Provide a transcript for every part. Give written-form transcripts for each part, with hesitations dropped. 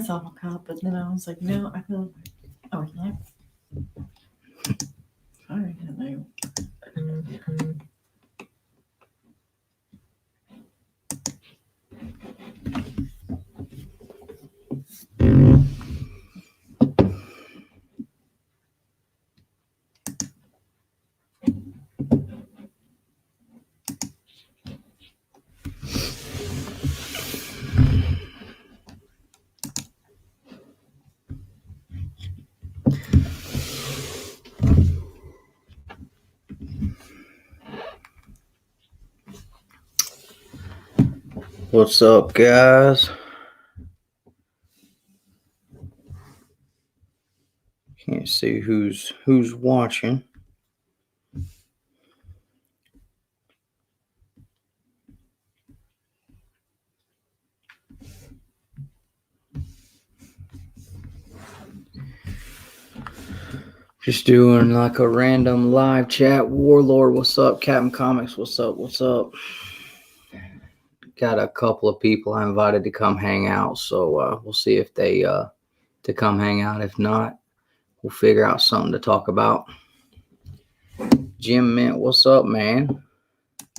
Robocop, but then I was like, no, I feel. Oh yeah. Sorry, I don't know. What's up, guys? Can't see who's watching. Just doing like a random live chat. Warlord, what's up? Captain Comics, what's up? What's up? Got a couple of people I invited to come hang out, so we'll see if they to come hang out. If not, we'll figure out something to talk about. Jim Mint, what's up, man?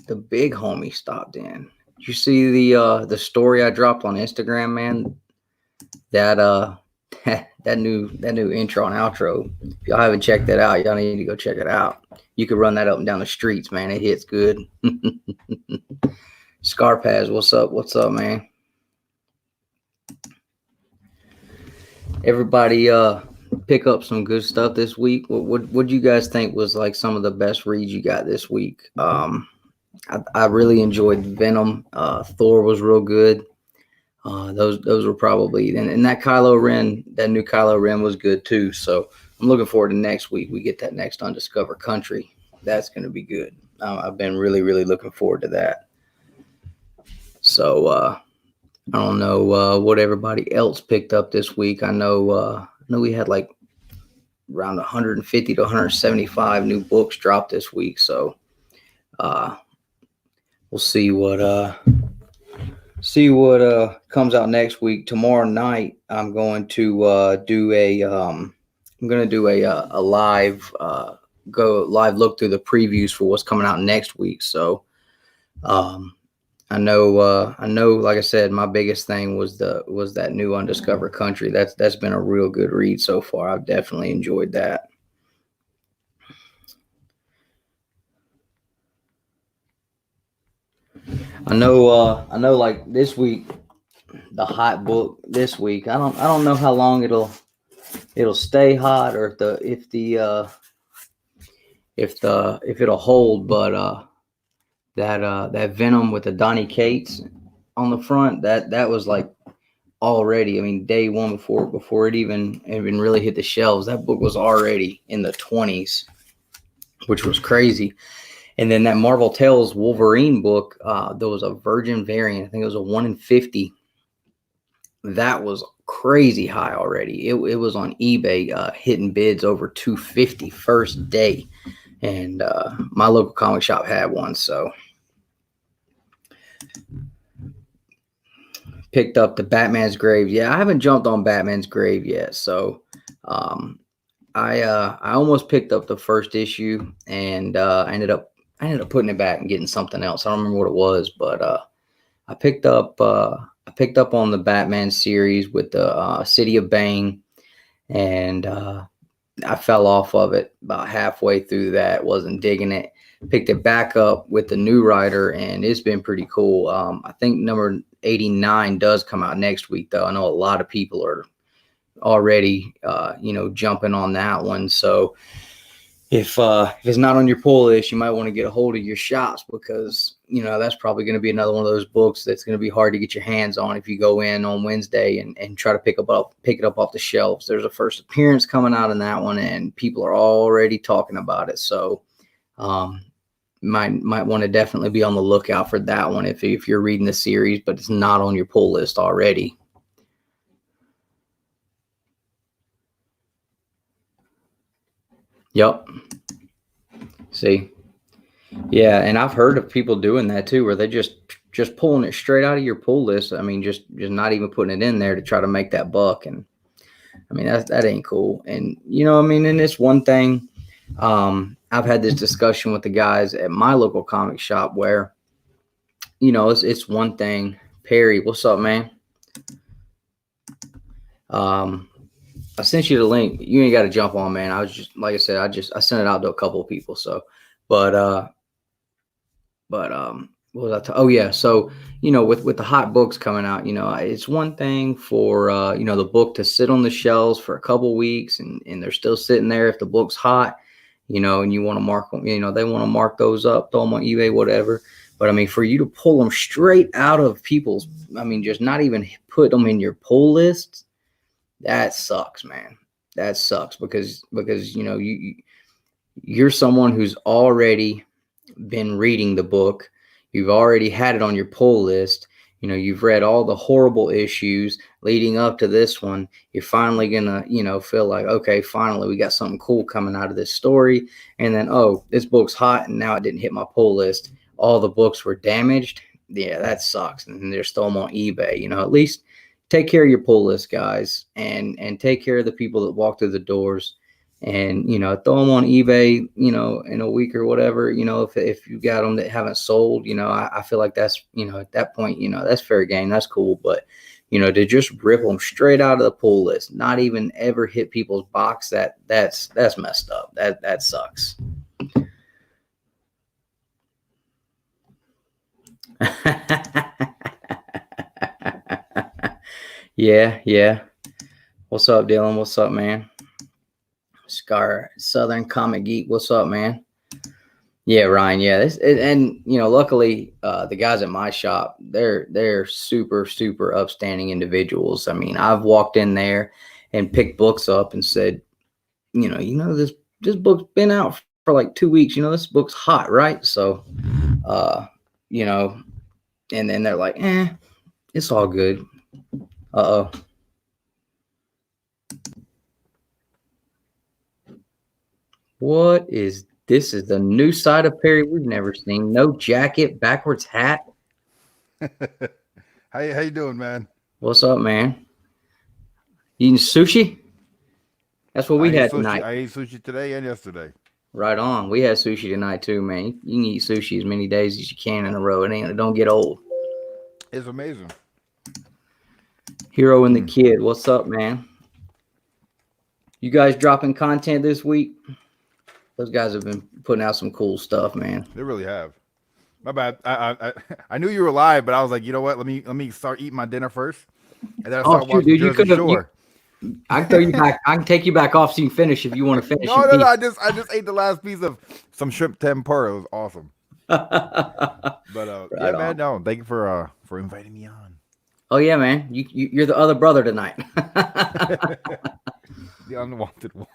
The big homie stopped in. Did you see the story I dropped on Instagram, man? That that new intro and outro. If y'all haven't checked that out, y'all need to go check it out. You could run that up and down the streets, man. It hits good. Scarpaz, what's up? What's up, man? Everybody pick up some good stuff this week. What do you guys think was like some of the best reads you got this week? I really enjoyed Venom. Thor was real good. Those were probably, and that Kylo Ren, that new Kylo Ren was good too. So I'm looking forward to next week. We get that next Undiscovered Country. That's going to be good. I've been really looking forward to that. So I don't know what everybody else picked up this week. I know we had like around 150 to 175 new books dropped this week. So we'll see what comes out next week. Tomorrow night I'm going to do a live look through the previews for what's coming out next week. So I know, like I said, my biggest thing was that new Undiscovered Country. That's been a real good read so far. I've definitely enjoyed that. I know like this week, the hot book this week, I don't know how long it'll stay hot, or if it'll hold, but that Venom with the Donny Cates on the front, that was like already, I mean, day one before it even really hit the shelves, that book was already in the 20s, which was crazy. And then that Marvel Tales Wolverine book, there was a Virgin variant. I think it was a 1 in 50. That was crazy high already. It was on eBay, hitting bids over $250 first day. And my local comic shop had one, so picked up the Batman's Grave. Yeah, I haven't jumped on Batman's Grave yet, so I almost picked up the first issue, and I ended up putting it back and getting something else. I don't remember what it was, but I picked up on the Batman series with the City of Bane, and I fell off of it about halfway through that. Wasn't digging it. Picked it back up with the new writer, and it's been pretty cool. I think number 89 does come out next week, though. I know a lot of people are already jumping on that one. So if it's not on your pull list, you might want to get a hold of your shops, because that's probably going to be another one of those books that's going to be hard to get your hands on if you go in on Wednesday and try to pick it up off the shelves. There's a first appearance coming out in that one, and people are already talking about it. So might want to definitely be on the lookout for that one if you're reading the series, but it's not on your pull list already. Yep. See, yeah, and I've heard of people doing that too, where they just just pulling it straight out of your pull list. I mean, just not even putting it in there to try to make that buck. And I mean, that ain't cool. And, you know, I mean, and it's one thing. I've had this discussion with the guys at my local comic shop where, you know, it's one thing. Perry, what's up, man? I sent you the link. You ain't got to jump on, man. I was just, like I said, I sent it out to a couple of people. So, but what was I? Oh yeah. So, you know, with the hot books coming out, you know, it's one thing for, you know, the book to sit on the shelves for a couple weeks and they're still sitting there. If the book's hot, you know, and you want to mark them, you know, they want to mark those up, throw them on eBay, whatever. But I mean, for you to pull them straight out of people's, I mean, just not even put them in your pull lists, that sucks, man. That sucks because you know, you're someone who's already been reading the book. You've already had it on your pull list. You know, you've read all the horrible issues leading up to this one. You're finally gonna, you know, feel like, okay, finally we got something cool coming out of this story. And then, oh, this book's hot and now it didn't hit my pull list. All the books were damaged. Yeah, that sucks. And they're still on eBay. You know, at least take care of your pull list, guys, and take care of the people that walk through the doors. And, you know, throw them on eBay, you know, in a week or whatever, you know, if you got them that haven't sold, you know, I feel like that's, you know, at that point, you know, that's fair game. That's cool. But, you know, to just rip them straight out of the pull list, not even ever hit people's box, that's messed up. That sucks. Yeah. What's up, Dylan? What's up, man? Scar Southern Comic Geek. What's up, man? Yeah, Ryan. Yeah, and you know, luckily, the guys at my shop, they're super upstanding individuals. I mean, I've walked in there and picked books up and said, you know, this book's been out for like 2 weeks. You know, this book's hot, right? So, you know, and then they're like, it's all good. Uh-oh. What is this? Is the new side of Perry we've never seen. No jacket, backwards hat. How you doing, man? What's up, man? Eating sushi? That's what we had tonight. I ate sushi today and yesterday. Right on. We had sushi tonight too, man. You can eat sushi as many days as you can in a row. It don't get old. It's amazing. Hero and the Kid. What's up, man? You guys dropping content this week? Those guys have been putting out some cool stuff, man. They really have. My bad. I knew you were live, but I was like, you know what? Let me start eating my dinner first, and then I start watching dude, Jersey Shore. I can throw you back. I can take you back off so you can finish if you want to finish. No. I just ate the last piece of some shrimp tempura. It was awesome. But right yeah, man. on. No, thank you for inviting me on. Oh yeah, man. You're the other brother tonight. The unwanted one.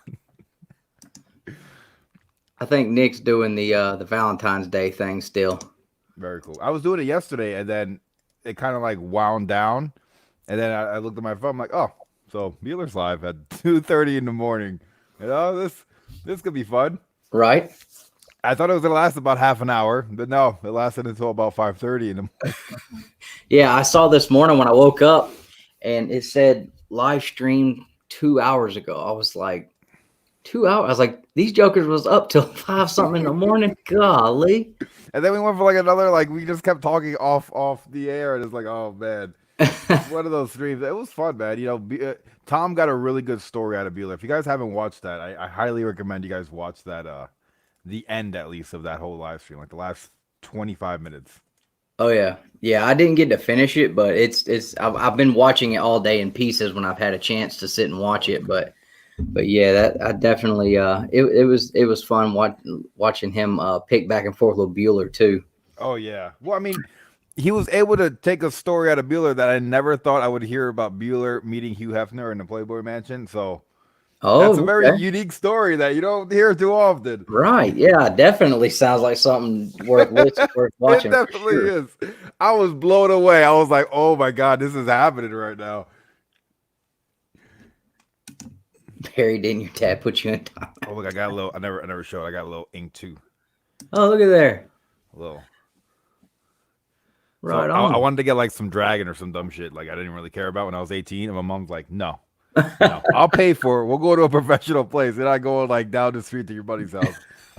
I think Nick's doing the Valentine's Day thing still. Very cool. I was doing it yesterday, and then it kind of like wound down, and then I looked at my phone. I'm like, oh, so Bueller's live at 2:30 in the morning. And oh, this could be fun, right? I thought it was gonna last about half an hour, but no, it lasted until about 5:30 in the morning. Yeah, I saw this morning when I woke up, and it said live stream 2 hours ago. I was like, 2 hours. I was like, these jokers was up till 5 something in the morning. Golly. And then we went for like another, like we just kept talking off the air, and it's like, oh man, one of those streams. It was fun, man. You know, Tom got a really good story out of Bueller. If you guys haven't watched that, I highly recommend you guys watch that. The end at least of that whole live stream, like the last 25 minutes. Oh yeah. I didn't get to finish it, but I've been watching it all day in pieces when I've had a chance to sit and watch it. But yeah, that I definitely it was fun watching him pick back and forth with Bueller too. Oh yeah. Well, I mean, he was able to take a story out of Bueller that I never thought I would hear about Bueller meeting Hugh Hefner in the Playboy Mansion. So that's a very unique story that you don't hear too often. Right. Yeah, definitely sounds like something worth watching. It definitely is. I was blown away. I was like, oh my God, this is happening right now. Perry, didn't your dad put you in time? Oh look, I got a little. I never showed. I got a little ink too. Oh, look at there. A little. Right so on. I wanted to get like some dragon or some dumb shit like I didn't really care about when I was 18, and my mom's like, no, I'll pay for it. We'll go to a professional place. And I go like down the street to your buddy's house.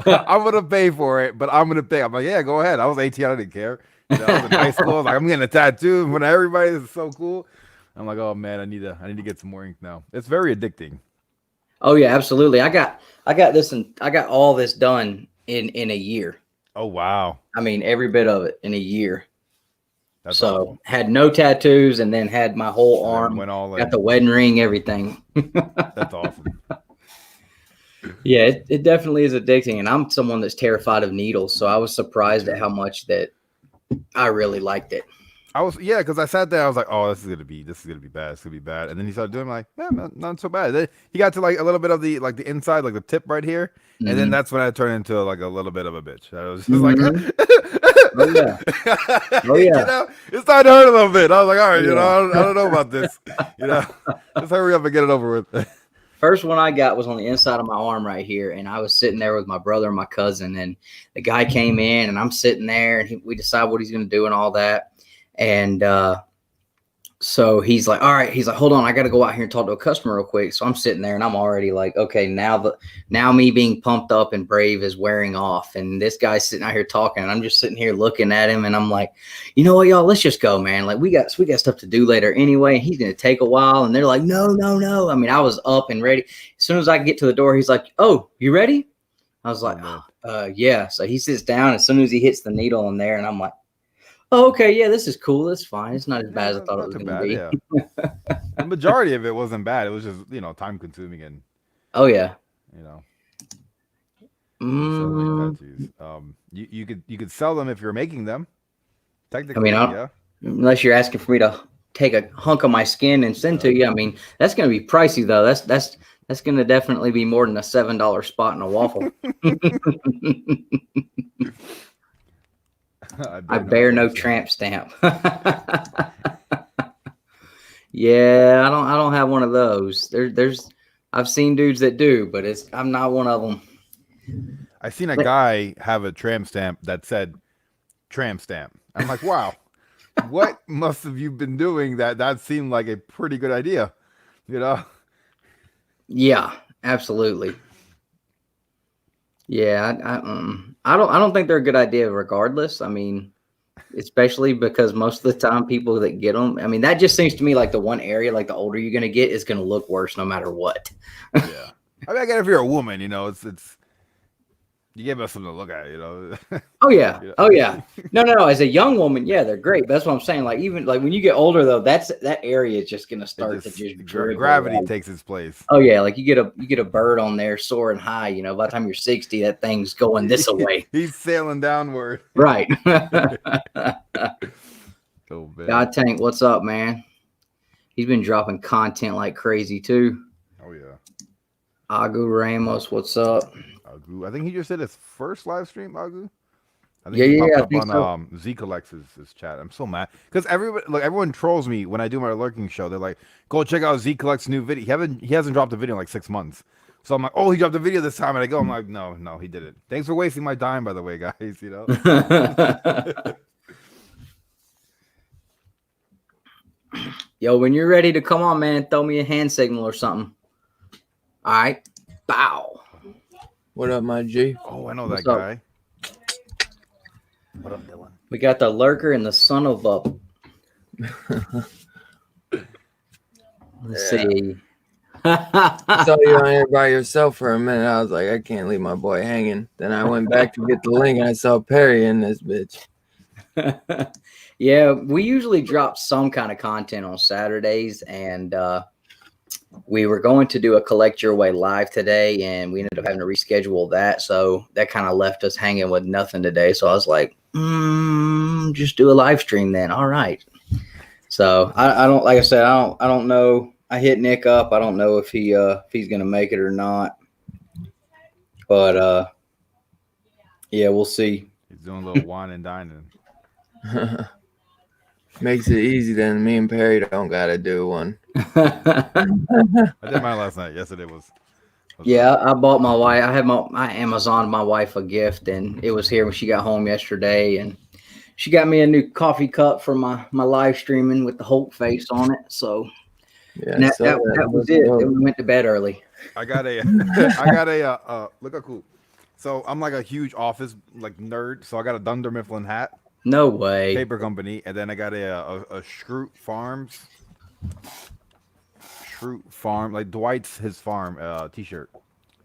I'm gonna pay for it, but I'm gonna pay. I'm like, yeah, go ahead. I was 18, I didn't care. You know, I was in high school. I was like, I'm getting a tattoo. When everybody is so cool, I'm like, oh man, I need to get some more ink now. It's very addicting. Oh yeah, absolutely. I got this, and I got all this done in a year. Oh wow. I mean, every bit of it in a year. That's so awesome. had no tattoos, and then had my whole arm. Went all got the wedding ring, everything. That's awesome. Yeah, it definitely is addicting, and I'm someone that's terrified of needles, so I was surprised at how much that I really liked it. Because I sat there, I was like, oh, this is gonna be bad. It's gonna be bad. And then he started doing like, yeah, not so bad. Then he got to like a little bit of the inside, like the tip right here, and then that's when I turned into like a little bit of a bitch. I was just like, oh yeah, oh yeah. You know, it started to hurt a little bit. I was like, all right, you know, I don't know about this. You know, just hurry up and get it over with. First one I got was on the inside of my arm right here, and I was sitting there with my brother and my cousin, and the guy came in, and I'm sitting there, and we decide what he's going to do and all that. And so he's like, all right, he's like, hold on, I got to go out here and talk to a customer real quick. So I'm sitting there, and I'm already like, okay, now me being pumped up and brave is wearing off, and this guy's sitting out here talking, and I'm just sitting here looking at him, and I'm like, you know what, y'all, let's just go, man. Like we got stuff to do later anyway, and he's gonna take a while. And they're like, no. I mean, I was up and ready. As soon as I get to the door, he's like, oh, you ready? I was like, yeah. So he sits down. As soon as he hits the needle in there, and I'm like, oh, okay, yeah, this is cool. It's fine. It's not as bad as I thought it was going to be. Yeah. The majority of it wasn't bad. It was just, time consuming and. Oh yeah. You could sell them if you're making them. I Technically, mean, yeah. Unless you're asking for me to take a hunk of my skin and send to you. I mean, that's going to be pricey though. That's going to definitely be more than a $7 spot in a waffle. I bear no tramp stamp. Yeah, I don't have one of those. I've seen dudes that do, but I'm not one of them. I seen a guy have a tramp stamp that said tramp stamp. I'm like, wow, what must have you been doing that seemed like a pretty good idea, Yeah, absolutely. Yeah, I don't think they're a good idea regardless. I mean, especially because most of the time people that get them, I mean, that just seems to me like the one area, like the older you're going to get, is going to look worse no matter what. Yeah. I mean, I guess if you're a woman, it's you give us something to look at, Oh yeah. Oh yeah. No. As a young woman, yeah, they're great. But that's what I'm saying. Like even like when you get older though, that area is just gonna start to just gravity takes its place. Oh yeah, like you get a bird on there soaring high. By the time you're 60, that thing's going this away. He's sailing downward. Right. Oh man. God Tank, what's up, man? He's been dropping content like crazy too. Oh yeah. Agu Ramos, what's up? I think he just did his first live stream, Agu. I think he popped I up think on so. Z-Collect's chat. I'm so mad because everyone trolls me when I do my lurking show. They're like, "Go check out Z-Collect's new video." He hasn't dropped a video in like 6 months. So I'm like, "Oh, he dropped a video this time," and I go, "I'm like, no, he didn't." Thanks for wasting my time, by the way, guys. Yo, when you're ready to come on, man, throw me a hand signal or something. All right, bow. What up, my G? Oh, I know that What's up? guy. What up, Dylan? We got the lurker and the son of a. Let's see. I saw you on here by yourself for a minute. I was like, I can't leave my boy hanging. Then I went back to get the link and I saw Perry in this bitch. Yeah, we usually drop some kind of content on Saturdays, and we were going to do a Collect Your Way live today, and we ended up having to reschedule that. So that kind of left us hanging with nothing today. So I was like, just do a live stream then. All right. So I don't, like I said, I don't know. I hit Nick up. I don't know if he's gonna make it or not. But yeah, we'll see. He's doing a little wine and dining. Makes it easy then. Me and Perry don't gotta do one. I did mine last night. Yesterday was yeah, I bought my wife. I had my Amazon my wife a gift, and it was here when she got home yesterday, and she got me a new coffee cup for my live streaming with the Hulk face on it. So Yeah, that was it. Then we went to bed early. I got a look how cool. So I'm like a huge Office like nerd. So I got a Dunder Mifflin hat, No way. paper company, and then I got a Schrute Farm, like Dwight's his farm t-shirt.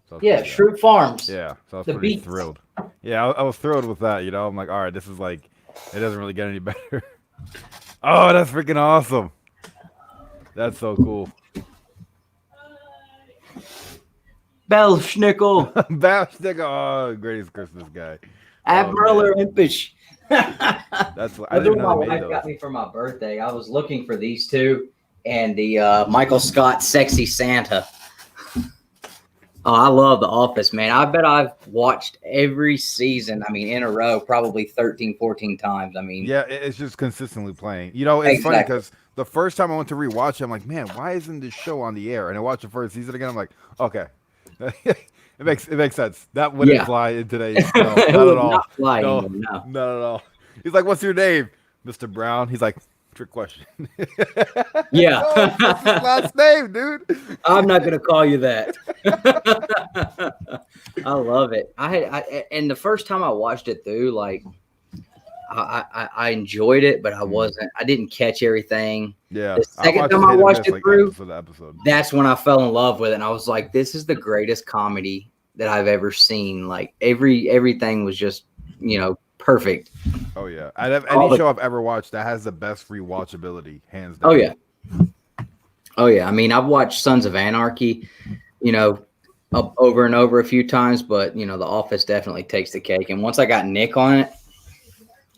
So Yeah, Shrew Farms. yeah, so I was The pretty beats. thrilled. Yeah, I was thrilled with that. You know, I'm like, all right, this is like, it doesn't really get any better. Oh, that's freaking awesome. That's so cool. Belschnickel. Bastard, oh, greatest Christmas guy. Admiral man. or Impish. That's what I That's didn't what know my they made wife got those. me for my birthday. I was looking for these two and the Michael Scott Sexy Santa. Oh, I love The Office, man. I bet I've watched every season, I mean, in a row, probably 13, 14 times. I mean, Yeah, it's just consistently playing. You know, it's funny Exactly. because the first time I went to rewatch it, I'm like, man, why isn't this show on the air? And I watched the first season again. I'm like, okay, it makes sense. That wouldn't Yeah. fly in today's no, not it at would all. not fly No, anymore, no. not at all. He's like, what's your name, Mr. Brown? He's like, trick question. Yeah. No, what's his last name, dude? I'm not going to call you that. I love it. And the first time I watched it through, like, I enjoyed it, but I didn't catch everything. Yeah. The second watched time hit I and watched miss, it like, through, episode to episode. that's when I fell in love with it. And I was like, this is the greatest comedy that I've ever seen. Like everything was just, perfect. Oh yeah, out of All any the- show I've ever watched that has the best rewatchability, hands down. Oh yeah. Oh yeah. I mean, I've watched Sons of Anarchy, up over and over a few times, but The Office definitely takes the cake. And once I got Nick on it,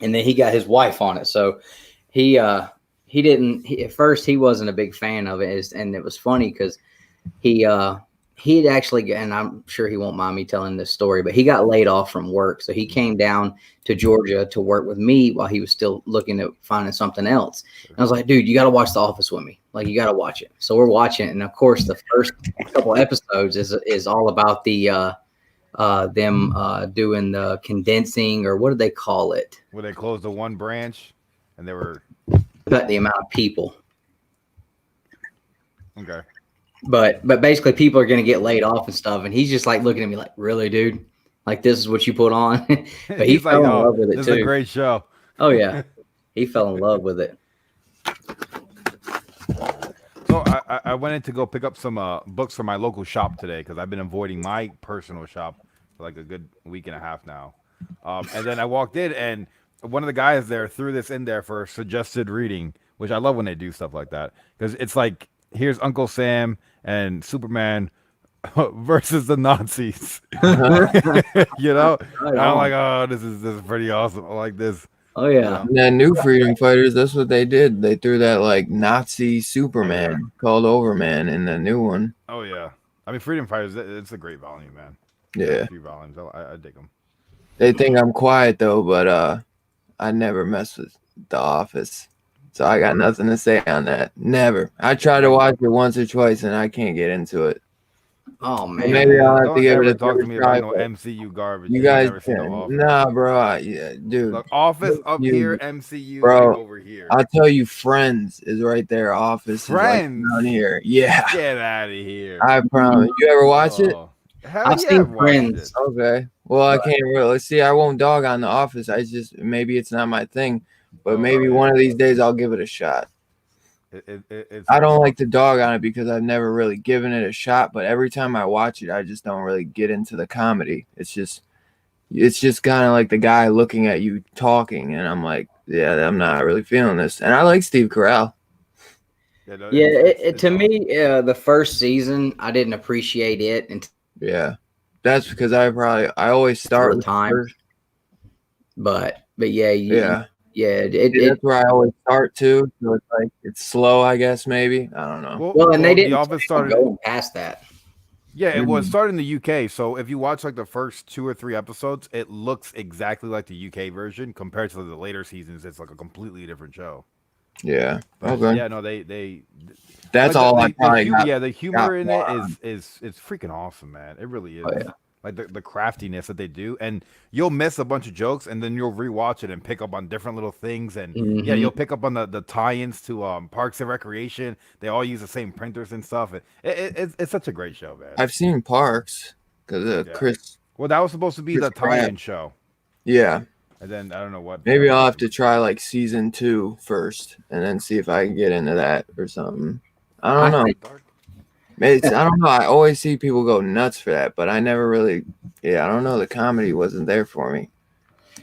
and then he got his wife on it, so at first he wasn't a big fan of it, and it was funny because he had actually, and I'm sure he won't mind me telling this story, but he got laid off from work, so he came down to Georgia to work with me while he was still looking at finding something else. And I was like, dude, you got to watch The Office with me. Like, you got to watch it. So we're watching it, and of course, the first couple episodes is all about them doing the condensing, or what do they call it? Where they closed the one branch, and they were Cut the amount of people. okay. But basically, people are going to get laid off and stuff, and he's just like looking at me like, really, dude? Like, this is what you put on? But he He's fell like, in "Oh, love with it this too. is a great show." Oh yeah, he fell in love with it. So I went in to go pick up some books from my local shop today because I've been avoiding my personal shop for like a good week and a half now. And then I walked in, and one of the guys there threw this in there for suggested reading, which I love when they do stuff like that because it's like, here's Uncle Sam and Superman versus the Nazis. You know? And I'm like, oh, this is pretty awesome. I like this. Oh yeah, And that new Freedom Fighters, that's what they did. They threw that like Nazi Superman called Overman in the new one. Oh yeah. I mean, Freedom Fighters, it's a great volume, man. Yeah. 3 volumes. I dig them. They think I'm quiet though, but I never mess with The Office. So I got nothing to say on that. Never. I tried to watch it once or twice and I can't get into it. oh Well, man. maybe I'll have Don't to give it ever a talk to third me try. about no but MCU garbage. You You've guys, never seen no Office. nah, bro. Yeah, dude. Look, Office up You- here, MCU bro, like over here. I'll tell you, Friends is right there. Office Friends? is like down here. Yeah, Get out of here. I promise. You ever watch it? Oh. Hell I've yeah, seen watched Friends. it. Okay. Well, I can't really see. I won't dog on The Office. I just maybe it's not my thing, but Oh, maybe yeah. one of these days I'll give it a shot. It's I don't like to dog on it because I've never really given it a shot. But every time I watch it, I just don't really get into the comedy. It's just kind of like the guy looking at you talking, and I'm like, yeah, I'm not really feeling this. And I like Steve Carell. Yeah, no, Yeah, it's to awesome. me, the first season I didn't appreciate it until Yeah, that's because I always start the with time. first. but yeah, Yeah. it That's where I always start too. So it's like it's slow, I guess maybe. I don't know. well, and they didn't The Office started. go past that. Yeah, it was started in the UK. So if you watch like the first 2 or 3 episodes, it looks exactly like the UK version. Compared to the later seasons, it's like a completely different show. Yeah. But Okay. yeah, no, they That's like all I the probably got. yeah, the humor in more it on. is it's freaking awesome, man. It really is. Oh, yeah. like the craftiness that they do, and you'll miss a bunch of jokes, and then you'll rewatch it and pick up on different little things, and yeah, you'll pick up on the tie-ins to Parks and Recreation. They all use the same printers and stuff. It's such a great show, man. I've seen Parks because Chris. Well, that was supposed to be the tie-in show. Yeah. And then I don't know what. Maybe I'll have to try like season 2 first, and then see if I can get into that or something. I don't know. I don't know. I always see people go nuts for that, but I never really. Yeah, I don't know. The comedy wasn't there for me.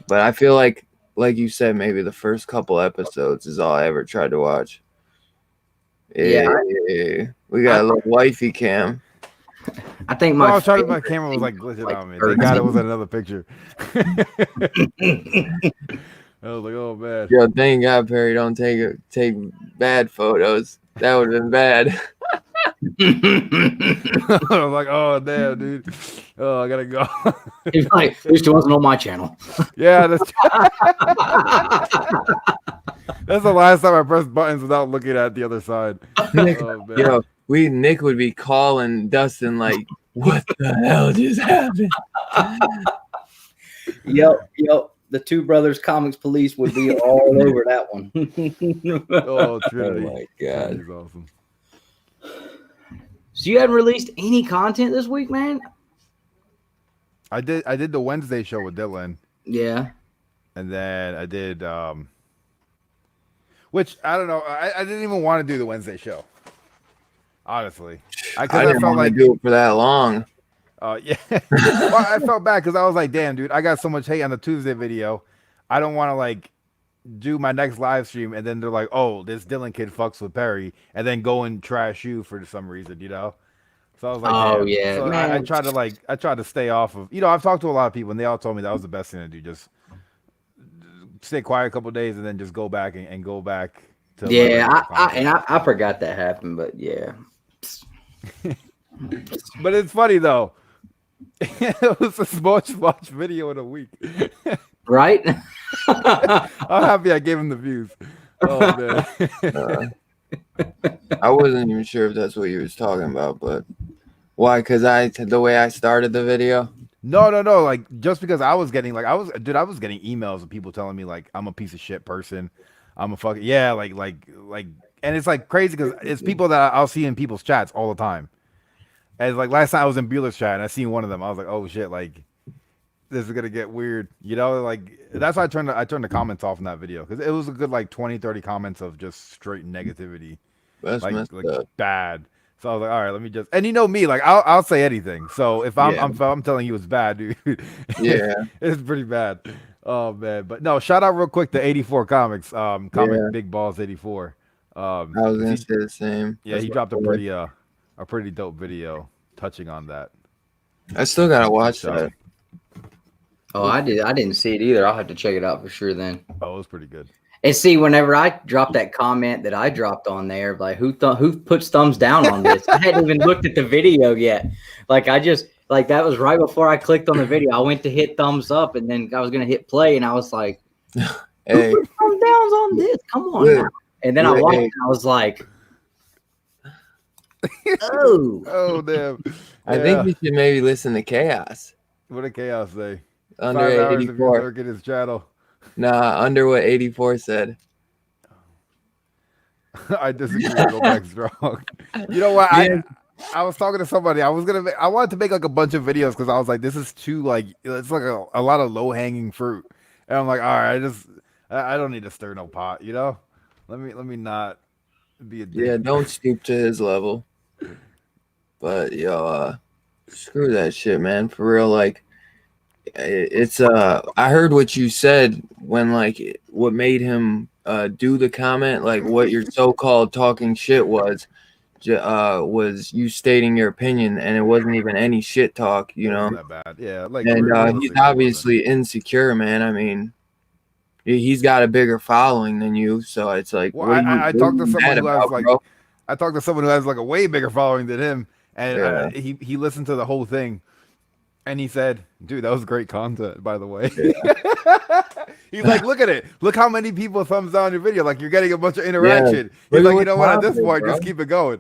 But I feel like you said, maybe the first couple episodes is all I ever tried to watch. Yeah, we got a little wifey cam. I think my camera was like glitching on me. Thank God it was another picture. I was like, oh man. Yo, thank God Perry don't take bad photos. That would have been bad. I was like, oh damn, dude. Oh, I gotta go. He's like, at least it wasn't on my channel. Yeah, that's the last time I pressed buttons without looking at the other side. Nick, oh, man. Yo, Nick would be calling Dustin like, what the hell just happened? Yep. The Two Brothers Comics Police would be all over that one. Oh, Trinity. Oh my God. That's awesome. So you haven't released any content this week, man? I did the Wednesday show with Dylan. Yeah. And then I did which I don't know. I didn't even want to do the Wednesday show. Honestly. I didn't want to do it for that long. Yeah. Well, I felt bad because I was like, damn, dude, I got so much hate on the Tuesday video. I don't want to like do my next live stream and then they're like, oh, this Dylan kid fucks with Perry, and then go and trash you for some reason, you know? So I was like, oh damn. yeah. So I tried to stay off of, I've talked to a lot of people and they all told me that was the best thing to do. Just stay quiet a couple of days and then just go back and go back to I forgot that happened, but yeah. But it's funny though. It was the most watched video in a week. Right? I'm happy I gave him the views. Oh man. I wasn't even sure if that's what you was talking about, but why? Because the way I started the video. No. Like just because I was getting I was getting emails of people telling me like I'm a piece of shit person. I'm a fucking and it's like crazy because it's people that I'll see in people's chats all the time. And like last time I was in Bueller's chat and I seen one of them, I was like, oh shit, like this is gonna get weird, like that's why I turned the comments off in that video because it was a good like 20-30 comments of just straight negativity. That's like up. Bad. So I was like, all right, let me just, and me, like I'll say anything. So if I'm telling you it's bad, dude, yeah, it's pretty bad. Oh man, but no, shout out real quick to 84 Comics, Comic Big Balls 84. I was gonna say the same. Yeah, he dropped a pretty dope video touching on that. I still gotta watch that. Oh, I didn't see it either. I'll have to check it out for sure then. Oh, it was pretty good. And see, whenever I dropped that comment that I dropped on there, like who puts thumbs down on this? I hadn't even looked at the video yet. Like I just that was right before I clicked on the video. I went to hit thumbs up and then I was gonna hit play and I was like, hey, who put thumbs downs on this? Come on now. And then I watched and I was like, oh damn. I think we should maybe listen to Chaos. What did Chaos say? Under 5 hours 84. Look at his channel. Nah, under what 84 said. I disagree. Go back strong. You know what? I was talking to somebody. I wanted to make like a bunch of videos because I was like, this is too it's like a lot of low hanging fruit. And I'm like, all right, I don't need to stir no pot. Let me not be a dick. Yeah, don't stoop to his level. But screw that shit, man. For real, like it's I heard what you said when what made him do the comment, like what your so-called talking shit was you stating your opinion, and it wasn't even any shit talk, Not that bad. Yeah, and he's obviously insecure, man. I mean, he's got a bigger following than you, so it's like, well, I talked to someone who has I talked to someone who has a way bigger following than him, and he listened to the whole thing, And he said, dude, that was great content, by the way. Yeah. He's like, look at it. Look how many people thumbs down your video. Like, you're getting a bunch of Yeah. interaction. He's Look at like, you what know what? At Tom this did, point, bro. just keep it going.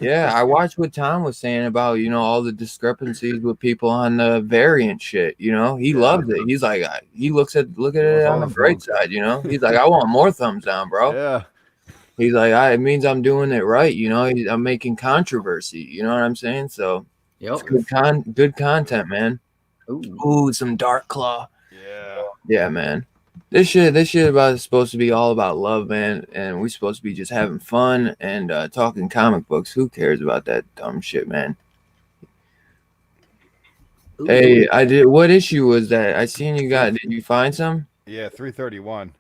Yeah, I watched what Tom was saying about, you know, all the discrepancies with people on the variant shit. You know, he Yeah. loves it. He's like, he look at He it wants on all the the bright smoke. side. You know, he's like, I want more thumbs down, bro. Yeah. He's like, it means I'm doing it right. You know, I'm making controversy. You know what I'm saying? So Yep. it's good content, man. Ooh, some Dark Claw. Yeah. Yeah, man. This shit supposed to be all about love, man, and we're supposed to be just having fun and talking comic books. Who cares about that dumb shit, man? Ooh. Hey, I did. What issue was that? I seen you got. Did you find some? Yeah, 331.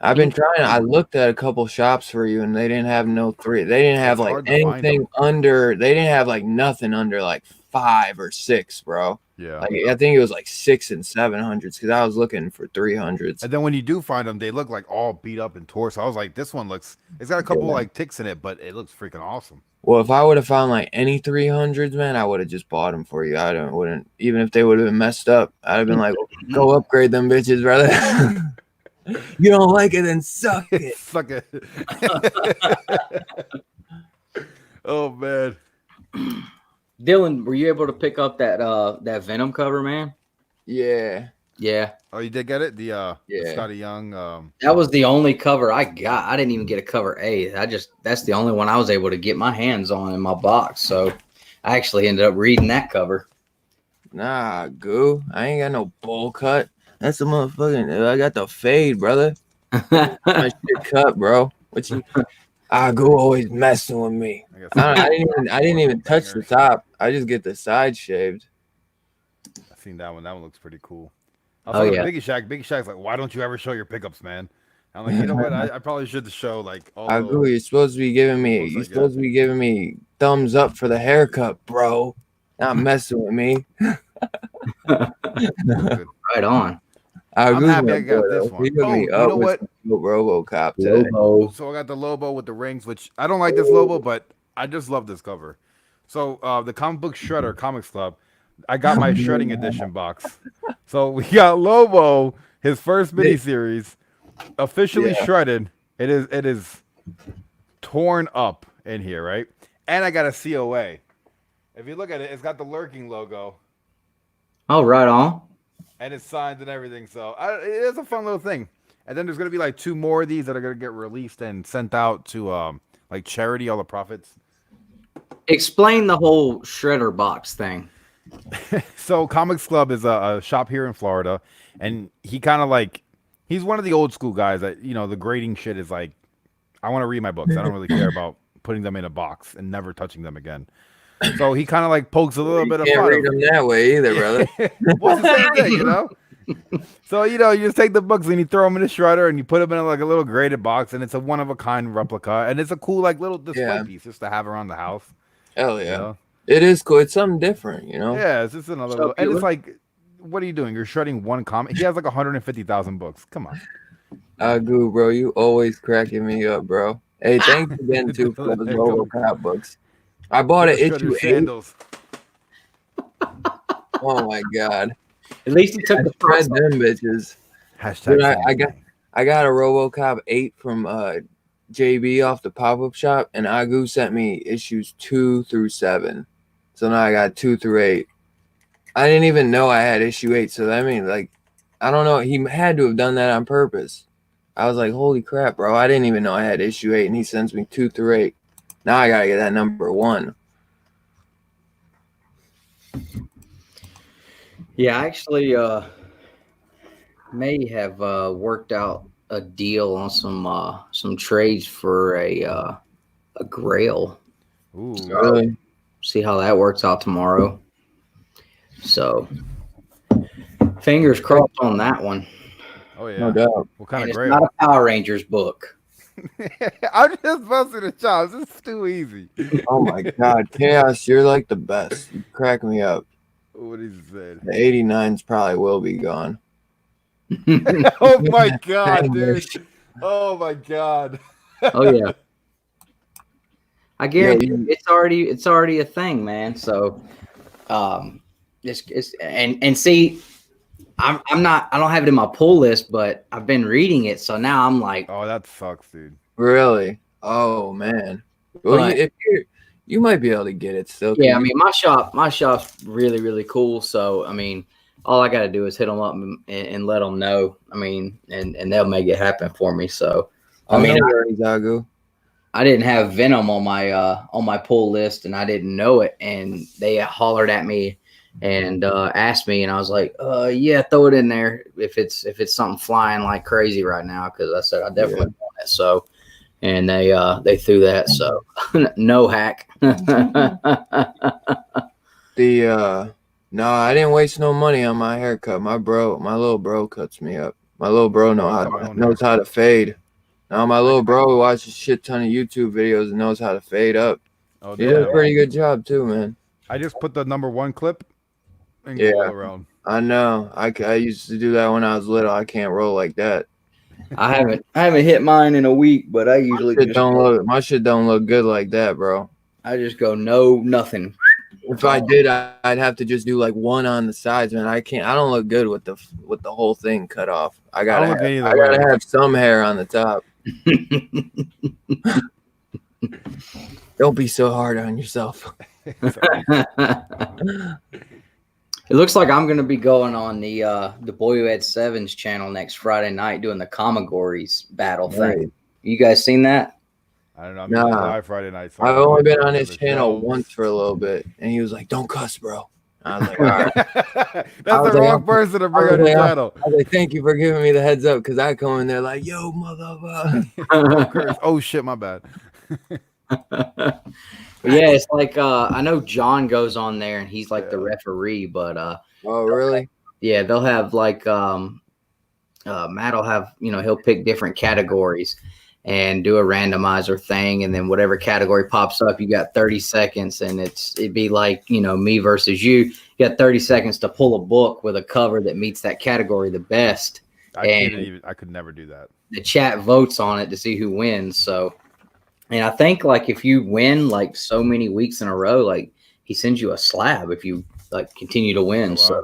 I've been trying. I looked at a couple shops for you, and they didn't have no 3. They didn't have It's like hard to find anything under. They didn't have like nothing under like 5 or 6, bro. Yeah. Like I think it was like 6 and 700s because I was looking for 300s. And then when you do find them, they look like all beat up and tore. So I was like, this one looks, it's got a couple like ticks in it, but it looks freaking awesome. Well, if I would have found like any 300s, man, I would have just bought them for you. Wouldn't even if they would have been messed up. I'd have been like, go upgrade them bitches, brother. You don't like it, then suck it. Suck it. Oh man. Dylan, were you able to pick up that that Venom cover, man? Yeah. Yeah. Oh, you did get it? The Yeah. Scotty Young. That was the only cover I got. I didn't even get a cover A. That's the only one I was able to get my hands on in my box. So I actually ended up reading that cover. Nah, goo. I ain't got no bowl cut. That's the motherfucking. I got the fade, brother. My shit cut, bro. What you? Goo always messing with me. I didn't even touch the top. I just get the side shaved. I've seen that one. That one looks pretty cool. Oh, yeah. Biggie Shack. Biggie Shack's like, why don't you ever show your pickups, man? I'm like, you know what? I probably should show like all. Goo, you're supposed to be giving me. You're supposed to be giving me thumbs up for the haircut, bro. Not messing with me. Right on. I'm happy I got this one. He put me you up know with what? Robocop today. Lobo. So I got the Lobo with the rings, which I don't like this Lobo, but I just love this cover. So the Comic Book Shredder Comics Club, I got my shredding edition box. So we got Lobo, his first miniseries, officially shredded. It is torn up in here, right? And I got a COA. If you look at it, it's got the Lurking logo. Oh, right on. And it's signed and everything. So it's a fun little thing. And then there's going to be like 2 more of these that are going to get released and sent out to like charity, all the profits. Explain the whole shredder box thing. So Comics Club is a shop here in Florida. And he kind of like, he's one of the old school guys that, you know, the grading shit is like, I want to read my books. I don't really care about putting them in a box and never touching them again. So he kind of like pokes a little bit of Can't fun. read them that way either, brother. What's the same thing, you know? So, you know, you just take the books and you throw them in the shredder and you put them in like a little graded box, and it's a one-of-a-kind replica, and it's a cool like little display piece just to have around the house. Hell yeah. You know? It is cool. It's something different, you know? Yeah, it's just another little, and it's like, what are you doing? You're shredding one comic. He has like 150,000 books. Come on. Goo, bro, you always cracking me up, bro. Hey, thanks again, too, for those Robocop books. I bought it issue 8. Oh, my God. At least he took the Spread price. them bitches. Hashtag. Dude, I got a Robocop 8 from JB off the pop-up shop, and Agu sent me issues 2 through 7. So now I got 2 through 8. I didn't even know I had issue 8. So I mean, like, I don't know. He had to have done that on purpose. I was like, holy crap, bro. I didn't even know I had issue 8, and he sends me 2 through 8. Now I got to get that number 1. Yeah, I actually may have worked out a deal on some trades for a Grail. Ooh. Really? See how that works out tomorrow. So, fingers crossed on that one. Oh, yeah. No doubt. What kind And of it's Grail? not a Power Rangers book. I'm just busting the chops. It's too easy. Oh, my God. Chaos, you're like the best. You crack me up. What he said. The 89s probably will be gone. Oh, my God, dude. Oh, my God. Oh yeah, I guarantee it's already a thing, man. So, and see, I'm not, I don't have it in my pull list, but I've been reading it, so now I'm like, Oh, that sucks, dude. Really? Oh man. Well, But- you might be able to get it still. 'cause yeah, I you- mean, my shop's really, really cool. So, I mean, all I got to do is hit them up and let them know. I mean, and they'll make it happen for me. So, I mean, Zagu. I didn't have Venom on my pull list, and I didn't know it, and they hollered at me and asked me, and I was like, yeah, throw it in there if it's something flying like crazy right now, because I said I definitely want it. So, and they threw that. So, no hack. No, I didn't waste no money on my haircut. My little bro cuts me up. My little bro knows how to fade. Now my little bro watches a shit ton of YouTube videos and knows how to fade up. Oh, He does a damn. pretty good job too, man. I just put the #1 clip and Yeah. go all around. I know. I used to do that when I was little. I can't roll like that. I haven't hit mine in a week, but I usually My shit don't look good like that, bro. I just go no nothing. If I did, I'd have to just do like one on the sides, man. I don't look good with the whole thing cut off. I don't look either I way. gotta have some hair on the top. Don't be so hard on yourself. It looks like I'm gonna be going on the Boy Who Had Sevens channel next Friday night doing the Comigories battle thing. You guys seen that? I don't know. I'm Nah. usually live Friday night. So I've only been on his the channel show. once for a little bit, and he was like, "Don't cuss, bro." I was like, "All right." That's I was the like, wrong person to bring I on was your like, channel. I was like, "Thank you for giving me the heads up," because I come in there like, "Yo, motherfucker." Oh shit, my bad. Yeah, it's like I know John goes on there and he's like the referee, but Oh, really? yeah, they'll have like Matt will have, he'll pick different categories and do a randomizer thing, and then whatever category pops up, you got 30 seconds, and it'd be like, me versus you. You got 30 seconds to pull a book with a cover that meets that category the best. I could never do that. The chat votes on it to see who wins. So, and I think like if you win like so many weeks in a row, like he sends you a slab if you like continue to win. Oh, wow. So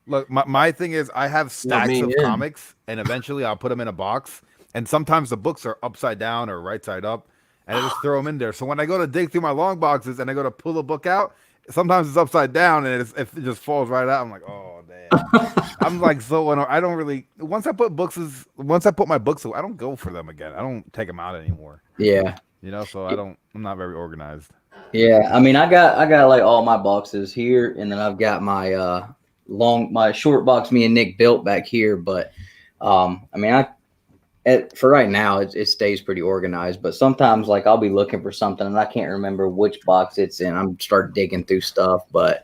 Look, my thing is I have stacks me of in. comics, and eventually I'll put them in a box. And sometimes the books are upside down or right side up, and I just throw them in there. So when I go to dig through my long boxes and I go to pull a book out, sometimes it's upside down and it just falls right out. I'm like, oh damn. I'm like, so I don't really. Once I put my books away, I don't go for them again. I don't take them out anymore. yeah. So I'm not very organized. Yeah, I mean, I got like all my boxes here, and then I've got my my short box me and Nick built back here. But I mean, for right now, it stays pretty organized. But sometimes, like, I'll be looking for something and I can't remember which box it's in. I'm start digging through stuff, but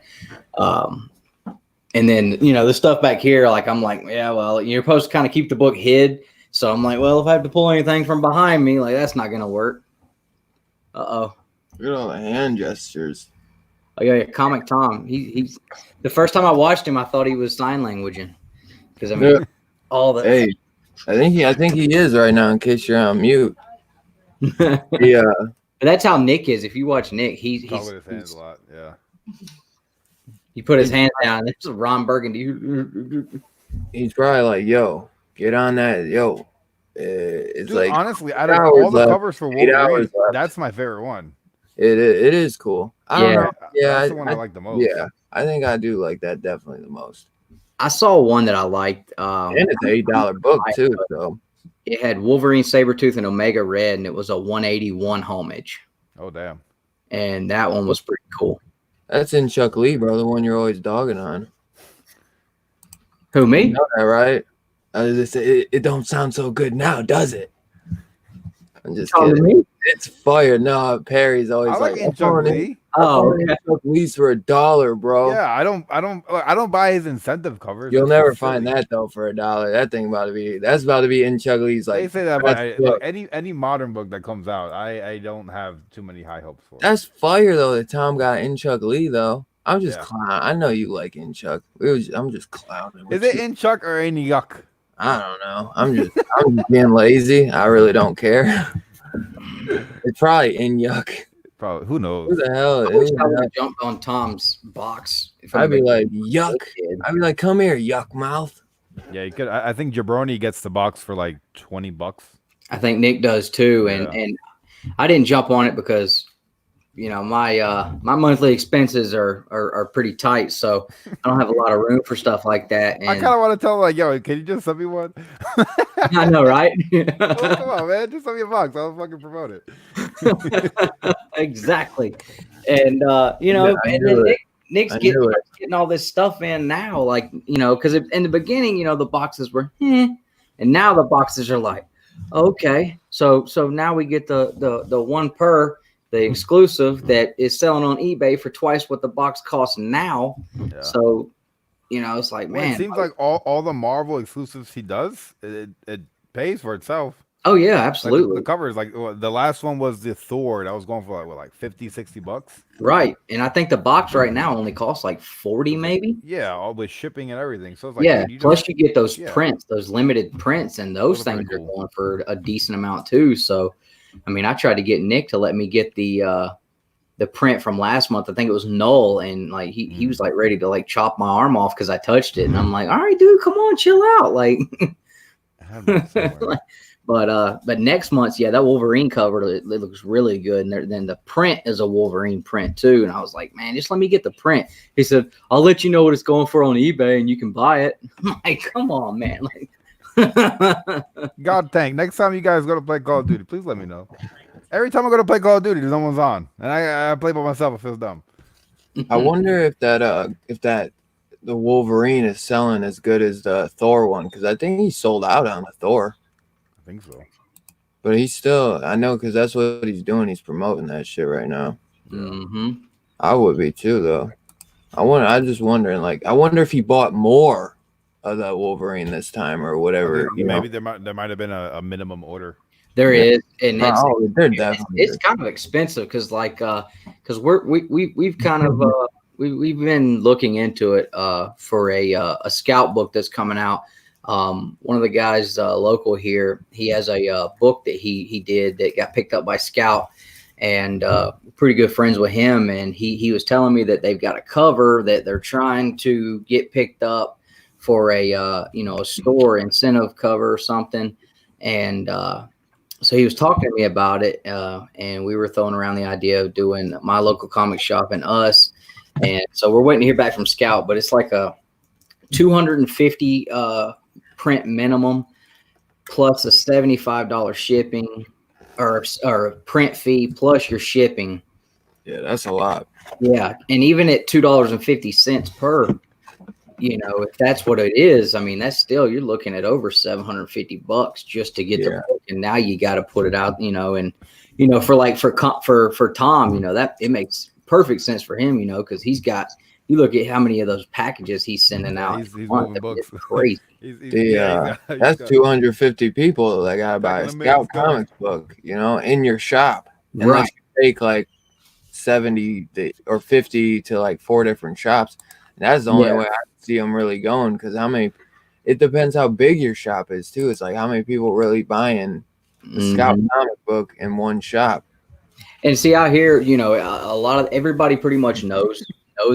and then the stuff back here, like I'm like, yeah, well, you're supposed to kind of keep the book hid. So I'm like, well, if I have to pull anything from behind me, like that's not gonna work. Uh-oh. Look at all the hand gestures. Oh yeah, Comic Tom. He's the first time I watched him, I thought he was sign languaging because I mean, Yeah. all the Hey, I think he is right now. In case you're on mute. Yeah. But that's how Nick is. If you watch Nick, he's Talk with his hands a lot. Yeah. he put his hand down. This is Ron Burgundy. He's probably like, "Yo, get on that, yo." It's Dude, like honestly, out of hours all the left. covers for 8 hours Wolverine, left. that's my favorite one. it is cool. I don't know. Yeah, That's the one I like the most. Yeah, I think I do like that definitely the most. I saw one that I liked. And it's an $8 book too. So It had Wolverine, Sabretooth, and Omega Red, and it was a 181 homage. Oh damn. And that one was pretty cool. that's in Chuck Lee, bro. The one you're always dogging on. Who, me? You know that, right? I was just say, it don't sound so good now, does it? I'm just Talking to kidding. me? It's fire. No, Perry's always I like like, In Chuck Lee. Oh, okay. Chuck Lee's for $1, bro. Yeah, I don't buy his incentive covers. You'll It's never silly. find that though for $1. That thing that's about to be in Chuck Lee's They like say that about best look, book. any modern book that comes out. I don't have too many high hopes for. That's fire though that Tom got in Chuck Lee though. I'm just Yeah. clown. I know you like in Chuck. I'm just clowning. Is with it you. in Chuck or in Yuck? I don't know. I'm just being lazy. I really don't care. It's probably in Yuck. Probably. Who knows? Who the hell? I wish I would have jumped on Tom's box. from I'd be the like, beginning. yuck. I'd be like, come here, yuck mouth. Yeah, you could. I think Jabroni gets the box for like $20. I think Nick does too, Yeah. and I didn't jump on it because my monthly expenses are pretty tight, so I don't have a lot of room for stuff like that. And I kind of want to tell him, like, yo, can you just send me one? I know, right? Oh, come on, man, just send me a box. I'll fucking promote it. Exactly, and Yeah, I and knew then it. Nick's I knew getting all this stuff in now, like because in the beginning, the boxes were, and now the boxes are like, okay, so now we get the one per. The exclusive that is selling on eBay for twice what the box costs now. Yeah. So, it's like, Well, man. it seems like all the Marvel exclusives he does, it pays for itself. Oh, yeah, Like absolutely. the covers, like the last one was the Thor. That was going for like $50-$60. Right. And I think the box right now only costs like 40 maybe. Yeah, all with shipping and everything. So it's like, Yeah. dude, Plus you get those yeah. prints, those limited prints, and those Those are things pretty are cool. going for a decent amount too. So, I mean, I tried to get Nick to let me get the print from last month. I think it was Null, and like he was like ready to like chop my arm off because I touched it, and I'm like, all right, dude, come on, chill out, like. I have that somewhere. But next month's, that Wolverine cover, it looks really good, and then the print is a Wolverine print too. And I was like, man, just let me get the print. He said, I'll let you know what it's going for on eBay, and you can buy it. I'm like, come on, man, like. God dang. Next time you guys go to play Call of Duty, please let me know. Every time I go to play Call of Duty, no one's on. And I play by myself. It feels dumb. I wonder if that the Wolverine is selling as good as the Thor one, because I think he sold out on the Thor. I think so. But he's still, I know, because that's what he's doing. He's promoting that shit right now. Mm-hmm. I would be too, though. I'm just wondering, like, I wonder if he bought more of that Wolverine this time or whatever. Maybe there might have been a minimum order. There is, and it's kind of expensive because we've kind of we've been looking into it for a scout book that's coming out. One of the guys local here, he has a book that he did that got picked up by Scout, and pretty good friends with him. And he was telling me that they've got a cover that they're trying to get picked up for a store incentive cover or something. And so he was talking to me about it, and we were throwing around the idea of doing my local comic shop and us. And so we're waiting to hear back from Scout, but it's like a 250 print minimum plus a $75 shipping or print fee plus your shipping. Yeah, that's a lot. Yeah, and even at $2.50 per, if that's what it is, I mean, that's still, you're looking at over $750 just to get the book, and now you got to put it out, and for Tom, that it makes perfect sense for him, because he's got. You look at how many of those packages he's sending out. He's moving books. It's crazy. That's 250 people that gotta buy a Scout comic book, in your shop. Unless you take like 70 or 50 to like 4 different shops. And that's the only way I see them really going, because it depends how big your shop is too. It's like how many people really buying the Scout comic book in one shop. And see, out here, a lot of everybody pretty much knows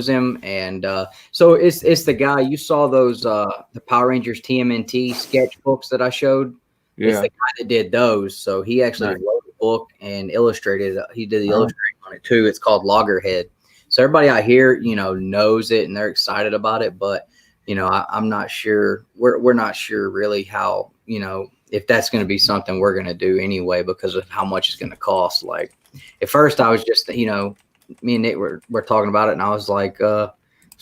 him, and so it's the guy you saw those the Power Rangers TMNT sketchbooks that I showed. It's the guy that did those. So he actually wrote the book and illustrated it. He did the illustrating on it too. It's called Loggerhead. So everybody out here, knows it and they're excited about it. But I'm not sure. We're not sure really how if that's going to be something we're going to do anyway because of how much it's going to cost. Like at first, I was just me and Nick were talking about it, and I was like, so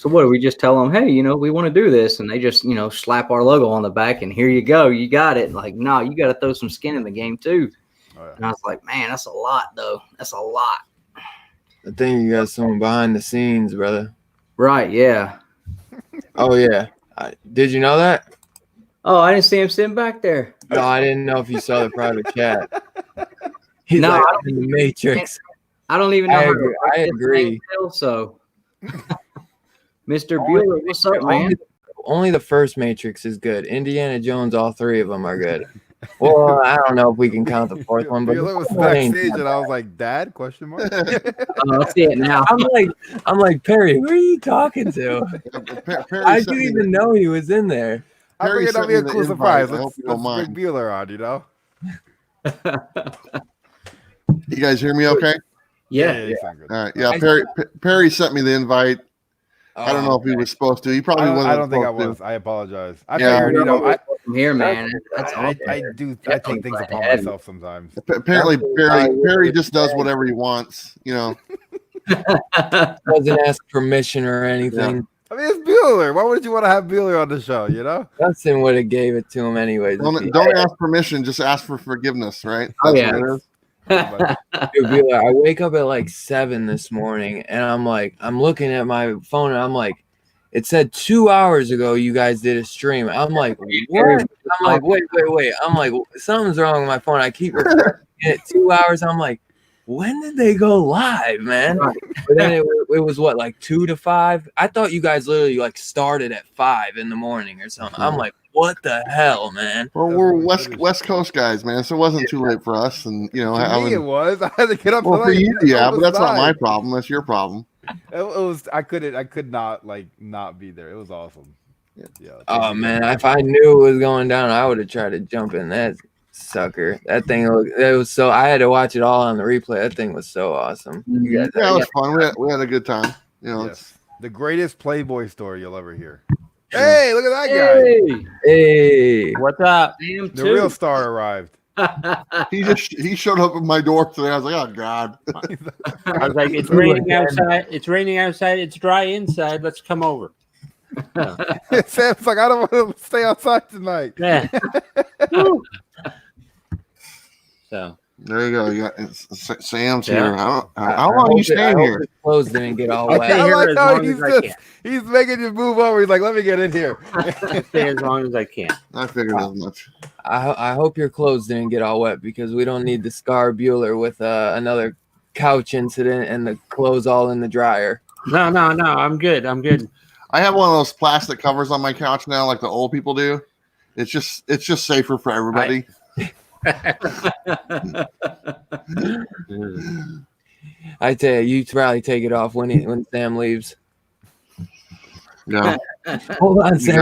what do we just tell them, hey, we want to do this, and they just slap our logo on the back and here you go, you got it. Like, no, you got to throw some skin in the game too. And I was like, man, that's a lot though. That's a lot. I think you got someone behind the scenes, brother. Right? Yeah. Oh yeah. Did you know that? Oh, I didn't see him sitting back there. No, I didn't know if you saw the private chat. He's no, like in the Matrix. I don't even know. I agree. So, Mr. Bueller, what's up, man? Only the first Matrix is good. Indiana Jones, all 3 of them are good. Well, I don't know if we can count the fourth one, but Bueller was the fourth ain't backstage, that and I was bad. like, "Dad?" Question mark. I see it now. I'm like Perry. Who are you talking to? Perry How'd sent you me even know he was in there? I Perry figured that'd sent be a me the cool invite. surprise. I hope Let's you don't bring mind. Bueller on. You know. You guys hear me okay? Yeah. you sound good. All right. Yeah, Perry sent me the invite. I don't know if he was supposed to. He probably wasn't. I don't think I supposed to. was. I apologize. I Yeah. figured, you know, From here, man. That's I awesome. I take things upon myself sometimes. Apparently, That's- Perry just does whatever he wants. You know. Doesn't ask permission or anything. I mean, it's Bueller. Why would you want to have Bueller on the show? You know. Dustin would have gave it to him anyways. Don't ask permission. Just ask for forgiveness, right? Oh, That's yeah. what it is. Dude, Bueller, I wake up at like 7 this morning and I'm looking at my phone and I'm like, it said 2 hours ago you guys did a stream. I'm like, what? I'm like, wait. I'm like, something's wrong with my phone. I keep refreshing it 2 hours. I'm like, when did they go live, man? But then it was what, like 2 to 5? I thought you guys literally like started at 5 in the morning or something. I'm like, what the hell, man? Well, we're West Coast guys, man, so it wasn't too late for us. And you know, To me, it was. I had to get up. well, to for like, you, yeah, but that's not almost my 9. problem. That's your problem. It was. I could not like not be there. It was awesome. Yeah. Oh man, if I knew it was going down, I would have tried to jump in that sucker. That thing, it was so. I had to watch it all on the replay. That thing was so awesome. You guys, Yeah, it was fun. We had a good time. You know, Yes. The greatest Playboy story you'll ever hear. Hey, look at that guy. hey, What's up? Damn, The real star arrived. he showed up at my door today. I was like, oh god. I was like, it's raining outside. It's raining outside. It's dry inside. Let's come over. Sam's like, I don't want to stay outside tonight. Yeah. So There you go. You got Sam's Yeah. here. How long are you staying here? His clothes didn't get all I'll wet. stay I here like as how long he's as I just he's making you move over. He's like, let me get in here. can. Stay as long as I can. I figured as much. I hope your clothes didn't get all wet because we don't need the Scar Bueller with another couch incident and the clothes all in the dryer. No. I'm good. I have one of those plastic covers on my couch now, like the old people do. It's just safer for everybody. I tell you probably take it off when Sam leaves. Yeah. Hold on, You Sam.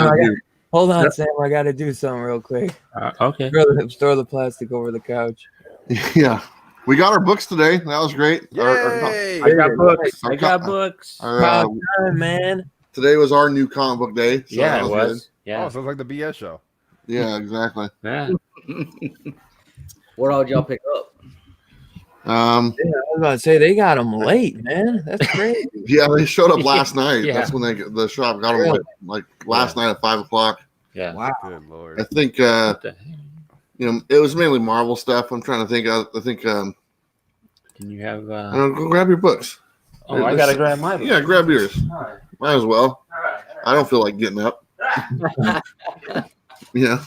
gotta Sam. I got to do something real quick. Okay. Throw the plastic over the couch. Yeah. We got our books today. That was great. Yay! I got books. Okay. I got books. Proud time, man. Today was our new comic book day. So Yeah, that it good. was. Oh, Yeah. so it's like the BS show. Yeah, exactly. Yeah. What all did y'all pick up? Yeah, I was about to say they got them late, man. That's crazy. Yeah, they showed up last night. Yeah. That's when the shop got them like last night at 5:00. Yeah. Wow. Good lord. I think What the heck? you know, it was mainly Marvel stuff. I'm trying to think. I think Can you have? go grab your books. Oh, I gotta grab my book. Yeah, grab yours. All right. Might as well. All right. I don't feel like getting up. Yeah.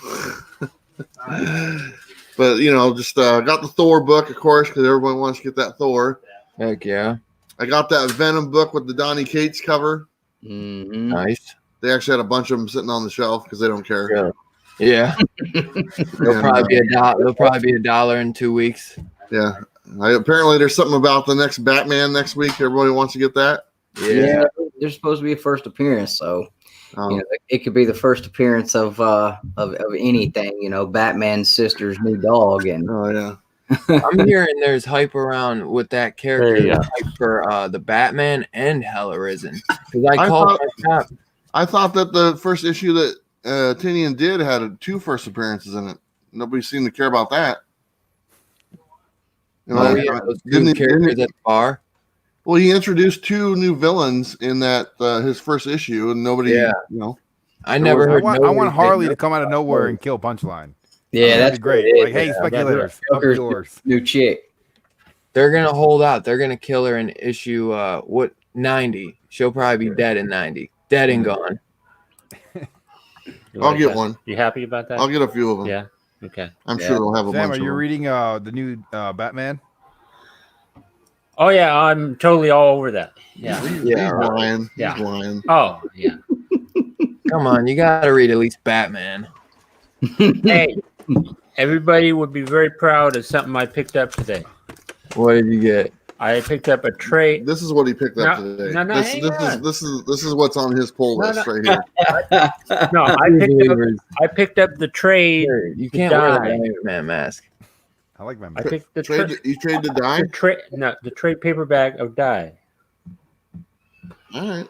But you know, just got the Thor book, of course, because everyone wants to get that Thor. Heck yeah. I got that Venom book with the Donny Cates cover. Mm-hmm. Nice. They actually had a bunch of them sitting on the shelf because they don't care. Yeah. They'll probably be $1 in 2 weeks. Yeah. Apparently, there's something about the next Batman next week. Everybody wants to get that. Yeah, there's supposed to be a first appearance, so you know, it could be the first appearance of anything. You know, Batman's sister's new dog, and Oh yeah. I'm hearing there's hype around with that character, There you go. hype for the Batman and Hell Arisen. Because I called thought- my shop. I thought that the first issue that Tinian did had 2 first appearances in it. Nobody seemed to care about that. You know, Oh, yeah, those didn't two he- characters at the bar. Well, he introduced 2 new villains in that his first issue, and nobody, Yeah. you know, I never I heard. want nobody Harley say to come out of nowhere and kill Punchline. yeah, That'd that's be great. what it Like, is. hey, Yeah, speculators, up Joker's yours. new chick. They're gonna hold out. They're gonna kill her in issue 90. She'll probably be dead in 90. Dead and gone. You I'll like get that? one. You happy about that? I'll get a few of them. Yeah. Okay. I'm Yeah. sure they'll have a Sam, bunch are of you them. reading the new Batman? Oh yeah, I'm totally all over that. Yeah. He's lying. Yeah. He's lying. Oh yeah. Come on, you gotta read at least Batman. Hey, everybody would be very proud of something I picked up today. What did you get? I picked up a tray. This is what he picked up No, today. no, this hang on. is what's on his pull No, list no. right here. No, I picked up the trade. You can't wear the die. Iron Man mask. I like my I mask. picked the You trade the die? the trade paperback of die. All right.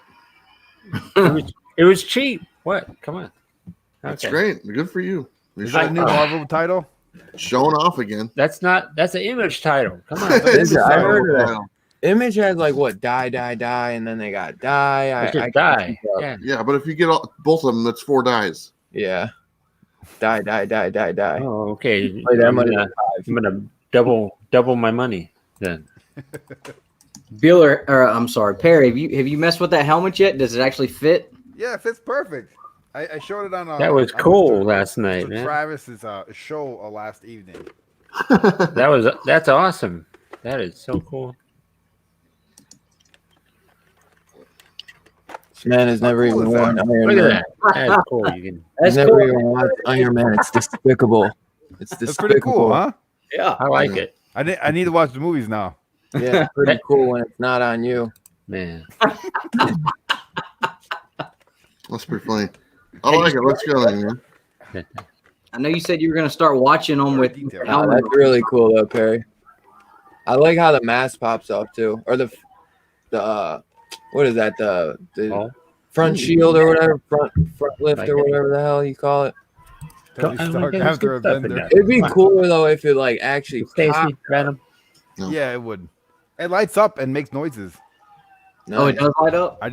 It was cheap. What? Come on. That's Okay. great. Good for you. You're Is that a new Marvel title? showing off again. That's an image title. Come on. I heard of that. Image had like what die, and then they got die. It's just die. Yeah. Yeah, but if you get both of them, that's 4 dies. Yeah. Die. Oh, okay. Play that I'm money gonna double my money then. Bueller, or I'm sorry, Perry. Have you messed with that helmet yet? Does it actually fit? Yeah, it fits perfect. I showed it on. That was on cool Mr. last night, man. Travis's show last evening. That's awesome. That is so cool. This man has never cool even is worn that? Iron Look Man. at that. That's cool. You can. That's He's cool. never even watched Iron Man. It's despicable. It's That's despicable. pretty cool, huh? Yeah. I like it, I need to watch the movies now. Yeah, it's pretty cool when it's not on you. man. That's pretty funny. I like it. Let's go then, man. I know you said you were going to start watching them with Detail. Oh, helmet. that's really cool though, Perry. I like how the mask pops up too, or the what is that? The Oh. front shield or whatever, front lift Like or it. whatever the hell you call it. Tony I Stark like after a good stuff in bender. that. It'd be cooler though if it like actually Stacy, popped. Venom. No. Yeah, it would. It lights up and makes noises. Oh, it does light up? I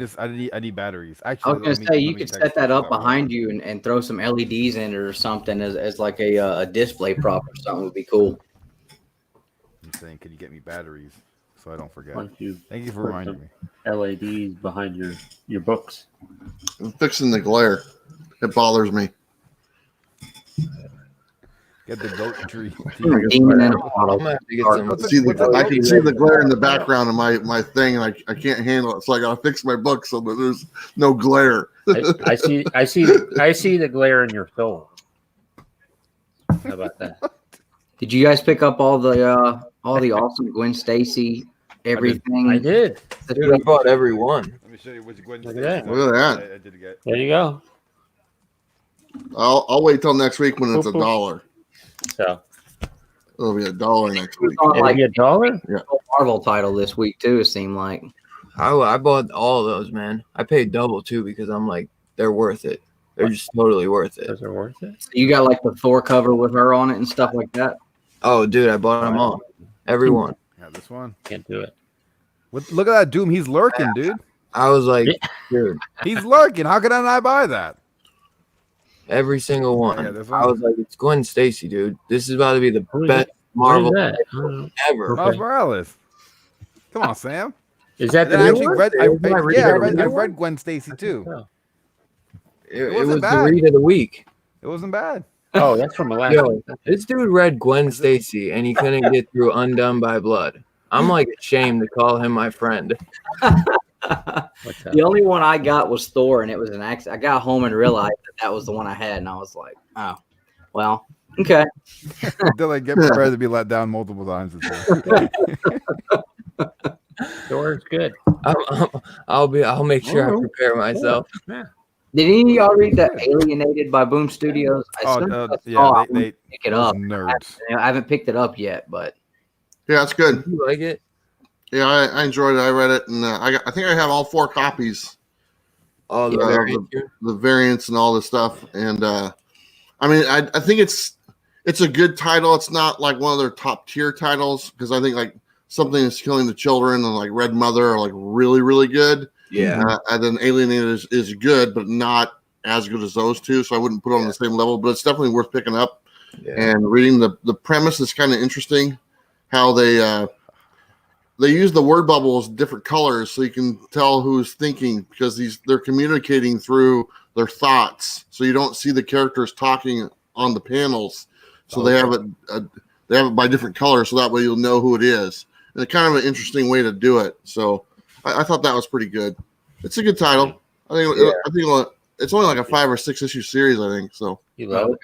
need batteries. I Actually, was going to say, you could set that up behind you and throw some LEDs in it or something as like a display prop or something would be cool. I'm saying, can you get me batteries so I don't forget? Once you Thank you for reminding me. LEDs behind your books. I'm fixing the glare. It bothers me. Get the goat tree. Demon in a I'm bottle. gonna have to get Or- some. What's I can see the glare in the Yeah. background of my thing, and I can't handle it. So I gotta fix my book so that there's no glare. I see the glare in your soul. How about that? Did you guys pick up all the awesome Gwen Stacy, everything? I did. Dude, I bought every one. Let me show you which Gwen. Look at that. Look at that. I did get. There you go. I'll wait till next week when it's $1. So It'll be $1 next week. On it'll like be $1. a Marvel title this week too. It seemed like. I bought all of those, man. I paid double too because I'm like, they're worth it. They're just totally worth it. Those are worth it. You got like the Thor cover with her on it and stuff like that. Oh, dude, I bought them all. Every one. Yeah, this one. Can't do it. Look at that Doom. He's lurking, dude. I was like, dude, He's lurking. How could I not buy that? every single one. Yeah, this I one. was like, it's Gwen Stacy, dude. This is about to be the Who is best What Marvel is that? I don't know. ever. Miles Morales. Come on, Sam. Is that And the I new actually one? read. I one? read Gwen Stacy too. Oh. It wasn't was the bad. read of the week. It wasn't bad. Oh, that's from the last Yo, one. this dude read Gwen Stacy and he couldn't get through Undone by Blood. I'm like ashamed to call him my friend. What's that? The only one I got was Thor, and it was an accident. I got home and realized that was the one I had, and I was like, oh, well, okay. Dylan, get prepared to be let down multiple times. Thor's good. I'll make sure I prepare myself. Yeah. Did any of y'all read the Alienated by Boom Studios? Yeah, they pick it up. nerds. I haven't picked it up yet, but Yeah, it's good. You like it? Yeah, I enjoyed it. I read it, and I think I have all 4 copies, Oh, the Yeah, variant. the variants and all this stuff. And I mean, I think it's a good title. It's not like one of their top tier titles because I think like Something Is Killing the Children and like Red Mother are like really, really good. Yeah. And then Alienated is good, but not as good as those two. So I wouldn't put it on the same level, but it's definitely worth picking up Yeah. and reading. The premise is kind of interesting. How they use the word bubbles different colors so you can tell who's thinking because they're communicating through their thoughts. So you don't see the characters talking on the panels. So they have it by different colors, so that way you'll know who it is. And it's kind of an interesting way to do it. So I thought that was pretty good. It's a good title. I think it's only like a 5 or 6 issue series. I think so. You love it.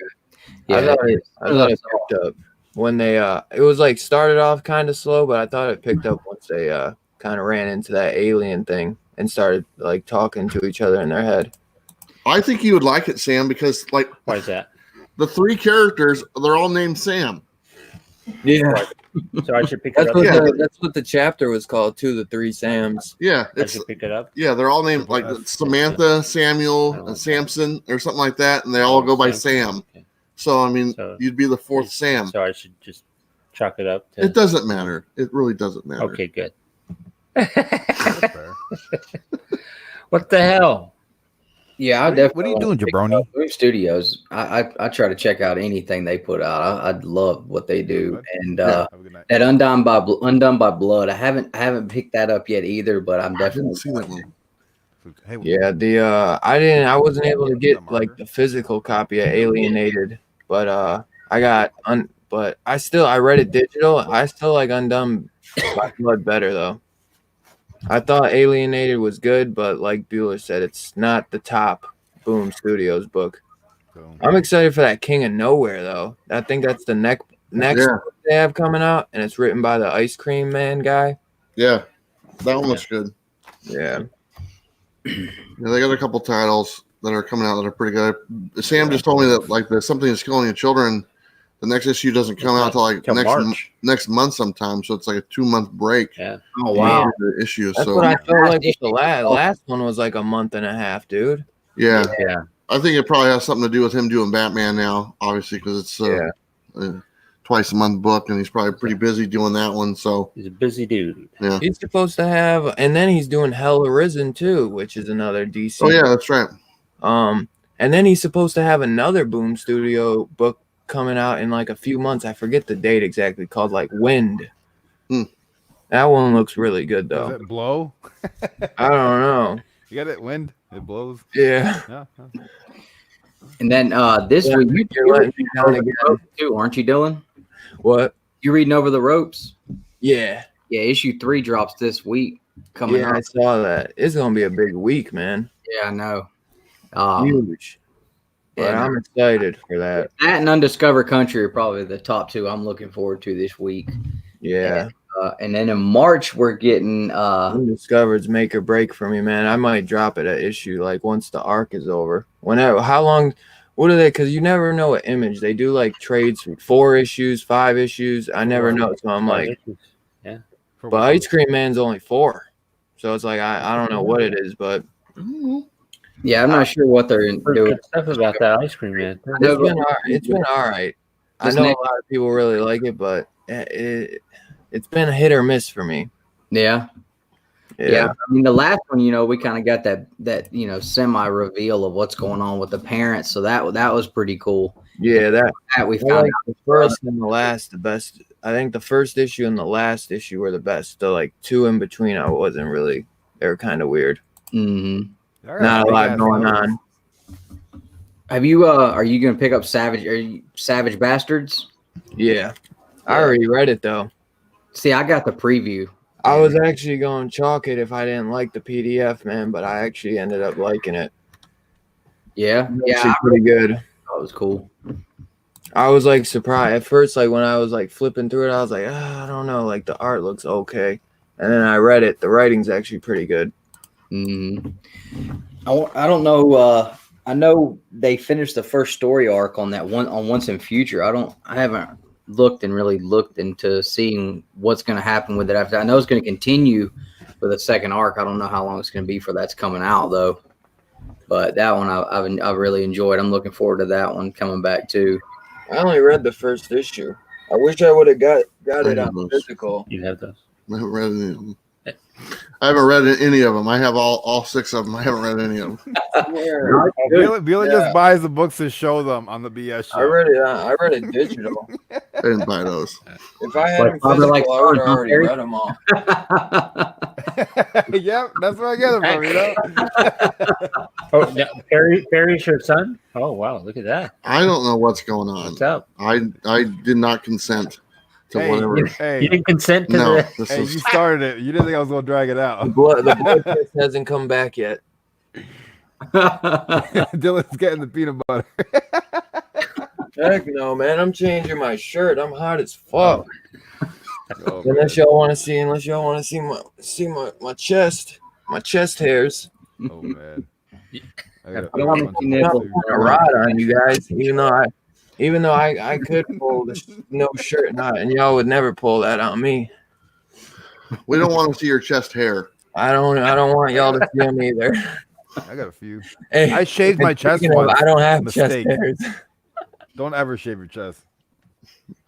Yeah, I thought it it picked up when they it was like started off kind of slow, but I thought it picked up once they kind of ran into that alien thing and started like talking to each other in their head. I think you would like it, Sam, because like Why is that? the 3 characters, they're all named Sam. Yeah, So I should pick it that's up. what Yeah. that's what the chapter was called too. The 3 Sams. Yeah, I it's should pick it up. they're all named like Samantha, Samuel, and Samson, or something like that, and they all go by Sam. Okay. So I mean, So- you'd be the 4th Sam. So I should just chalk it up. It doesn't matter. It really doesn't matter. Okay, good. That's fair. What the hell? Yeah, I What are definitely. you doing, pick jabroni? up Boom Studios. I try to check out anything they put out. I love what they do, and Have a good night. that Undone by Blood. I haven't picked that up yet either, but I'm I definitely didn't see that one. Hey, Yeah, I wasn't able to get like the physical copy of Alienated, but but I read it digital. I still like Undone by Blood better though. I thought Alienated was good, but like Bueller said, it's not the top Boom Studios book. So, I'm excited for that King of Nowhere though. I think that's the next Yeah. book they have coming out, and it's written by the Ice Cream Man guy. Yeah, that one looks good. Yeah. Yeah, they got a couple titles that are coming out that are pretty good. Sam just told me that like there's something that's killing your children. The next issue doesn't come out till like Till March. next month sometime, so it's like a 2-month break. Yeah. Oh wow! The issue. That's So what I felt like with the last one was like a month and a half, dude. yeah, Yeah. I think it probably has something to do with him doing Batman now, obviously, because it's a twice a month book, and he's probably pretty busy doing that one. So He's a busy dude. yeah. He's supposed to have, and then he's doing Hell Arisen too, which is another DC. Oh yeah, that's right. And then he's supposed to have another Boom Studio book coming out in like a few months. I forget the date exactly, called like Wind. That one looks really good does though. it blow? I don't know. You got it? Wind? It blows. Yeah. Yeah. And then this Yeah, week you're letting me down again. too, aren't you, Dylan? What? You reading Over the Ropes? Yeah. Yeah, issue 3 drops this week. Coming Yeah, up. I saw that. It's gonna be a big week, man. Yeah, I know. Huge. But yeah, I'm excited for that. that and Undiscovered Country are probably the top 2 I'm looking forward to this week. Yeah. And then in March we're getting Undiscovered's make or break for me, man. I might drop it at issue like once the arc is over. Whenever, how long? What are they? Because you never know what Image they do, like trades for 4 issues, 5 issues. I never know, so I'm like, but Ice Cream Man's only 4, so it's like I don't know what it is, but yeah, I'm not sure what they're Heard doing. good stuff about that ice cream man. it's been all right. I know a lot of people really like it, but it's been a hit or miss for me. Yeah. I mean, the last one, we kind of got that semi reveal of what's going on with the parents, so that was pretty cool. Yeah, that We I found like out. the first and the last the best. I think the first issue and the last issue were the best. The like 2 in between, I wasn't really. They were kind of weird. Mhm. Not a lot going on. Have you? Are you gonna pick up Savage Bastards? Yeah, I already read it though. See, I got the preview. I was actually going to chalk it if I didn't like the PDF, man, but I actually ended up liking it. Yeah, It's actually pretty good. that was cool. I was like surprised at first, like when I was like flipping through it, I was like, I don't know, like the art looks okay, and then I read it. The writing's actually pretty good. Mm-hmm. I don't know. I know they finished the first story arc on that one on Once and Future. I haven't looked into seeing what's going to happen with it after. I know it's going to continue for the second arc. I don't know how long it's going to be for that's coming out though. But that one I've really enjoyed. I'm looking forward to that one coming back too. I only read the first issue. I wish I would have got it on physical. You have those? I haven't read any of them. I haven't read any of them. I have all 6 of them. I haven't read any of them. Bueller just buys the books to show them on the BS show. I read it digital. I didn't buy those. If I had them probably physical, like I would have fun, huh, already Harry? read them all. Yep, that's where I get it from, Oh, no, Perry's your son? Oh wow, look at that. I don't know what's going on. What's up? I did not consent to Hey, whatever. You Hey, didn't consent to No, the this hey, is you started it. You didn't think I was gonna drag it out. The blood test hasn't come back yet. Dylan's getting the peanut butter. Heck no, man. I'm changing my shirt. I'm hot as fuck. Oh, Unless man. y'all want to see my chest hairs. Oh, man. I got I want to see I'm not nipples. pulling a rod on you guys, even though I could pull the no shirt knot, and y'all would never pull that on me. We don't want to see your chest hair. I don't want y'all to see them either. I got a few. Hey, I shaved my chest speaking of, once. I don't have Mistake. chest hairs. Don't ever shave your chest.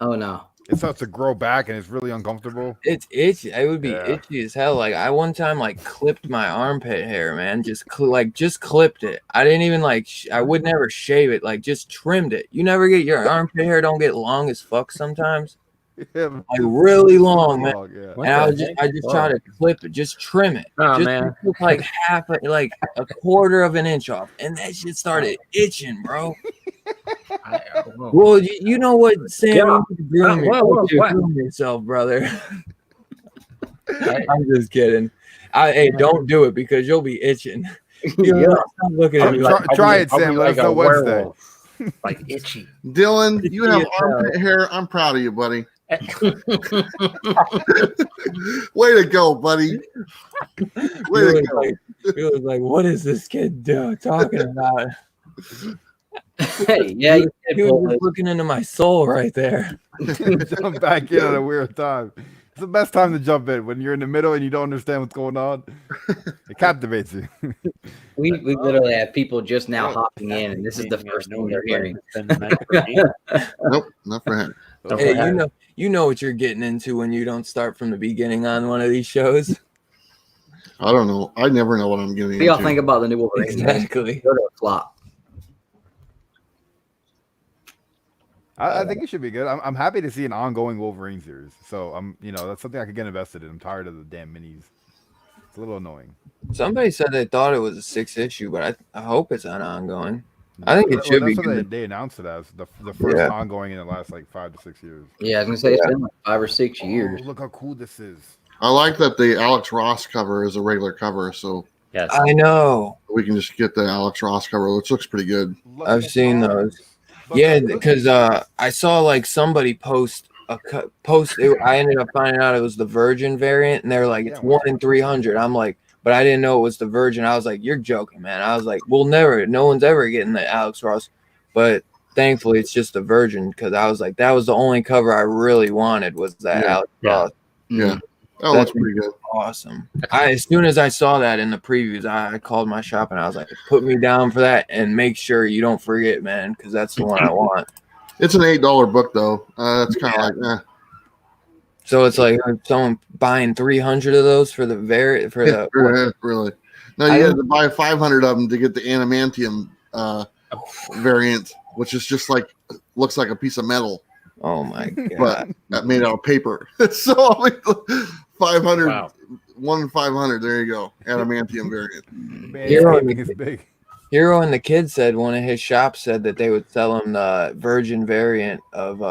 Oh no. It starts to grow back and it's really uncomfortable. It's itchy. It would be Yeah. itchy as hell. Like I one time clipped my armpit hair, man. Just clipped it. I didn't even I would never shave it. Just trimmed it. You never get your armpit hair don't get long as fuck sometimes. Yeah, Really long, man. yeah. What And the I heck? just Whoa. try to clip it, just trim it. Oh, just man. took half a quarter of an inch off, and that shit started itching, bro. Whoa. Well, you know what, Sam? Yeah. You need to groom What? yourself, brother. I'm just kidding. Hey, don't do it because you'll be itching. Yeah. Stop looking at me Try- like try it, I'll be Sam. Let us like know a Wednesday. werewolf. Like itchy. Dylan, you have Yeah. armpit hair. I'm proud of you, buddy. Way to go, buddy. Way to go. He was like, what is this kid talking about? Hey, yeah, you He did was pull just this. looking into my soul right there. Jump back in at a weird time. It's the best time to jump in when you're in the middle and you don't understand what's going on. It captivates you. We literally have people just now hopping in, and this is the first thing they're hearing. Nope, not for him. Hey, you know what you're getting into when you don't start from the beginning on one of these shows. I don't know. I never know what I'm getting What do y'all into. think about the new Wolverine? Exactly. Go to a flop. I think it should be good. I'm happy to see an ongoing Wolverine series. So that's something I could get invested in. I'm tired of the damn minis. It's a little annoying. Somebody said they thought it was a 6 issue, but I hope it's not ongoing. I think it should be That's what good. they announced it as the first Yeah. ongoing in the last 5 to 6 years. Yeah, I was gonna say it's been 5 or 6 years. Oh, look how cool this is. I like that the Alex Ross cover is a regular cover, so Yes. I know. we can just get the Alex Ross cover, which looks pretty good. Look I've at seen that. those. Look Yeah, at this. because I saw somebody post I ended up finding out it was the Virgin variant, and they're like, it's 1 in 300. I'm like, but I didn't know it was the Virgin. I was like, you're joking, man. I was like, no one's ever getting the Alex Ross, but thankfully it's just the Virgin, because I was like, that was the only cover I really wanted was that Yeah. Alex Yeah. Ross. Yeah. That looks pretty good. Awesome. As soon as I saw that in the previews, I called my shop and I was like, put me down for that and make sure you don't forget, man, because that's the one I want. It's an $8 book though. That's kind of like, So it's like someone buying 300 of those for the really. No, you had to buy 500 of them to get the adamantium variant, which is just looks like a piece of metal, Oh my god. but that made out of paper. So 500, Wow. 1 in 500. There you go, adamantium variant. Man, Hero- it's big. Hero and the Kid said one of his shops said that they would sell him the Virgin variant of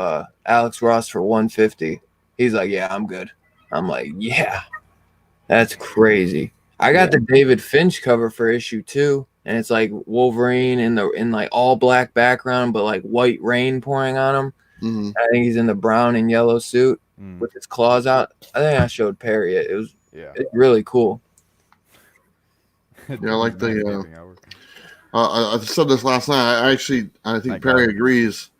Alex Ross for $150. He's like, yeah, I'm good. I'm like, yeah, that's crazy. I got the David Finch cover for issue 2, and it's like Wolverine in all black background, but white rain pouring on him. Mhm. I think he's in the brown and yellow suit Mm, with his claws out. I think I showed Perry it. yeah. It's really cool. Yeah, I like I said this last night. I think Thank Perry God. agrees.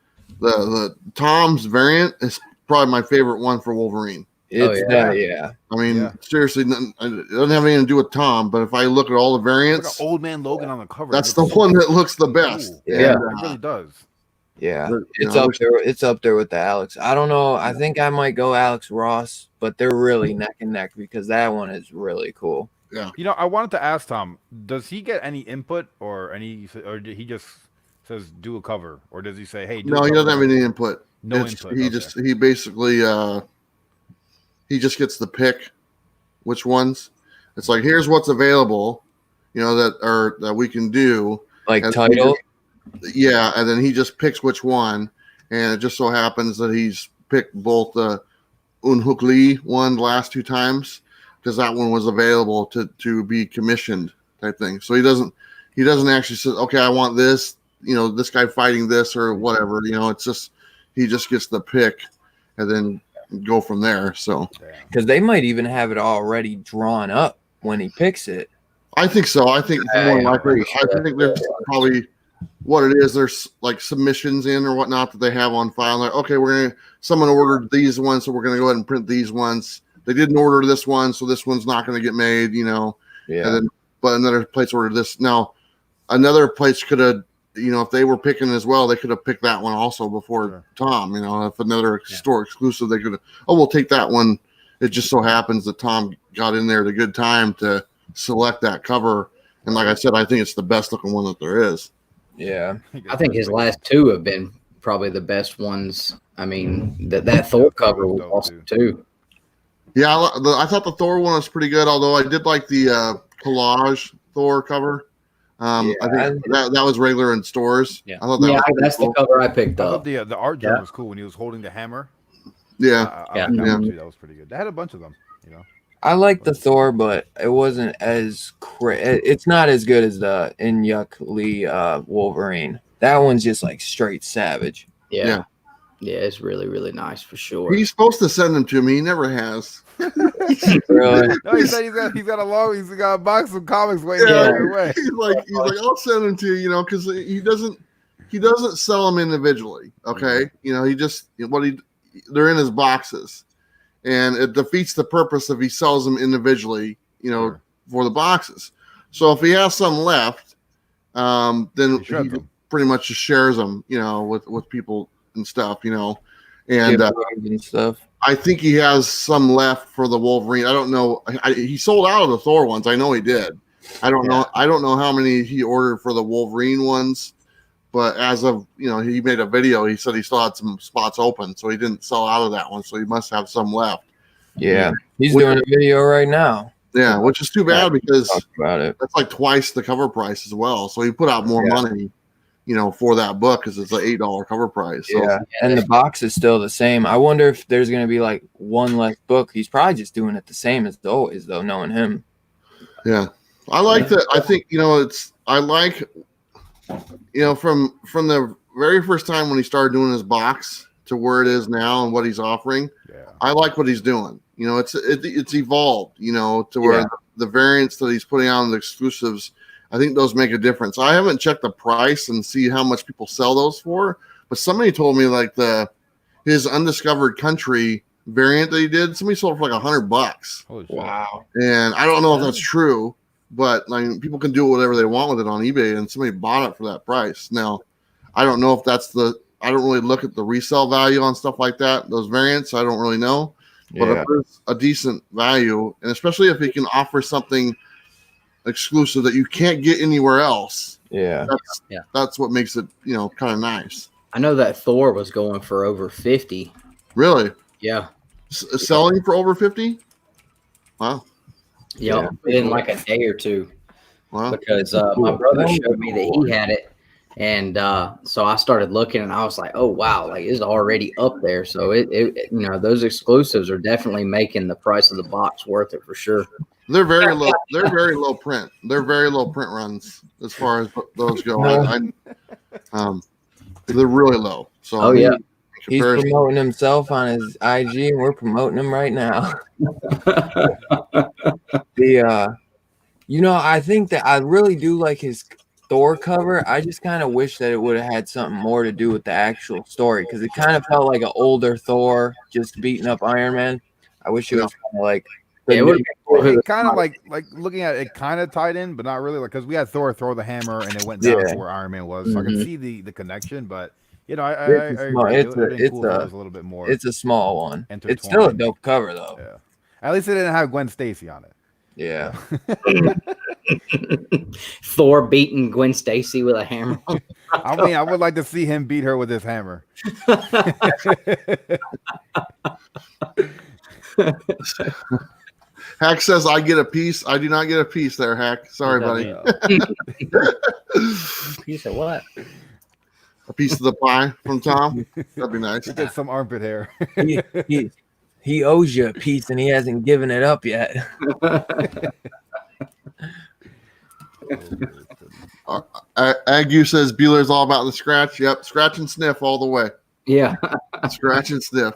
The Tom's variant is probably my favorite one for Wolverine. It's yeah. yeah. I mean, Yeah. seriously, it doesn't have anything to do with Tom, but if I look at all the Look variants, at Old Man Logan on the cover. that's It the looks so one that looks the best. cool. Yeah. And, It really does. Yeah, You it's know, I up wish- there. It's up there with the Alex. I don't know. I think I might go Alex Ross, but they're really neck and neck because that one is really cool. I wanted to ask Tom, does he get any input or did he just says do a cover, or does he say, hey, do No, a he cover? doesn't have any input. No It's- input. He okay. he basically he just gets the pick which ones. It's like, here's what's available, that we can do. Like And title. Yeah, and then he just picks which one, and it just so happens that he's picked both the Unhook Lee one the last 2 times because that one was available to be commissioned type thing. So he doesn't actually say, okay, I want this this guy fighting this or whatever. It's just he just gets the pick and then go from there. So because they might even have it already drawn up when he picks it. I think so. I think more likely. I think there's probably what it is. There's like submissions in or whatnot that they have on file. Like, okay, someone ordered these ones, so we're gonna go ahead and print these ones. They didn't order this one, so this one's not gonna get made. Yeah. And then, but another place ordered this. Now, another place could have, if they were picking as well, they could have picked that one also before Tom. If another store exclusive, they could have. Oh, we'll take that one. It just so happens that Tom got in there at a good time to select that cover, and like I said, I think it's the best looking one that there is. Yeah, I think his last two have been probably the best ones. I mean, that Thor cover was awesome too. Yeah, I thought the Thor one was pretty good, although I did like the collage Thor cover. I think that was regular in stores. Yeah, I thought that was that's cool. the cover I picked I up. thought the art job was cool when he was holding the hammer. Yeah, that was pretty good. They had a bunch of them, I like the Thor, but it wasn't as it's not as good as the Inyuk Lee Wolverine. That one's just like straight savage. Yeah, it's really, really nice for sure. He's supposed to send them to me. He never has. Really? No, he said he's got a box of comics waiting your way. He's like, I'll send them to you, because he doesn't sell them individually. Okay, he just they're in his boxes. And it defeats the purpose if he sells them individually, for the boxes. So if he has some left, then he pretty much just shares them, with people and stuff, and stuff. I think he has some left for the Wolverine. I don't know. He sold out of the Thor ones. I know he did. I don't know. I don't know how many he ordered for the Wolverine ones, but as of he made a video. He said he still had some spots open, so he didn't sell out of that one. So he must have some left. Yeah, he's doing a video right now. Yeah, which is too bad because that's like twice the cover price as well. So he put out more money, for that book because it's an $8 cover price. So. Yeah, and the box is still the same. I wonder if there's going to be like one less book. He's probably just doing it the same as always, though, knowing him. Yeah, I like that. I think I like from the very first time when he started doing his box to where it is now and what he's offering. Yeah. I like what he's doing. It's evolved. To where the variants that he's putting out and the exclusives. I think those make a difference. I haven't checked the price and see how much people sell those for, but somebody told me like his Undiscovered Country variant that he did, somebody sold for like $100. Wow! And I don't know if that's true, but people can do whatever they want with it on eBay, and somebody bought it for that price. Now, I don't know if that's I don't really look at the resale value on stuff like that. Those variants, I don't really know, but if there's a decent value, and especially if he can offer something exclusive that you can't get anywhere else. That's what makes it kind of nice. I know that Thor was going for over 50. Really? Yeah. Selling for over 50? Wow. Yeah, within like a day or two. Wow. Because my brother showed me that he had it, and so I started looking, and I was like, oh wow, like it's already up there. So it those exclusives are definitely making the price of the box worth it for sure. They're very low. They're very low print. They're very low print runs as far as those go. They're really low. So he's promoting himself on his IG, and we're promoting him right now. I think that I really do like his Thor cover. I just kind of wish that it would have had something more to do with the actual story because it kind of felt like an older Thor just beating up Iron Man. I wish it was kind of like. It kind of like looking at it, kind of tied in, but not really. Like because we had Thor throw the hammer and it went down to where Iron Man was, so I can see the connection. But it's a little bit more. It's a small one. It's still a dope cover though. Yeah, at least it didn't have Gwen Stacy on it. Yeah. Thor beating Gwen Stacy with a hammer. I mean, I would like to see him beat her with his hammer. Hack says, I get a piece. I do not get a piece there, Hack. Sorry, buddy. Piece of what? A piece of the pie from Tom. That'd be nice. Get some armpit hair. He owes you a piece and he hasn't given it up yet. Agu says Bueller's all about the scratch. Yep, scratch and sniff all the way. Yeah. Scratch and sniff.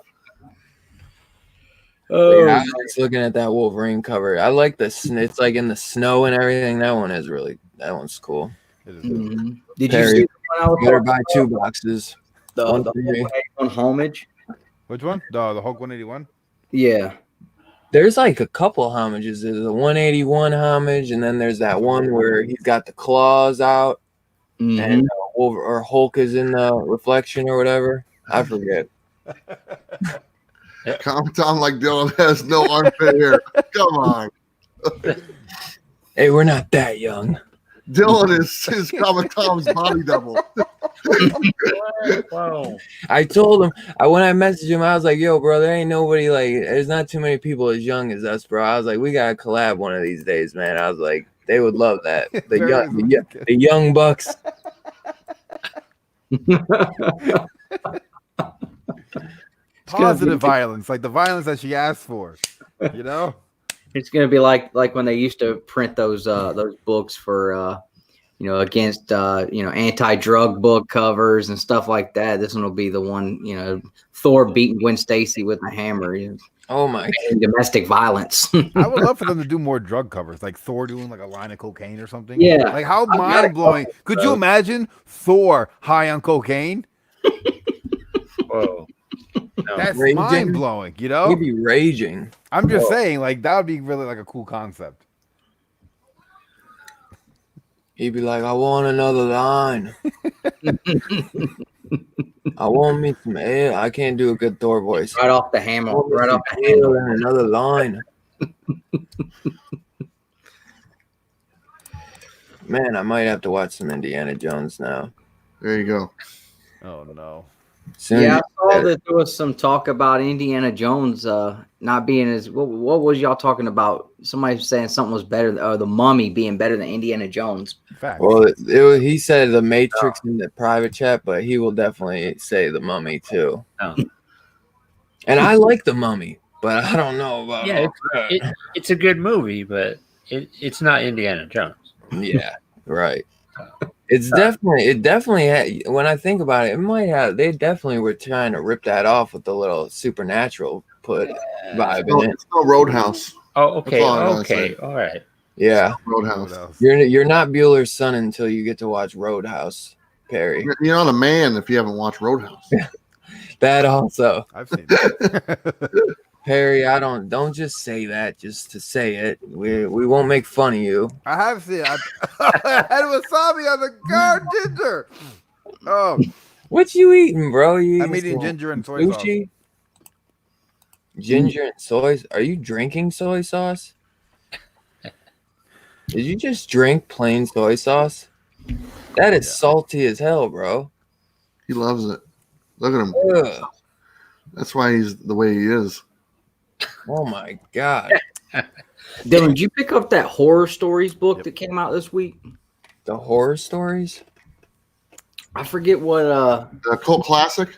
Oh, Yeah, I was looking at that Wolverine cover. I like the it's like in the snow and everything. That one's cool. It is mhm. Did Perry, you see the one I was Better talking buy 2 boxes. about? One The for me. one homage? Which one? The Hulk 181. Yeah. There's like a couple homages. There's a 181 homage, and then there's that one where he's got the claws out, Mhm. and or Hulk is in the reflection or whatever. I forget. Comment on like Dylan has no armpit hair. Come on. Hey, we're not that young. Dylan is Comic Tom's body double. Whoa. I told him when I messaged him, I was like, "Yo, bro, there ain't nobody like. There's not too many people as young as us, bro." I was like, "We gotta collab one of these days, man." I was like, "They would love that. The young bucks." Positive violence, like the violence that she asked for. You know. It's gonna be like when they used to print those books for against anti-drug book covers and stuff like that. This one will be the one, Thor beating Gwen Stacy with a hammer. Oh my! Domestic violence. I would love for them to do more drug covers, like Thor doing like a line of cocaine or something. Yeah. Like how mind blowing. Could you imagine Thor high on cocaine? Whoa. No. That's Raging. mind blowing, you know? He'd be raging. I'm just saying, like, that would be really like a cool concept. He'd be like, "I want another line. I want me some air." I can't do a good Thor voice. Right off the hammer. Right off the Air handle. and another line. Man, I might have to watch some Indiana Jones now. There you go. Oh no. Soon Yeah, as I saw that there was some talk about Indiana Jones not being as what was y'all talking about? Somebody was saying something was better, or the Mummy being better than Indiana Jones. Fact. Well, he said the Matrix in the private chat, but he will definitely say the Mummy too. Oh. And I like the Mummy, but I don't know about Yeah, all that. it's a good movie, but it's not Indiana Jones. Yeah, right. It definitely had, when I think about it, it might have, they definitely were trying to rip that off with the little supernatural vibe in it. It's no Roadhouse. Oh, okay, That's all I gotta okay, say. all right. Yeah. Roadhouse. You're not Bueller's son until you get to watch Roadhouse, Perry. You're not a man if you haven't watched Roadhouse. That also. I've seen that. Perry, don't just say that just to say it. We won't make fun of you. I have seen it. I had wasabi on the guard ginger. Oh, What you eating, bro? You I'm eating some ginger and soy sauce. sushi? Ginger and soy. Are you drinking soy sauce? Did you just drink plain soy sauce? That is salty as hell, bro. He loves it. Look at him. Ugh. That's why he's the way he is. Oh my god. Dylan, did you pick up that horror stories book that came out this week? The horror stories? I forget what A cult classic.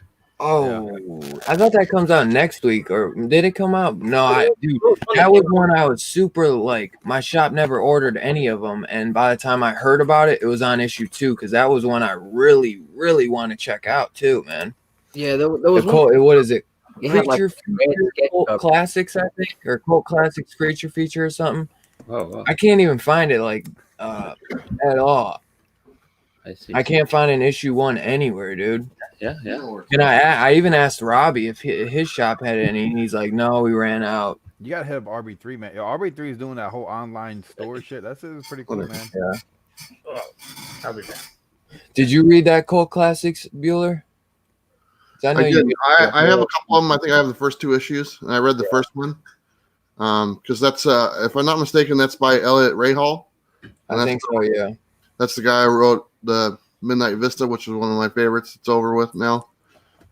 Oh, I thought that comes out next week, or did it come out? No, dude, that was one I was super like. My shop never ordered any of them, and by the time I heard about it, it was on issue 2 because that was one I really, really want to check out too, man. Yeah, there was What is it? It had, like, Creature Feature sketch Cult cover. Classics, I think, or Cult Classics Creature Feature or something. Oh, I can't even find it like at all. I see. I can't find an issue 1 anywhere, dude. Yeah. And I even asked Robbie if his shop had any, and he's like, "No, we ran out." You gotta hit up RB3, man. Yo, RB3 is doing that whole online store shit. That's pretty cool, man. Yeah. Oh, I'll be back. Did you read that Cult Classics, Bueller? 'Cause I did. you- I have a couple of them. I think I have the first 2 issues, and I read the first one. Because that's if I'm not mistaken, that's by Elliot Rahal. I think so. Yeah. That's the guy who wrote the Midnight Vista, which is one of my favorites. It's over with now,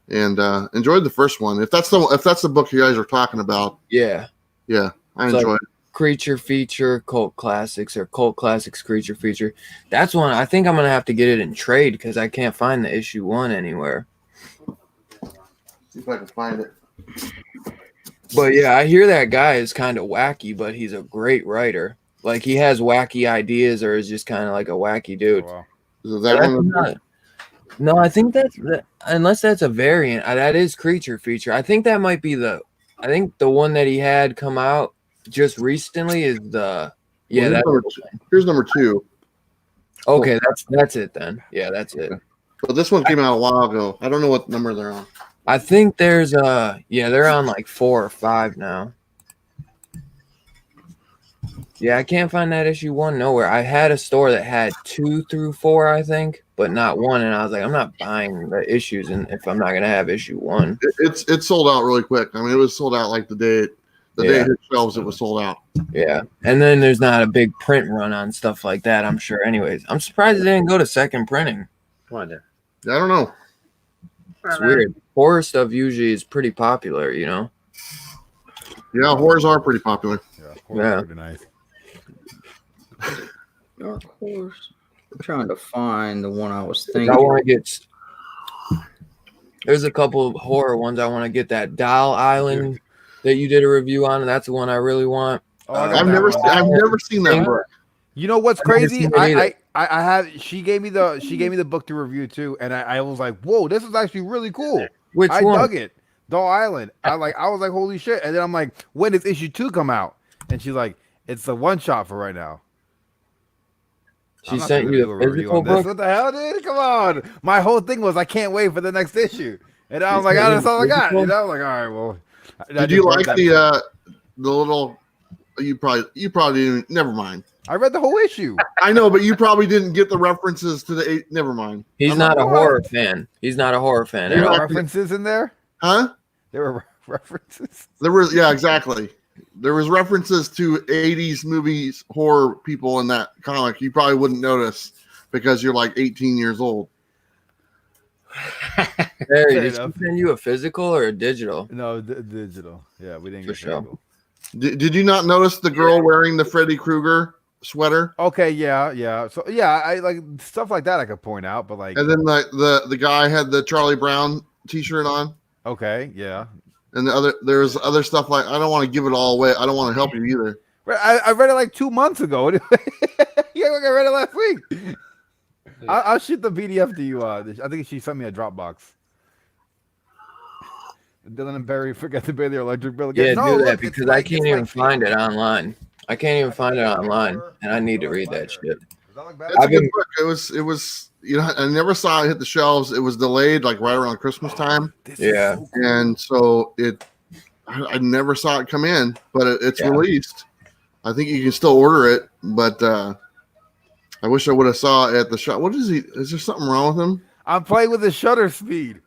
and enjoyed the first one. If that's the book you guys are talking about, Yeah. I It's enjoy like it. Creature Feature, Cult Classics, or Cult Classics Creature Feature. That's one. I think I'm gonna have to get it in trade because I can't find the issue 1 anywhere. See if I can find it. But yeah, I hear that guy is kind of wacky, but he's a great writer. Like he has wacky ideas, or is just kind of like a wacky dude. Wow. Is it that one? No, I think unless that's a variant, that is creature feature. I think that might be the one that he had come out just recently is the here's number 2. Okay, that's it then. Yeah, that's it. But this one came out a while ago. I don't know what number they're on. I think there's they're on like 4 or 5 now. Yeah, I can't find that issue 1 nowhere. I had a store that had 2 through 4, I think, but not 1. And I was like, I'm not buying the issues, and if I'm not gonna have issue 1, it's sold out really quick. I mean, it was sold out like the day it hit shelves. It was sold out. Yeah, and then there's not a big print run on stuff like that, I'm sure. Anyways, I'm surprised it didn't go to second printing. I don't know. It's weird. Horror stuff usually is pretty popular, you know. Yeah, horrors are pretty popular. Yeah, horrors are pretty nice. Dark Horse. I'm trying to find the one I was thinking. I want to get. There's a couple of horror ones I want to get. That Doll Island that you did a review on, and that's the one I really want. Oh, I've never seen that book. You know what's crazy? I have. She gave me the book to review too, and I was like, whoa, this is actually really cool. Which I one? dug it. Doll Island. I was like, holy shit! And then I'm like, when does issue 2 come out? And she's like, it's the one shot for right now. She sent you a physical book? What the hell, dude? Come on. My whole thing was I can't wait for the next issue. And I was like, that's all I got. You know, I was like, all right, well. Did you like the little you probably didn't, never mind. I read the whole issue. I know, but you probably didn't get the references to the never mind. He's not a horror fan. He's not a horror fan. There were references in there? Huh? There were references. There was, yeah, exactly. There was references to 80s movies, horror people in that comic. You probably wouldn't notice because you're like 18 years old. Barry, did she send you a physical or a digital? No, digital. Yeah, we didn't get physical. Did you not notice the girl wearing the Freddy Krueger sweater? Okay, yeah. So yeah, I like stuff like that I could point out, but like, and then the guy had the Charlie Brown t-shirt on. Okay, yeah. And there's other stuff like, I don't want to give it all away. I don't want to help you either. I read it like 2 months ago. Yeah, like I read it last week. I'll shoot the PDF to you. I think she sent me a Dropbox. Dylan and Barry forget to pay their electric bill again. Yeah, do that because I can't even find it online. I can't even find it online, and I need to read that shit. It's a good book. It was. You know, I never saw it hit the shelves. It was delayed, like right around Christmas time. Yeah, and so I never saw it come in, but it's released. I think you can still order it, but I wish I would have saw it at the shop. What is he? Is there something wrong with him? I'm playing with the shutter speed.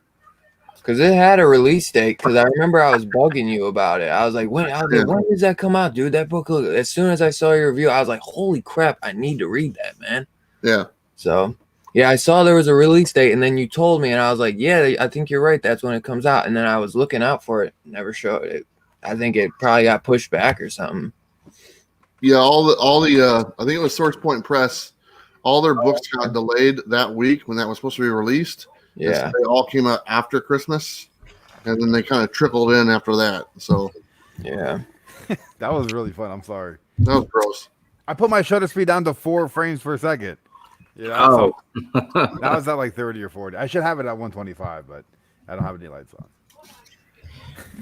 Because it had a release date. Because I remember I was bugging you about it. I was like, when does that come out, dude? That book. As soon as I saw your review, I was like, holy crap! I need to read that, man. Yeah. So. Yeah, I saw there was a release date, and then you told me, and I was like, yeah, I think you're right. That's when it comes out. And then I was looking out for it. Never showed it. I think it probably got pushed back or something. Yeah, all the I think it was Source Point Press. All their books got delayed that week when that was supposed to be released. Yeah. So they all came out after Christmas, and then they kind of trickled in after that. So yeah. That was really fun. I'm sorry. That was gross. I put my shutter speed down to 4 frames per second. Yeah, so now it's at like 30 or 40. I should have it at 125, but I don't have any lights on.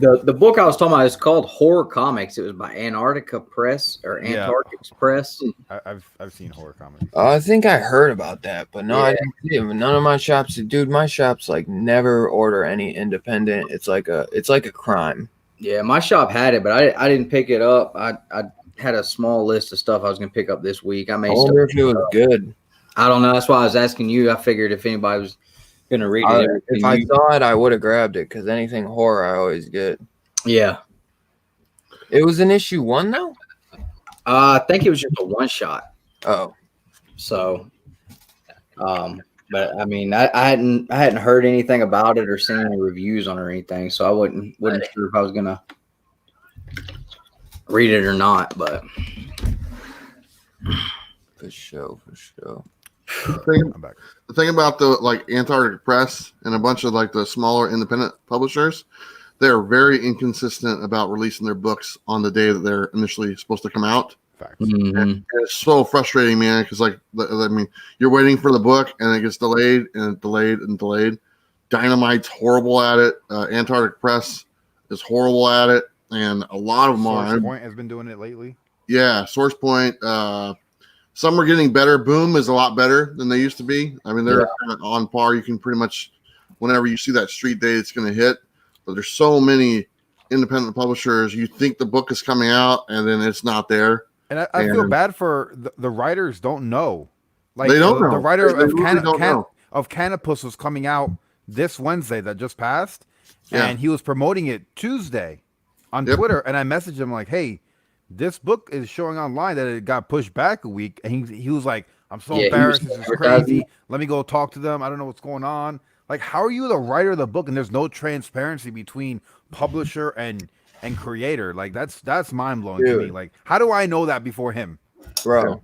The book I was talking about is called Horror Comics. It was by Antarctica Press or Antarctic Press. I've seen horror comics. Oh, I think I heard about that, but no, I didn't see it. None of my shops, dude. My shops like never order any independent. It's like a crime. Yeah, my shop had it, but I didn't pick it up. I had a small list of stuff I was going to pick up this week. I wonder if it was good. I don't know. That's why I was asking you. I figured if anybody was going to read it. If I saw it, I would have grabbed it because anything horror I always get. Yeah. It was an issue 1, though? I think it was just a one shot. Oh. So, but I mean, I hadn't heard anything about it or seen any reviews on it or anything. So I wasn't sure if I was going to read it or not, but. For sure. The thing about the like Antarctic Press and a bunch of like the smaller independent publishers, they're very inconsistent about releasing their books on the day that they're initially supposed to come out. Facts. Mhm. It's so frustrating, man. Because I mean, you're waiting for the book, and it gets delayed and delayed and delayed. Dynamite's horrible at it. Antarctic Press is horrible at it, and a lot of them Source are. Point has been doing it lately. Yeah, Source Point. Some are getting better. Boom is a lot better than they used to be. I mean, they're kind of on par. You can pretty much, whenever you see that street date, it's going to hit. But there's so many independent publishers. You think the book is coming out, and then it's not there. And I feel bad for the writers. Don't know. Like They don't know. The writer They really don't know. of Canopus was coming out this Wednesday that just passed, Yeah. and he was promoting it Tuesday on Yep. Twitter. And I messaged him like, "Hey, this book is showing online that it got pushed back a week." And he was like, "I'm so Yeah, he was embarrassed. This is advertising. crazy. Let me go talk to them. I don't know what's going on." Like, how are you the writer of the book and there's no transparency between publisher and creator? Like, that's mind blowing to me. Dude. Like, how do I know that before him? Bro,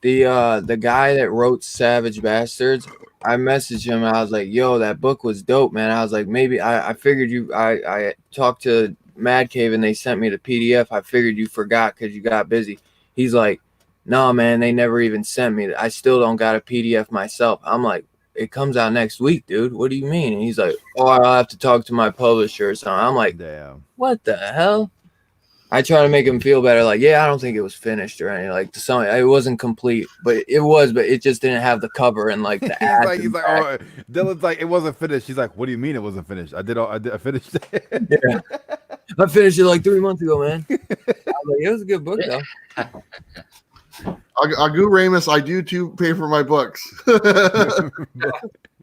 the guy that wrote Savage Bastards, I messaged him. I was like, yo, that book was dope, man. I was like, maybe I figured you, I talked to Mad Cave and they sent me the PDF. I figured you forgot because you got busy. He's like, no, man, they never even sent me. I still don't got a PDF myself. I'm like, it comes out next week, dude. What do you mean? And he's like, oh, I'll have to talk to my publisher or something. I'm like, Damn. what the hell? I try to make him feel better. Like, yeah, I don't think it was finished or anything. Like, it wasn't complete, but it was. But it just didn't have the cover and like the he's like, oh, Dylan's like, it wasn't finished. He's like, what do you mean it wasn't finished? I finished it. Yeah. I finished it like 3 months ago, man. I was like, it was a good book though. Agu Ramus, I do too pay for my books.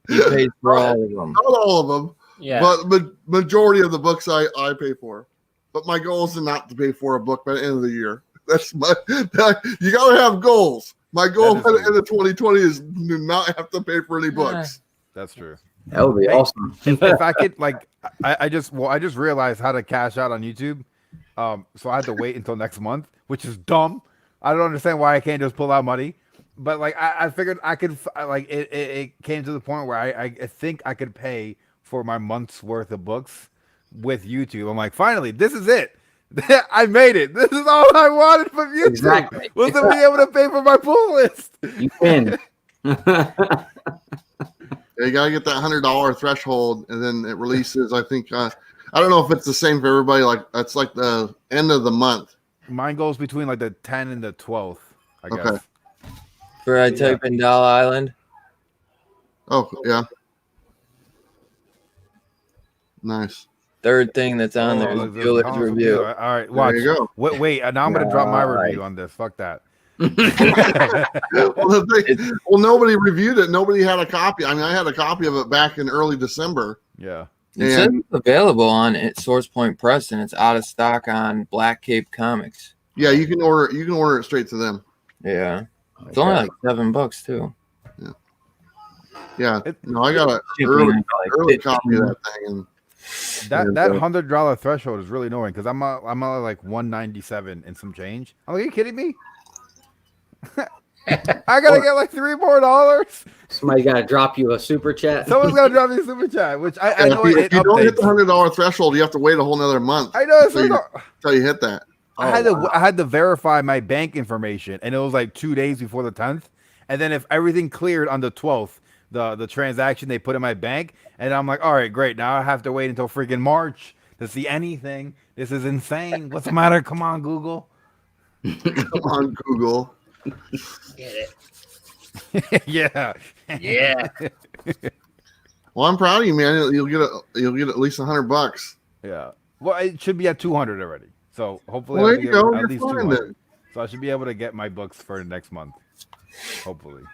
He paid for all of them. Not all of them, Yeah. but majority of the books I pay for. But my goal is not to pay for a book by the end of the year. That's you gotta have goals. My goal by the end of 2020 is to not have to pay for any books. That's true. That would be awesome. If I could, like, I just realized how to cash out on YouTube. So I had to wait until next month, which is dumb. I don't understand why I can't just pull out money. But like, I figured I could, like, it came to the point where I think I could pay for my month's worth of books with YouTube. I'm like, finally, this is it. I made it. This is all I wanted from YouTube. Exactly. Was to be able to pay for my pull list. You win. You gotta get that $100 threshold, and then it releases. I think I don't know if it's the same for everybody. Like that's like the end of the month. Mine goes between like the 10th and the 12th, I guess. Okay. Where I type in Doll Island. Oh yeah, nice. Third thing that's on there is there's a Bueller's Collins review. All right, watch. There you go. Wait, now I'm gonna drop my review on this. Fuck that. Well, nobody reviewed it. Nobody had a copy. I mean, I had a copy of it back in early December. Yeah. It says it's available on Source Point Press and it's out of stock on Black Cape Comics. Yeah, you can order it straight to them. Yeah. It's only like $7 too. Yeah. No, I got an Shipping early is like copy of that thing. And That $100 threshold is really annoying because I'm at like 197 and some change. I'm like, are you kidding me? I gotta get like $3 more. Somebody got to drop you a super chat. Someone's gotta drop me a super chat, which I know if it you don't hit the updates. $100 threshold, you have to wait a whole nother month. I know. until you hit that. I had to verify my bank information, and it was like 2 days before the 10th. And then if everything cleared on the 12th, the transaction they put in my bank, and I'm like, all right, great. Now I have to wait until freaking March to see anything. This is insane. What's the matter? Come on, Google. Come on, Google. Get yeah. it. Yeah. Well, I'm proud of you, man. You'll get at least $100. Yeah. Well, it should be at 200 already. So hopefully, Well, I'll there you get go. at You're least fine 200. then. So I should be able to get my books for next month. Hopefully.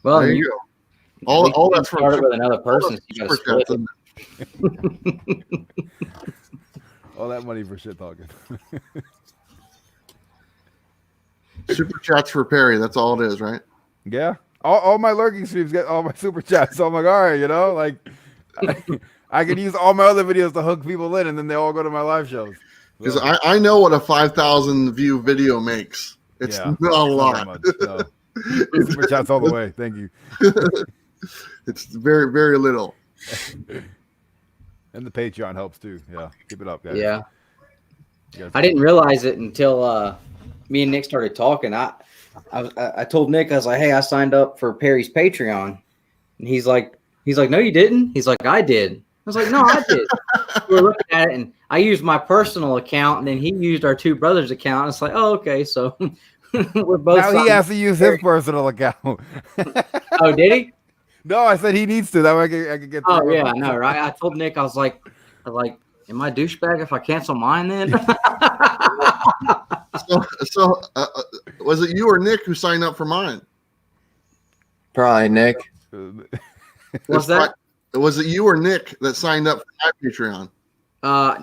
Well, There you go. All that's from started with another person. So you Super gotta Chats, split it. isn't it? All that money for shit talking. Super chats for Perry. That's all it is, right? Yeah. All my lurking streams get all my super chats. So I'm like, all right, like I can use all my other videos to hook people in, and then they all go to my live shows. Because I know what a 5,000 view video makes. It's Yeah, not a lot. much, no. Super chats all the way. Thank you. It's very, very little. And the Patreon helps too. Yeah. Keep it up, guys. Yeah. You guys- I didn't realize it until me and Nick started talking, I told Nick, I was like, hey, I signed up for Perry's Patreon. And he's like, no, you didn't. He's like, I did. I was like, no, I did. We were looking at it, and I used my personal account, and then he used our two brothers' account. It's like, oh, okay, so we're both. Now he has to use his personal account. Oh, did he? No, I said he needs to. That way I can get. Oh yeah, I know, right? I told Nick, I was like, am I a douchebag if I cancel mine then? So was it you or Nick who signed up for mine? Probably Nick. What's that? Was it you or Nick that signed up for my Patreon?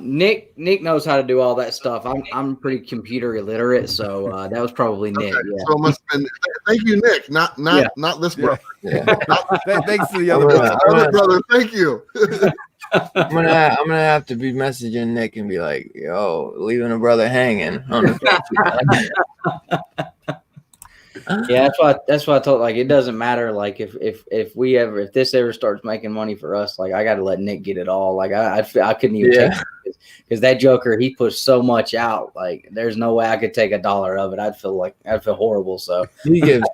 Nick knows how to do all that stuff. I'm pretty computer illiterate, so that was probably Nick. Okay, Yeah. so it must have been. Thank you, Nick. Not this brother. Yeah. Thanks to the other brother. Other brother. Thank you. I'm gonna have to be messaging Nick and be like, yo, leaving a brother hanging on the Yeah, that's why I told, like, it doesn't matter, like, if this ever starts making money for us, like, I got to let Nick get it all. Like, I couldn't even take it, because that Joker, he pushed so much out. Like, there's no way I could take $1 of it. I'd feel horrible. So he gives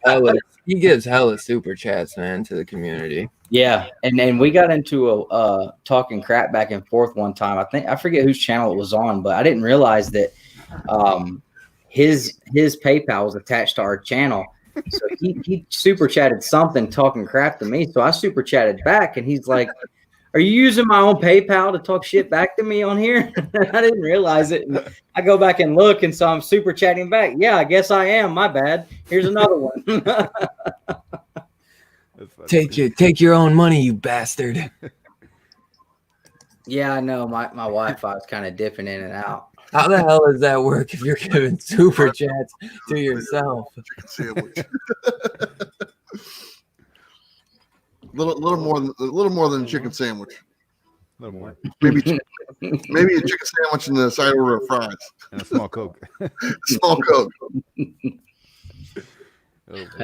hella super chats, man, to the community. yeah, and we got into a talking crap back and forth one time. I forget whose channel it was on, but I didn't realize that his PayPal was attached to our channel. So he super chatted something talking crap to me. So I super chatted back, and he's like, are you using my own PayPal to talk shit back to me on here? I didn't realize it. And I go back and look, and so I'm super chatting back. Yeah, I guess I am. My bad. Here's another one. Take your own money, you bastard. Yeah, I know. My Wi-Fi is kind of dipping in and out. How the hell does that work if you're giving super chats to yourself? Chicken sandwich. little more than a chicken sandwich. A little more. Maybe a chicken sandwich and a side order of fries And a small Coke. Small Coke. But it's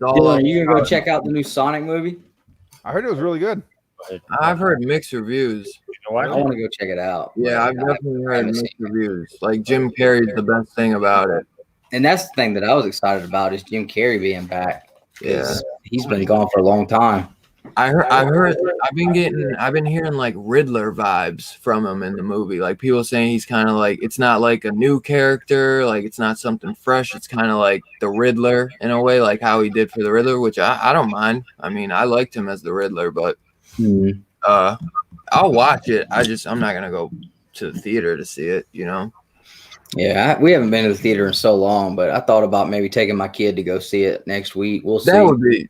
Dylan, are you gonna go check out the new Sonic movie? I heard it was really good. I've heard mixed reviews. I want to go check it out. Yeah, I've definitely heard mixed reviews. Like Jim Carrey's the best thing about it. And that's the thing that I was excited about, is Jim Carrey being back. Yeah, He's been gone for a long time. I've been hearing like Riddler vibes from him in the movie. Like people saying he's kind of like, it's not like a new character, like it's not something fresh. It's kind of like the Riddler in a way, like how he did for the Riddler, which I don't mind. I mean, I liked him as the Riddler, but I'll watch it. I'm not gonna go to the theater to see it, you know. Yeah, we haven't been to the theater in so long, but I thought about maybe taking my kid to go see it next week. We'll see. That would be,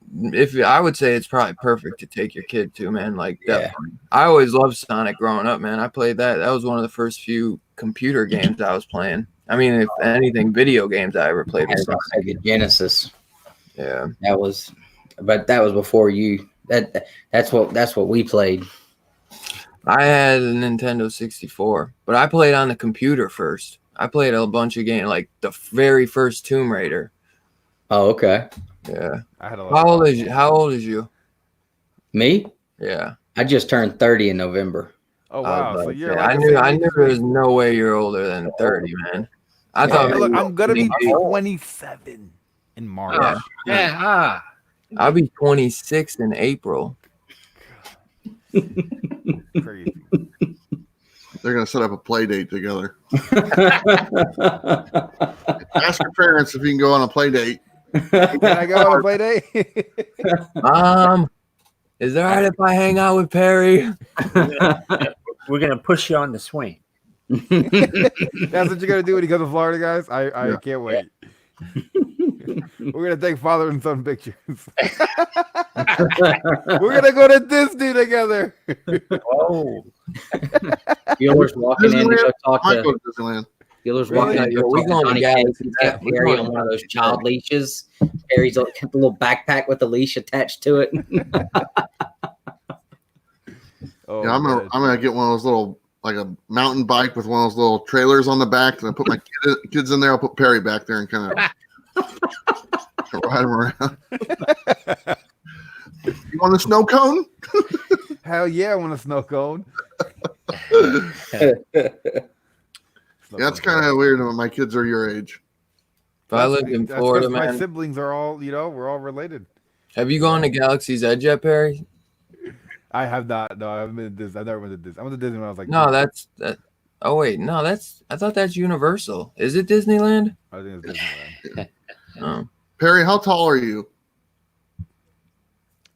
I would say it's probably perfect to take your kid to, man. Like, definitely. I always loved Sonic growing up, man. I played that. That was one of the first few computer games I was playing. I mean, if anything, video games I ever played. Sega Genesis. Yeah, that was before you. That's what we played. I had a Nintendo 64, but I played on the computer first. I played a bunch of games, like the very first Tomb Raider. Oh, okay. Yeah. I had a How old is you? Me? Yeah. I just turned 30 in November. Oh wow! So you're I knew there was no way you're older than 30, man. I thought. Look, I'm gonna be 27 in March. Yeah. I'll be 26 in April. Crazy. They're gonna set up a play date together. Ask your parents if you can go on a play date. Can I go on a play date? Is it all right if I hang out with Perry? We're gonna push you on the swing. That's what you're gonna do when you go to Florida, guys. I can't wait. We're gonna take father and son pictures. We're gonna go to Disney together. Oh, Bueller's walking in to go talk Might go to to Disneyland. Bueller's walking in to go talk to Johnny Cage. He's got Perry on one of those child leashes. Perry's got the little backpack with the leash attached to it. Yeah, I'm gonna get one of those little, like a mountain bike with one of those little trailers on the back, and I put my kids in there. I'll put Perry back there and kind of ride him around. You want a snow cone? Hell yeah, I want a snow cone. That's kind of weird when my kids are your age. If I lived in That's Florida, 'cause my man, siblings are all, we're all related. have you gone to Galaxy's Edge yet, Perry? I have not. No, I haven't been to Disney. I've never been to Disney. I went to Disney when I was like, No, 2. that's that. Oh wait, no, I thought that's Universal. Is it Disneyland? I think it's Disneyland. Oh, Perry, how tall are you?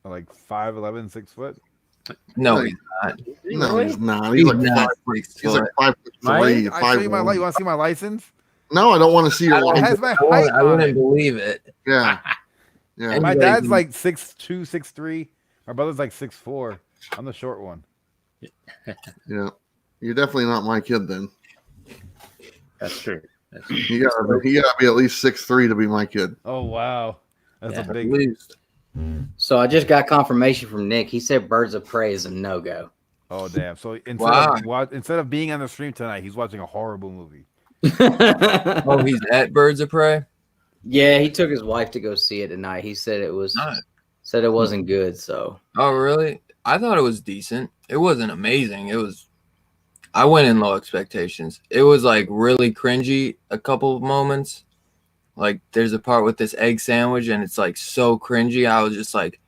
I'm like 5'11", 6 foot. no, he's not. No, he's not. He's He's like not 5. 6 He's like foot. 5'3", I show you my 5'1". You want to see my license? No, I don't want to see your It license. has my I height on wouldn't it. believe it. Yeah, yeah. My Anybody dad's can- like 6'2", 6'3". My brother's like 6'4". I'm the short one. Yeah, you're definitely not my kid then. That's true. You gotta be at least 6'3" to be my kid. Oh wow, that's Yeah. a At big. least. So I just got confirmation from Nick. He said Birds of Prey is a no-go. Oh damn! So Wow. instead of being on the stream tonight, he's watching a horrible movie. Oh, he's at Birds of Prey. Yeah, he took his wife to go see it tonight. He said it wasn't good. So Oh, really? I thought it was decent. It wasn't amazing. I went in low expectations. It was like really cringy a couple of moments. Like there's a part with this egg sandwich and it's like so cringy. I was just like,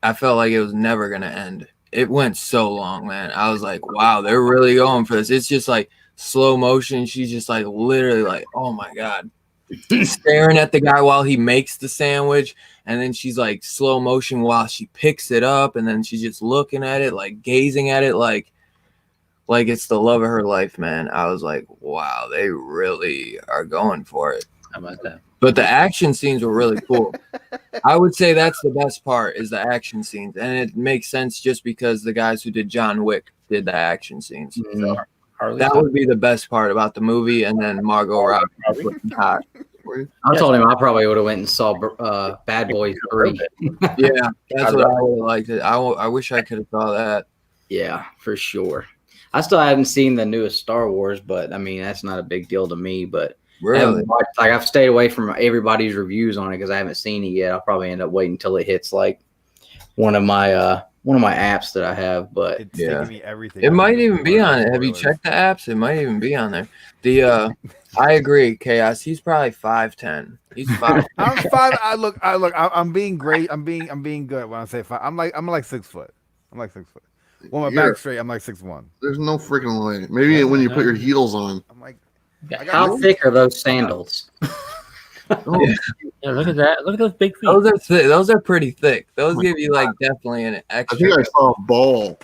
I felt like it was never going to end. It went so long, man. I was like, wow, they're really going for this. It's just like slow motion. She's just like literally like, oh my God. Staring at the guy while he makes the sandwich. And then she's like slow motion while she picks it up. And then she's just looking at it, like gazing at it, like it's the love of her life, man. I was like, wow, they really are going for it. How about that? But the action scenes were really cool. I would say that's the best part is the action scenes. And it makes sense just because the guys who did John Wick did the action scenes. So Harley that would be the best part about the movie. And then Margot Robbie was looking hot. I told him I probably would have went and saw Bad Boys 3. Yeah, that's what I would have liked. I wish I could have saw that. Yeah, for sure. I still haven't seen the newest Star Wars, but I mean that's not a big deal to me. But I Really? haven't watched, like I've stayed away from everybody's reviews on it because I haven't seen it yet. I'll probably end up waiting until it hits like one of my apps that I have. But It's Yeah. taking me everything. It might even be on it. Have you checked the apps? It might even be on there. I agree, Chaos. He's probably 5'10". He's 5. I'm 5. I'm being great. I'm being good when I say 5. I'm like 6 foot. I'm like 6 foot. When my back's straight, I'm like 6'1". There's no freaking way. Maybe when you put your heels on. I'm like, how thick are those sandals? Yeah, look at that. Look at those big feet. Those are those are pretty thick. Those give you like definitely an I extra. think I saw a ball.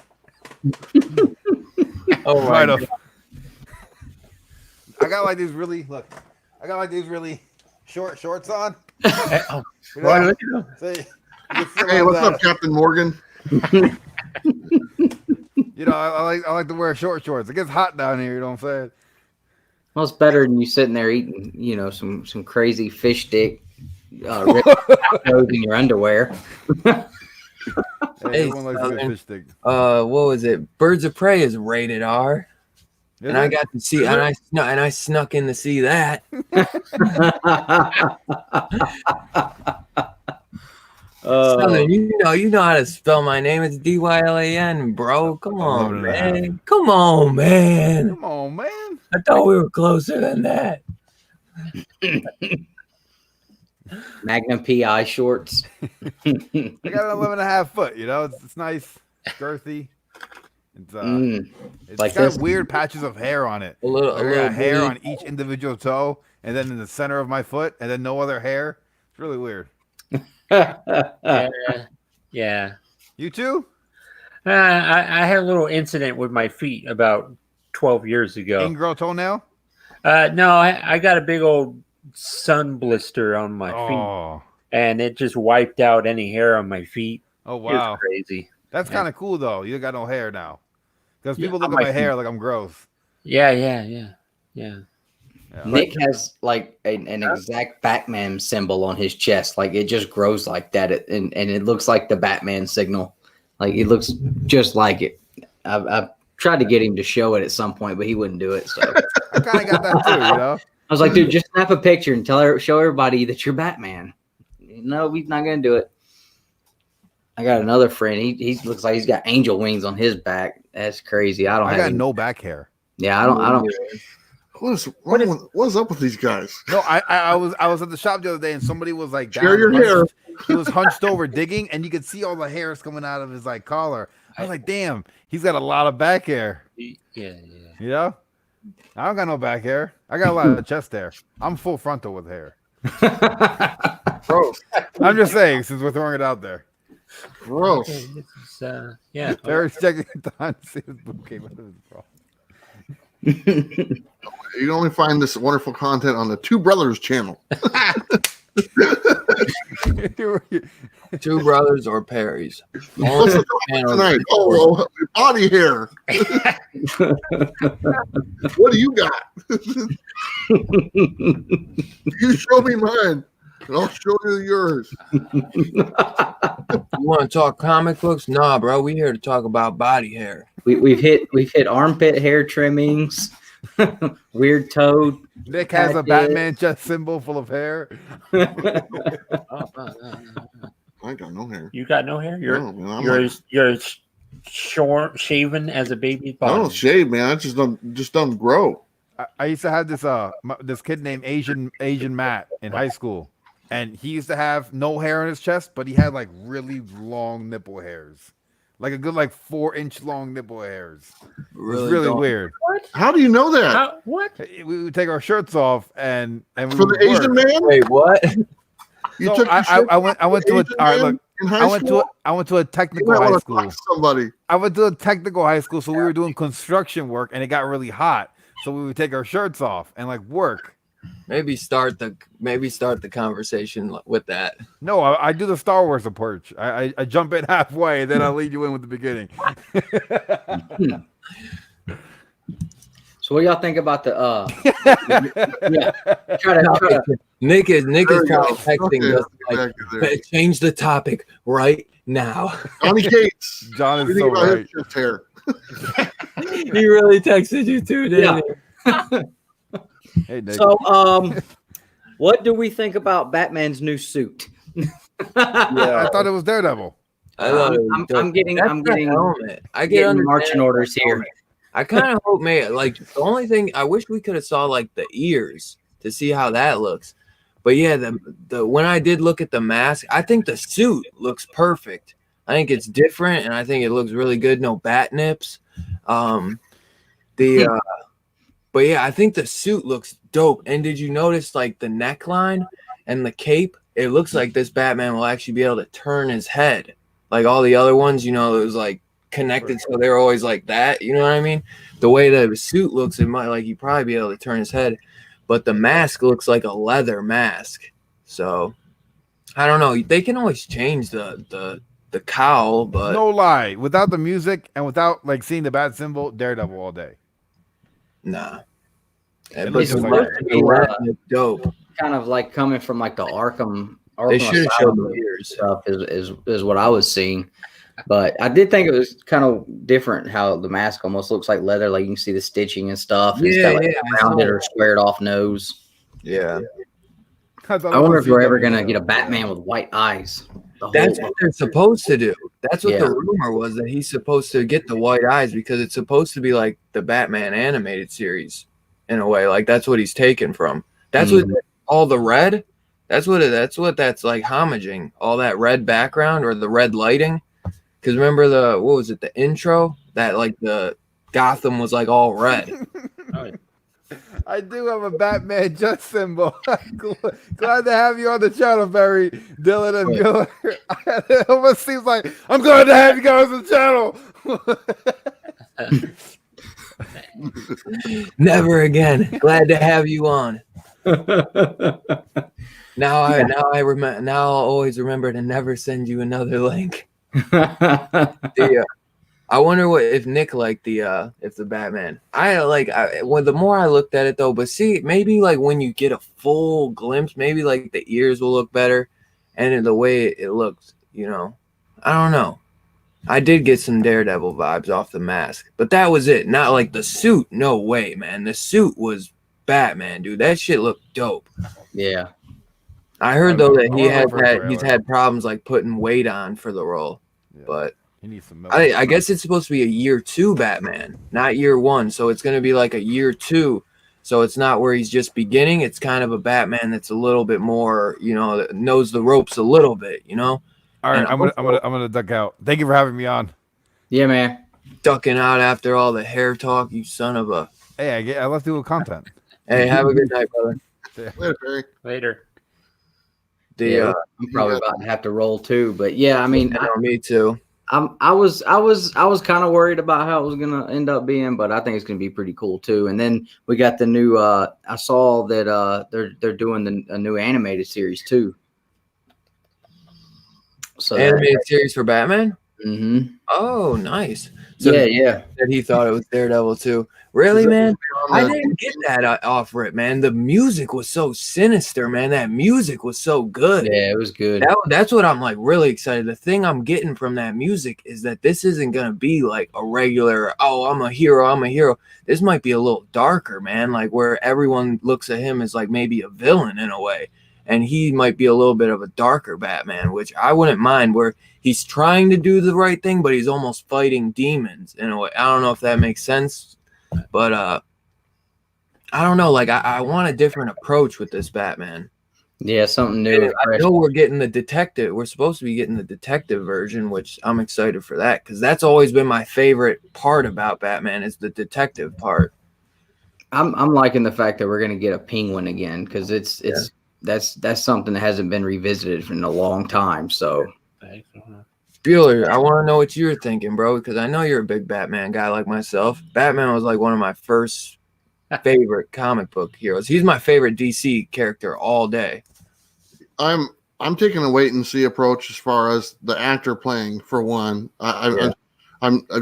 Oh my right God. up. I got like these really short shorts on. Oh, You boy, know? look at them. So you feel Hey, like what's that. up, Captain Morgan? You know, I like to wear short shorts. It gets hot down here. You know what I'm saying? Well, it's better than you sitting there eating, some crazy fish stick in your underwear. Hey, Hey, everyone likes a good Southern. fish stick. What was it? Birds of Prey is rated R, Is and I it? got to see, and I snuck in to see that. Southern, you know how to spell my name. It's Dylan, bro. Come on, 11 and a half. man. Come on, man. Come on, man. I thought we were closer than that. Magnum PI shorts. I got an 11.5 foot. You know, it's nice, girthy. It's it's Like got this? weird patches of hair on it. A little I got hair bitty. on each individual toe, and then in the center of my foot, and then no other hair. It's really weird. Yeah. You too? I had a little incident with my feet about 12 years ago. Ingrown toenail? No, I got a big old sun blister on my feet, Oh, and it just wiped out any hair on my feet. oh It was wow. crazy. That's kind of cool though. You got no hair now, because Yeah, people look on at my my hair feet. like I'm gross. Yeah. Yeah. Nick has like an exact Batman symbol on his chest. Like it just grows like that. And it looks like the Batman signal. Like it looks just like it. I've tried to get him to show it at some point, but he wouldn't do it. So I kind of got that too. You know. I was like, dude, just snap a picture and show everybody that you're Batman. No, he's not going to do it. I got another friend. He looks like he's got angel wings on his back. That's crazy. I I got have no back hair. Yeah, I don't. What's up with these guys? No, I was at the shop the other day and somebody was like Share your hair. He was hunched over digging and you could see all the hairs coming out of his like collar. I was like, damn, he's got a lot of back hair. Yeah. You know? I don't got no back hair. I got a lot of chest hair. I'm full frontal with hair. Gross. I'm just saying, since we're throwing it out there. Gross. Okay, this is, yeah. Barry's checking the time to see his book came out of his bra. You can only find this wonderful content on the Two Brothers channel. Two Brothers or Perry's. What's the topic tonight? Oh, body hair. What do you got? You show me mine, and I'll show you yours. You want to talk comic books? Nah, bro. We here to talk about body hair. We've hit armpit hair trimmings, weird toad. Nick has a Batman chest symbol full of hair. I got no hair. You got no hair? You're No, man, you're short shaven as a baby. I don't shave, man. I just don't grow. I used to have this kid named Asian Matt in high school, and he used to have no hair on his chest, but he had like really long nipple hairs, like a good 4-inch long nipple hairs. Really weird. What? How do you know that? What? We would take our shirts off and we For the would work. Asian man? Wait, what? You So took your shirt I went off to a Asian all right, man look. in high school? I went to a You technical might high want to school. talk to somebody. I went to a technical high school, so we were doing construction work, and it got really hot. So we would take our shirts off and work. Maybe start the conversation with that. No, I do the Star Wars approach. I jump in halfway, then I lead you in with the beginning. So what do y'all think about the yeah? Try to Nick is There probably you go. texting Okay, us like, back there. change the topic right now. Johnny Cates. John What do is you so think about right. his chest hair? He really texted you too, didn't he? Hey, Nick. So what do we think about Batman's new suit? I thought it was Daredevil. I thought it was dope. I'm getting helmet. I get getting under marching orders here. I kind of hope, man. Like the only thing I wish we could have saw the ears to see how that looks. But yeah, the when I did look at the mask, I think the suit looks perfect. I think it's different, and I think it looks really good. No bat nips. But yeah, I think the suit looks dope. And did you notice the neckline and the cape? It looks like this Batman will actually be able to turn his head, like all the other ones. It was connected, so they're always like that. You know what I mean? The way the suit looks, it might he'd probably be able to turn his head, but the mask looks like a leather mask. So I don't know. They can always change the cowl, but No lie. Without the music and without seeing the bat symbol, Daredevil all day. nah. It But looks it's like supposed that. to be that dope. Kind of coming from the Arkham They should have showed Asylum the ears. stuff is what I was seeing. But I did think it was kind of different how the mask almost looks like leather. You can see the stitching and stuff. It's got Yeah, a rounded or squared off nose. Yeah. I wonder if we're ever gonna get a Batman with white eyes. That's what they're supposed to do. That's what the rumor was, that he's supposed to get the white eyes because it's supposed to be like the Batman animated series in a way. That's what he's taken from. That's what all the red. That's what that's homaging, all that red background or the red lighting. Because remember the intro that the Gotham was all red. I do have a Batman just symbol. Glad to have you on the channel, Barry, Dylan, and Bueller. It almost seems like I'm glad to have you guys on the channel. Never again. Glad to have you on. Now I'll always remember to never send you another link. I wonder if Nick liked if the Batman. The more I looked at it though, but see, maybe when you get a full glimpse, maybe the ears will look better, and the way it looks, I don't know. I did get some Daredevil vibes off the mask, but that was it. Not the suit. No way, man. The suit was Batman, dude. That shit looked dope. Yeah. I heard though that he's had problems putting weight on for the role, but. He needs some I guess it's supposed to be a year 2 Batman, not year 1. So it's going to be a year 2. So it's not where he's just beginning. It's kind of a Batman that's a little bit more, you know, that knows the ropes a little bit, you know. All right, And I'm gonna duck out. Thank you for having me on. Yeah, man. ducking out after all the hair talk, you son of a. Hey, I love doing content. Hey, have a good night, brother. Later, Barry. Later. Yeah, I'm probably about to have to roll too, but yeah, I mean, me too. I was kind of worried about how it was gonna end up being, but I think it's gonna be pretty cool too. And then we got the new. I saw that they're doing a new animated series too. So Animated series for Batman. Mm-hmm. Oh, nice. So Yeah. That he thought it was Daredevil too. Really, man? I didn't get that off Rip, man. The music was so sinister, man. That music was so good. Yeah, it was good. That's what I'm like really excited. The thing I'm getting from that music is that this isn't gonna be like a regular, oh, I'm a hero. This might be a little darker, man, like where everyone looks at him as like maybe a villain in a way. And he might be a little bit of a darker Batman, which I wouldn't mind, where he's trying to do the right thing, but he's almost fighting demons in a way. I don't know if that makes sense, but I don't know. Like, I want a different approach with this Batman. Yeah, something new. I know we're getting the detective. We're supposed to be getting the detective version, which I'm excited for that, because that's always been my favorite part about Batman is the detective part. I'm liking the fact that we're gonna get a Penguin again, because that's something that hasn't been revisited in a long time. So, Bueller, I want to know what you're thinking, bro, because I know you're a big Batman guy like myself. Batman was like one of my first favorite comic book heroes. He's my favorite DC character all day. I'm taking a wait and see approach as far as the actor playing. For one, I've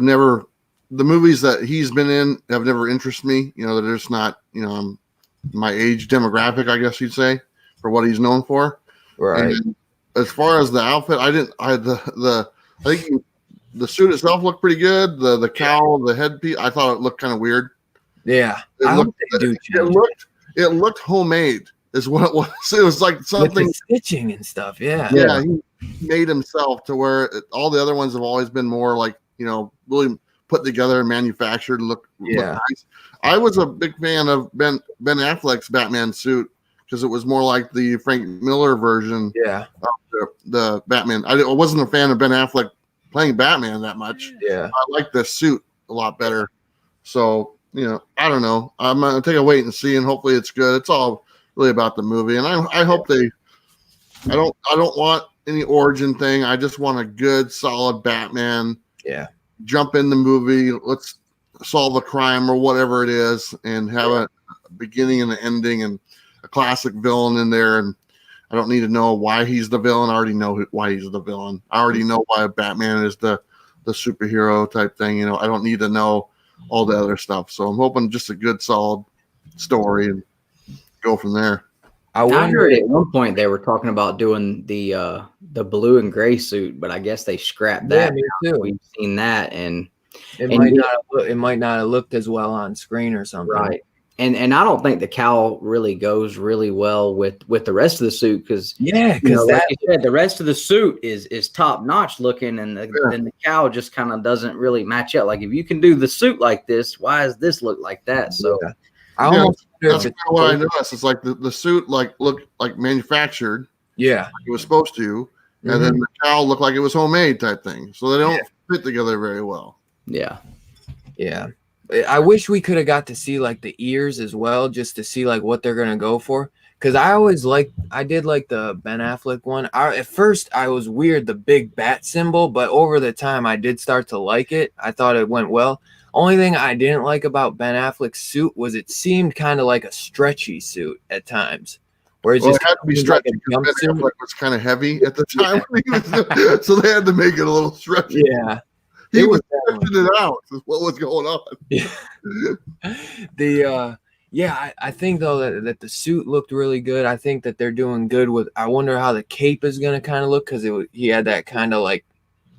never, the movies that he's been in have never interested me. You know, they're just not, you know, my age demographic, I guess you'd say, for what he's known for. Right. And as far as the outfit, I think the suit itself looked pretty good. The cowl, the headpiece, I thought it looked kind of weird. Yeah. It looked homemade is what it was. It was like something with the stitching and stuff. Yeah. Yeah, he made himself to where all the other ones have always been more like, you know, really put together and manufactured. Look nice. I was a big fan of Ben Affleck's Batman suit because it was more like the Frank Miller version of the Batman. I wasn't a fan of Ben Affleck playing Batman that much. Yeah. I like the suit a lot better. So, you know, I don't know. I'm going to take a wait and see, and hopefully it's good. It's all really about the movie. And I hope I don't want any origin thing. I just want a good, solid Batman. Yeah. Jump in the movie. Let's solve a crime or whatever it is and have a beginning and an ending and a classic villain in there. And I don't need to know why he's the villain. I already know why he's the villain. I already know why Batman is the superhero type thing. You know, I don't need to know all the other stuff. So I'm hoping just a good, solid story and go from there. I heard at one point they were talking about doing the blue and gray suit, but I guess they scrapped that. Me too. We've seen that, and it might not have looked as well on screen or something. Right. And I don't think the cowl really goes really well with the rest of the suit because like you said, the rest of the suit is top notch looking, and then the cowl just kind of doesn't really match up. Like if you can do the suit like this, why does this look like that? So that's kind of what I noticed. It's like the suit looked like manufactured. Yeah, like it was supposed to, and then the cowl looked like it was homemade type thing. So they don't fit together very well. Yeah. Yeah. I wish we could have got to see like the ears as well, just to see like what they're gonna go for. Because I did like the Ben Affleck one. At first I was weird, the big bat symbol, but over the time I did start to like it. I thought it went well. Only thing I didn't like about Ben Affleck's suit was it seemed kind of like a stretchy suit at times. Where it just had to be stretchy because Ben Affleck was kind of heavy at the time, so they had to make it a little stretchy. Yeah. He was stretching it out. Is what was going on? I think though that the suit looked really good. I think that they're doing good with. I wonder how the cape is gonna kind of look because he had that kind of like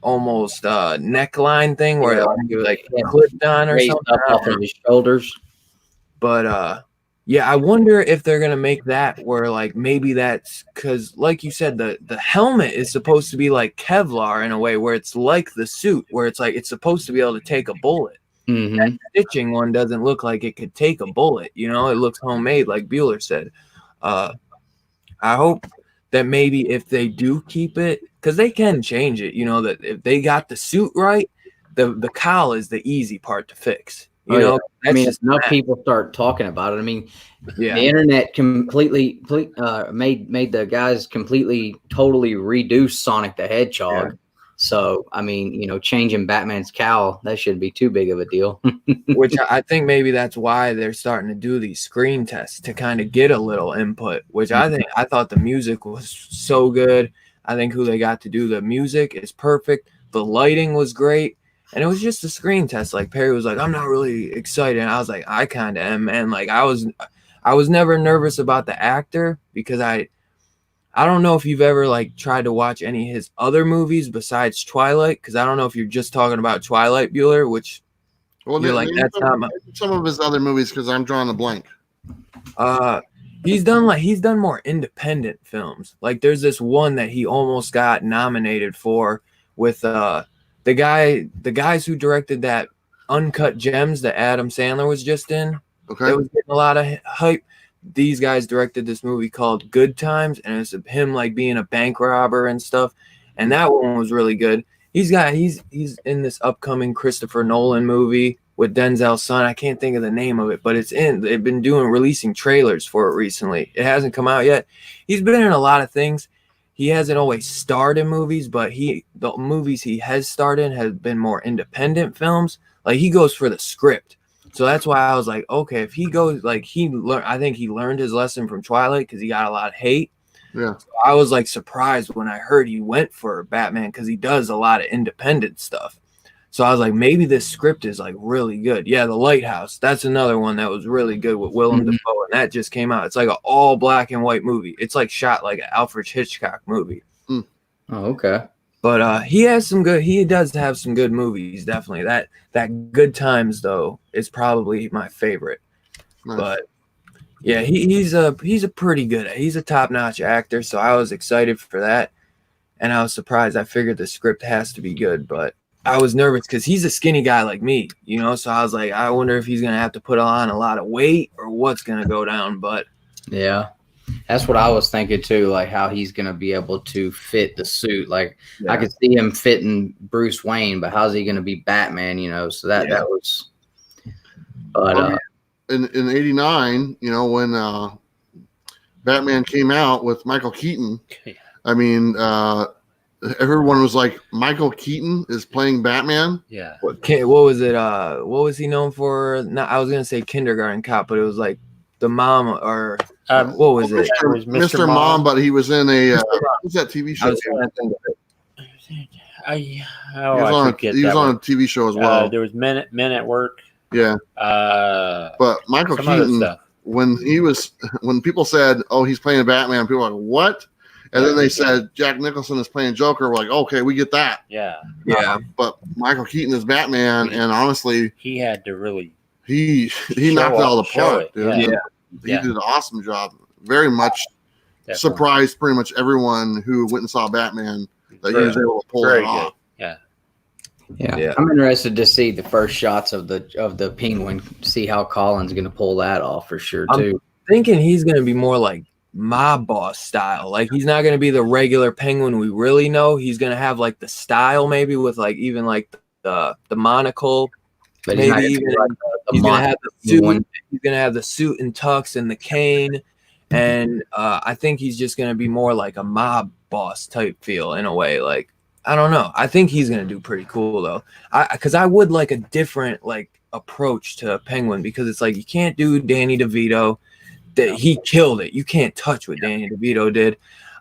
almost neckline thing where it was like clipped on or something up off of his shoulders. But I wonder if they're gonna make that where like maybe that's because like you said the helmet is supposed to be like Kevlar in a way where it's like the suit where it's like it's supposed to be able to take a bullet. Mhm. Stitching one doesn't look like it could take a bullet. You know, it looks homemade, like Bueller said. I hope that maybe if they do keep it, because they can change it, you know, that if they got the suit right, the cowl is the easy part to fix. You Oh, know, yeah. I that's mean, if just enough people start talking about it. I mean, yeah. the internet completely made the guys completely, totally redo Sonic the Hedgehog. Yeah. So, I mean, you know, changing Batman's cowl, that shouldn't be too big of a deal. Which I think maybe that's why they're starting to do these screen tests to kind of get a little input, which I thought the music was so good. I think who they got to do the music is perfect. The lighting was great. And it was just a screen test. Like Perry was like, I'm not really excited. And I was like, I kind of am, man. Like I was never nervous about the actor because I don't know if you've ever like tried to watch any of his other movies besides Twilight. Cause I don't know if you're just talking about Twilight, Bueller, which Well, you're like, that's not my, some of his other movies because I'm drawing a blank. he's done more independent films. Like there's this one that he almost got nominated for with the guys who directed that Uncut Gems that Adam Sandler was just in. Okay. It was getting a lot of hype. These guys directed this movie called Good Times, and it's him like being a bank robber and stuff. And that one was really good. He's in this upcoming Christopher Nolan movie with Denzel's son. I can't think of the name of it, but they've been releasing trailers for it recently. It hasn't come out yet. He's been in a lot of things. He hasn't always starred in movies, but the movies he has starred in have been more independent films. Like he goes for the script. So that's why I was like, okay, if he goes like I think he learned his lesson from Twilight because he got a lot of hate. Yeah. So I was like surprised when I heard he went for Batman because he does a lot of independent stuff. So I was like, maybe this script is like really good. Yeah, The Lighthouse. That's another one that was really good with Willem Dafoe, and that just came out. It's like an all black and white movie. It's like shot like an Alfred Hitchcock movie. Oh, okay. But he does have some good movies, definitely. That Good Times though is probably my favorite. Nice. But yeah, he's a top-notch actor, so I was excited for that. And I was surprised. I figured the script has to be good, but I was nervous because he's a skinny guy like me, you know, so I was like, I wonder if he's gonna have to put on a lot of weight or what's gonna go down. But yeah, that's what I was thinking too, like how he's gonna be able to fit the suit. Like I could see him fitting Bruce Wayne, but how's he gonna be Batman, you know? So that was but in '89, you know, when Batman came out with Michael Keaton, I mean, everyone was like, Michael Keaton is playing Batman. Yeah. what was it? What was he known for? No, I was gonna say Kindergarten Cop, but it was like the mom or what was it? Mr. Mom, but he was in a what's that TV show? I was trying to think of it. He was on a TV show as well. There was Men at Work. Yeah. But Michael Keaton, when people said, "Oh, he's playing Batman," people were like, "What?" And then they said Jack Nicholson is playing Joker. We're like, okay, we get that. Yeah. But Michael Keaton is Batman, and honestly, he had to really he knocked it all apart. Yeah. He did an awesome job. Very much surprised pretty much everyone who went and saw Batman that he was able to pull it off. Yeah. I'm interested to see the first shots of the Penguin. See how Colin's going to pull that off for sure too. I'm thinking he's going to be more like Mob Boss style. Like he's not going to be the regular Penguin we really know. He's going to have like the style maybe with like even like the monocle. But maybe even he's going to have the suit. He's going to have the suit and tux and the cane. And I think he's just going to be more like a mob boss type feel in a way. Like I don't know. I think he's going to do pretty cool though. Because I would like a different like approach to Penguin because it's like you can't do Danny DeVito. That he killed it. You can't touch what Danny DeVito did.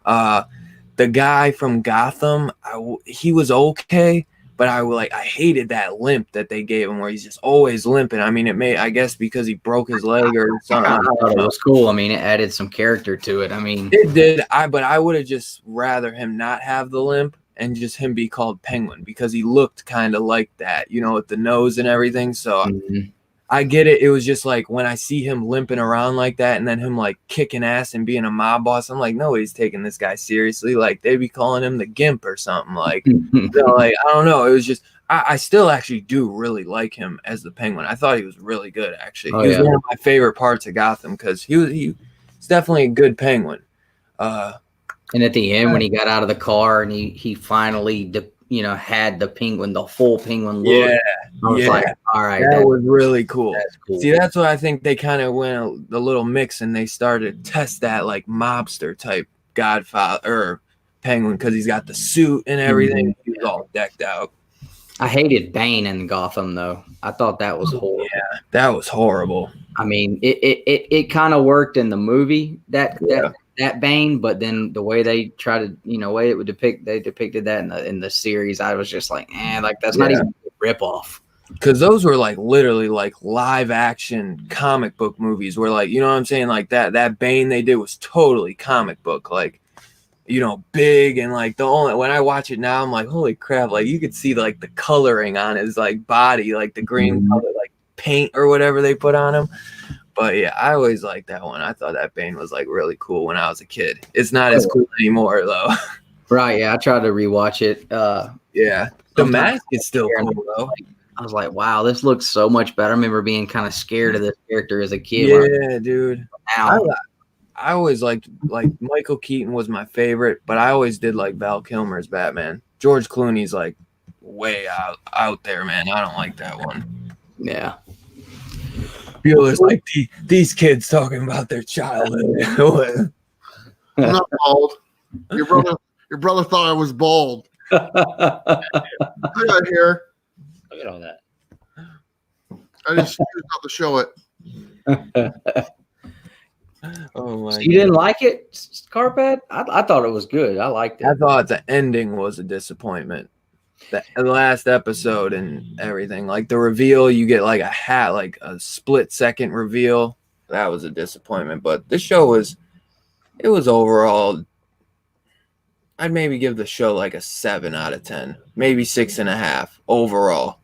The guy from Gotham, he was okay, but I hated that limp that they gave him, where he's just always limping. I mean, I guess because he broke his leg or something. I thought it was cool. I mean, it added some character to it. I mean, it did. But I would have just rather him not have the limp and just him be called Penguin because he looked kind of like that, you know, with the nose and everything. So. I get it. It was just like when I see him limping around like that and then him like kicking ass and being a mob boss, I'm like, nobody's taking this guy seriously. Like they'd be calling him the Gimp or something. Like, like I don't know. It was just I still actually do really like him as the Penguin. I thought he was really good actually. He was one of my favorite parts of Gotham because he's definitely a good Penguin. And at the end when he got out of the car and he finally had the Penguin, the full Penguin look. Yeah. I was like, all right, that was really cool. That's cool. See, that's what I think they kind of went a little mix and they started to test that like mobster type Godfather or Penguin because he's got the suit and everything. He's all decked out. I hated Bane in Gotham though. I thought that was horrible. Yeah, that was horrible. I mean, it kind of worked in the movie that Bane, but then the way they try to, way it would depicted that in the series, I was just like, like that's not even a ripoff. Because those were like literally like live action comic book movies where like, you know what I'm saying? Like that Bane they did was totally comic book, like, big and like when I watch it now, I'm like, holy crap, like you could see like the coloring on his like body, like the green color, like paint or whatever they put on him. But yeah, I always liked that one. I thought that Bane was like really cool when I was a kid. It's not as cool anymore though. Right. Yeah. I tried to rewatch it. Yeah. The mask is still cool though. I was like, wow, this looks so much better. I remember being kind of scared of this character as a kid. Yeah, dude. Now, I always liked like Michael Keaton was my favorite, but I always did like Val Kilmer's Batman. George Clooney's like way out there, man. I don't like that one. Yeah. Bueller's like these kids talking about their childhood. I'm not bald. Your brother thought I was bald. I got hair. Look at all that. I just choose not to show it. Oh my! So you didn't like it, Carpet? I thought it was good. I liked it. I thought the ending was a disappointment. The last episode and everything, like the reveal, you get like a hat, like a split-second reveal. That was a disappointment. But this show was overall. I'd maybe give the show like a 7 out of 10, maybe 6.5 overall.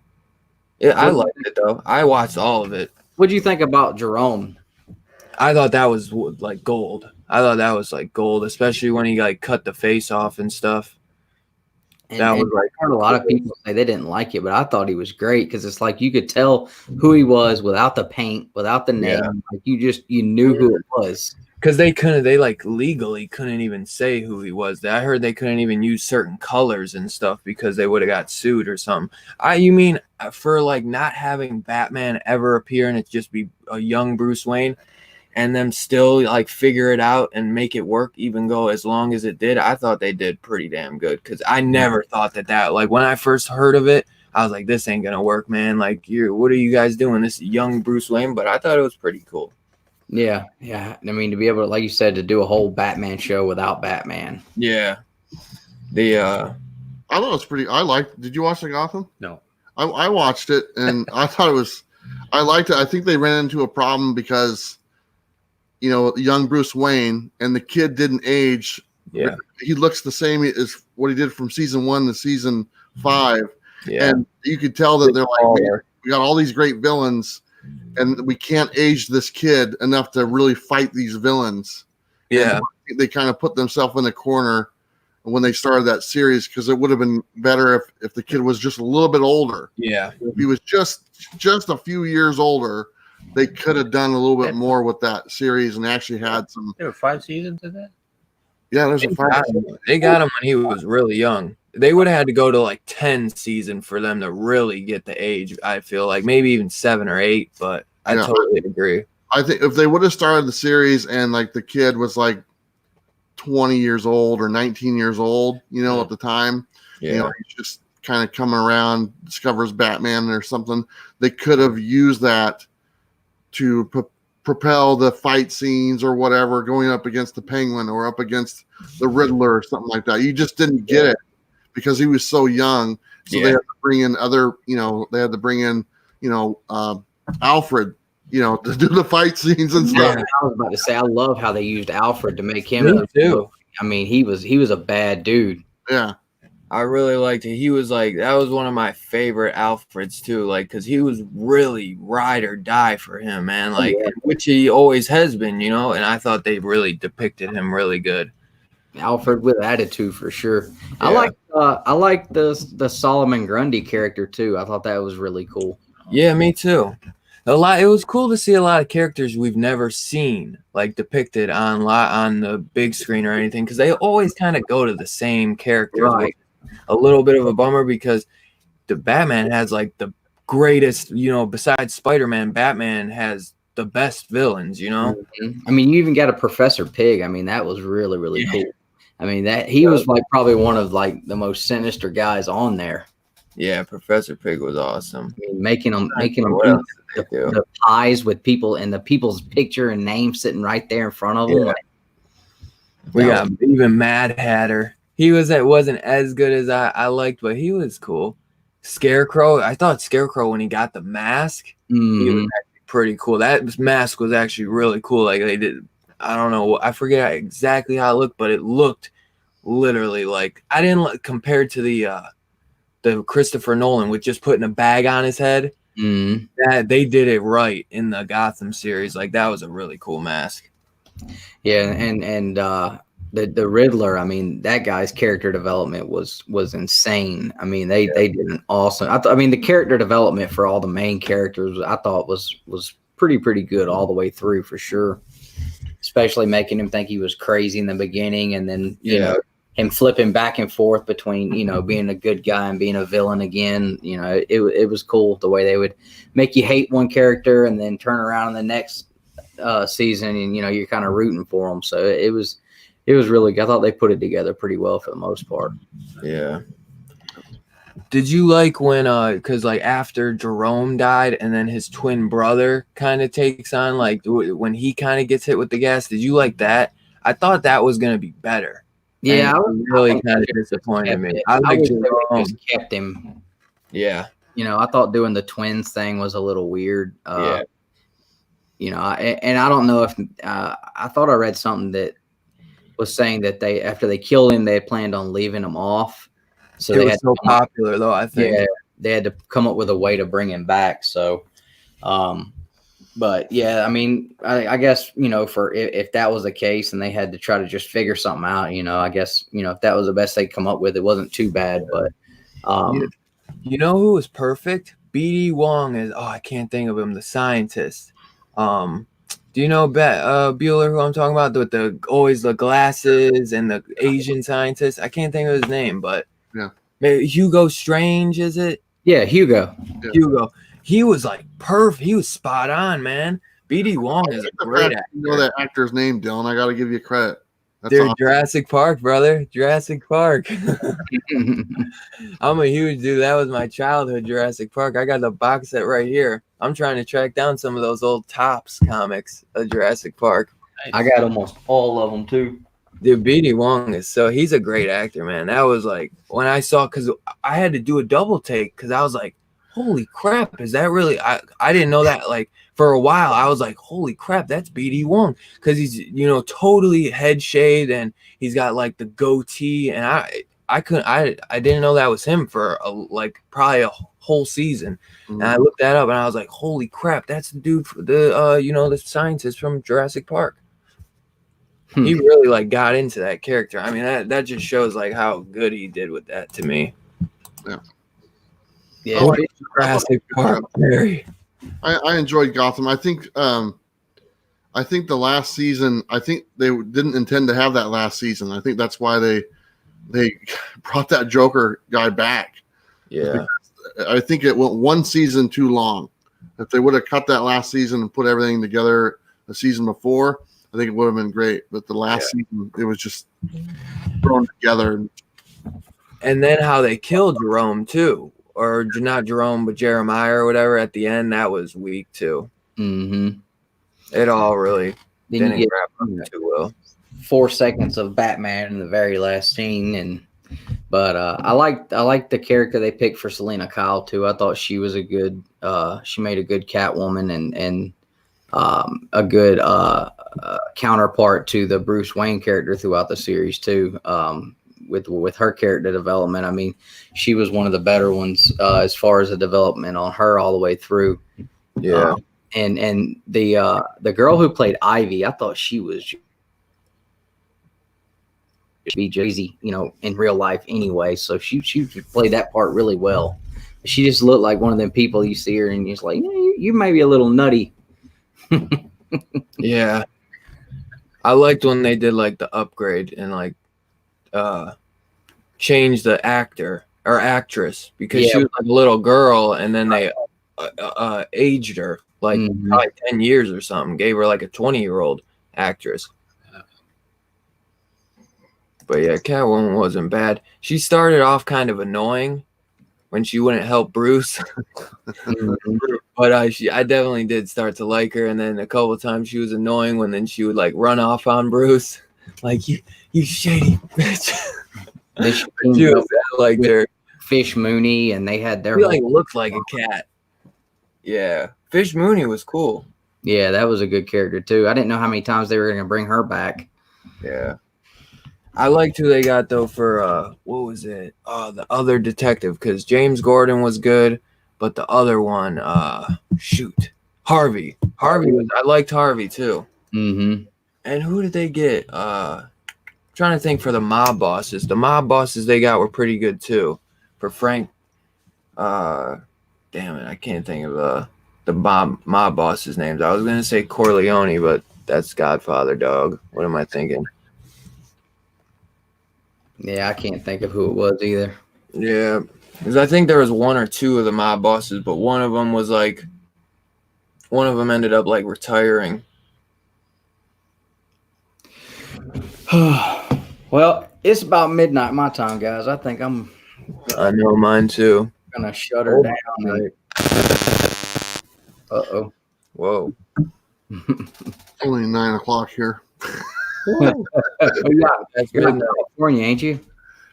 I liked it though. I watched all of it. What do you think about Jerome? I thought that was like gold. I thought that was like gold, especially when he like cut the face off and stuff. And that was like I heard a lot of people say they didn't like it, but I thought he was great because it's like you could tell who he was without the paint, without the name. Yeah. Like you knew who it was. Because they like legally couldn't even say who he was. I heard they couldn't even use certain colors and stuff because they would have got sued or something. You mean for like not having Batman ever appear and it just be a young Bruce Wayne and them still like figure it out and make it work, even go as long as it did? I thought they did pretty damn good because I never thought that like when I first heard of it, I was like, this ain't gonna work, man. Like, what are you guys doing? This young Bruce Wayne, but I thought it was pretty cool. Yeah. I mean, to be able to, like you said, to do a whole Batman show without Batman. Yeah. I thought it was pretty. Did you watch the Gotham? No. I watched it and I thought it was. I liked it. I think they ran into a problem because, young Bruce Wayne and the kid didn't age. Yeah. He looks the same as what he did from season 1 to season 5. Yeah. And you could tell that they're like, man, we got all these great villains. And we can't age this kid enough to really fight these villains. Yeah. And they kind of put themselves in a corner when they started that series because it would have been better if the kid was just a little bit older. Yeah. If he was just a few years older, they could have done a little bit more with that series and actually had some. There were 5 seasons of that? Yeah, there's a 5. They got him when he was really young. They would have had to go to like 10 season for them to really get the age. I feel like maybe even 7 or 8, but I totally agree. I think if they would have started the series and like the kid was like 20 years old or 19 years old, at the time, he's just kind of coming around, discovers Batman or something. They could have used that to propel the fight scenes or whatever, going up against the Penguin or up against the Riddler or something like that. You just didn't get it because he was so young. So they had to bring in Alfred, to do the fight scenes and stuff. Yeah, I was about to say, I love how they used Alfred to make him. Me too. I mean, he was a bad dude. Yeah. I really liked it. He was like, that was one of my favorite Alfreds too, like, because he was really ride or die for him, man, like, which he always has been, you know, and I thought they really depicted him really good. Alfred with attitude for sure. Yeah. I like the Solomon Grundy character too. I thought that was really cool. Yeah, me too. It was cool to see a lot of characters we've never seen like depicted on the big screen or anything, because they always kind of go to the same characters. Right. A little bit of a bummer because the Batman has like the greatest, you know, besides Spider-Man, Batman has the best villains, you know. I mean, you even got a Professor Pig. I mean, that was really cool. I mean, that he was like probably one of like the most sinister guys on there. Yeah, Professor Pig was awesome. I mean, making them What eat else did they do? the pies with people and the people's picture and name sitting right there in front of them. Yeah. Like, We that got even Mad Hatter. He wasn't as good as I liked, but he was cool. Scarecrow, I thought Scarecrow when he got the mask, he was actually pretty cool. That mask was actually really cool. Like they did, I don't know, I forget exactly how it looked, but it looked literally like I didn't like compared to the Christopher Nolan with just putting a bag on his head. That they did it right in the Gotham series. Like that was a really cool mask. Yeah, and the Riddler, I mean, that guy's character development was insane. I mean, they did an awesome. I mean, the character development for all the main characters, I thought was pretty good all the way through for sure. Especially making him think he was crazy in the beginning, and then you know him flipping back and forth between being a good guy and being a villain again. You know, it was cool the way they would make you hate one character and then turn around in the next season, and you're kind of rooting for them. So it was really good. I thought they put it together pretty well for the most part. Yeah. Did you like when because like after Jerome died and then his twin brother kind of takes on, like when he kind of gets hit with the gas? Did you like that? I thought that was gonna be better. Yeah, I was really kind of disappointed me. I like Jerome. Just kept him. Yeah. I thought doing the twins thing was a little weird. Yeah. And I don't know if I thought I read something that was saying that after they killed him, they had planned on leaving him off. So it was so popular, though, I think. Yeah, they had to come up with a way to bring him back. So, but yeah, I mean, I guess, for if that was the case and they had to try to just figure something out, I guess, if that was the best they come up with, it wasn't too bad. But, you know who was perfect? B.D. Wong is, I can't think of him, the scientist. Do you know Bueller, who I'm talking about, with always the glasses and the Asian scientist? I can't think of his name, but maybe Hugo Strange, is it? Yeah, Hugo. Yeah. Hugo. He was like perfect. He was spot on, man. B.D. Wong is a great actor. You know that actor's name, Dylan. I got to give you credit. That's Dude, awesome. Jurassic Park, brother. Jurassic Park. I'm a huge dude. That was my childhood, Jurassic Park. I got the box set right here. I'm trying to track down some of those old Topps comics of Jurassic Park. I got almost all of them too. Dude, B.D. Wong he's a great actor, man. That was like when I saw, because I had to do a double take because I was like, holy crap, is that really? I didn't know that. Like for a while, I was like, holy crap, that's B.D. Wong, because he's totally head shaved and he's got like the goatee, and I didn't know that was him for probably a whole season. And I looked that up and I was like, holy crap, that's the dude for the scientist from Jurassic Park. He really got into that character. I mean, that just shows like how good he did with that to me. Yeah. Jurassic Park. Very. I enjoyed Gotham. I think the last season, I think they didn't intend to have that last season. I think that's why they brought that Joker guy back. Yeah. I think it went one season too long. If they would have cut that last season and put everything together the season before, I think it would have been great. But the last season, it was just thrown together. And then how they killed Jerome too, or not Jerome, but Jeremiah or whatever at the end, that was weak too. It all really didn't wrap up too well. 4 seconds of Batman in the very last scene, but I like the character they picked for Selena Kyle too. I thought she was a good she made a good Catwoman and a good counterpart to the Bruce Wayne character throughout the series too. with her character development. I mean, she was one of the better ones as far as the development on her all the way through. Yeah. And the girl who played Ivy, I thought she was be Jay-Z, you know, in real life anyway. So she played that part really well. She just looked like one of them people you see her and you're just like, yeah, you may be a little nutty. Yeah. I liked when they did like the upgrade and like change the actor or actress because she was like a little girl and then they aged her like probably 10 years or something, gave her like a 20-year-old actress. But yeah, Catwoman wasn't bad. She started off kind of annoying when she wouldn't help Bruce. But I definitely did start to like her. And then a couple of times she was annoying when then she would like run off on Bruce. Like, you shady bitch. She was like their Fish Mooney, and they had their he like looked like a cat. Yeah. Fish Mooney was cool. Yeah, that was a good character too. I didn't know how many times they were going to bring her back. Yeah. I liked who they got though for what was it? The other detective, because James Gordon was good, but the other one, Harvey. I liked Harvey too. Mm-hmm. And who did they get? Trying to think for the mob bosses. The mob bosses they got were pretty good too. For Frank, damn it, I can't think of the mob bosses' names. I was gonna say Corleone, but that's Godfather, dog. What am I thinking? Yeah, I can't think of who it was either. Yeah, because I think there was one or two of the mob bosses, but one of them ended up like retiring. Well, it's about midnight my time, guys. I think I know mine too. Gonna shut her down. And... Uh-oh. Whoa. Only 9 o'clock here. You're out in California, ain't you?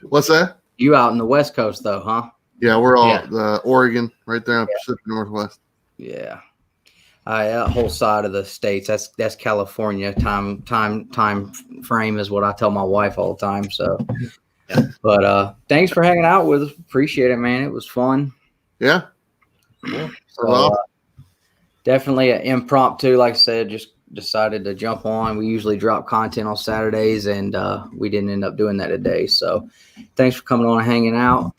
What's that? You out in the West Coast, though, huh? Yeah, we're all Oregon, right there in the Pacific Northwest. Yeah, that whole side of the states. That's California. Time frame is what I tell my wife all the time. So, but thanks for hanging out with us. Appreciate it, man. It was fun. Yeah. So, definitely an impromptu. Like I said, just decided to jump on. We usually drop content on Saturdays, and we didn't end up doing that today. So thanks for coming on and hanging out.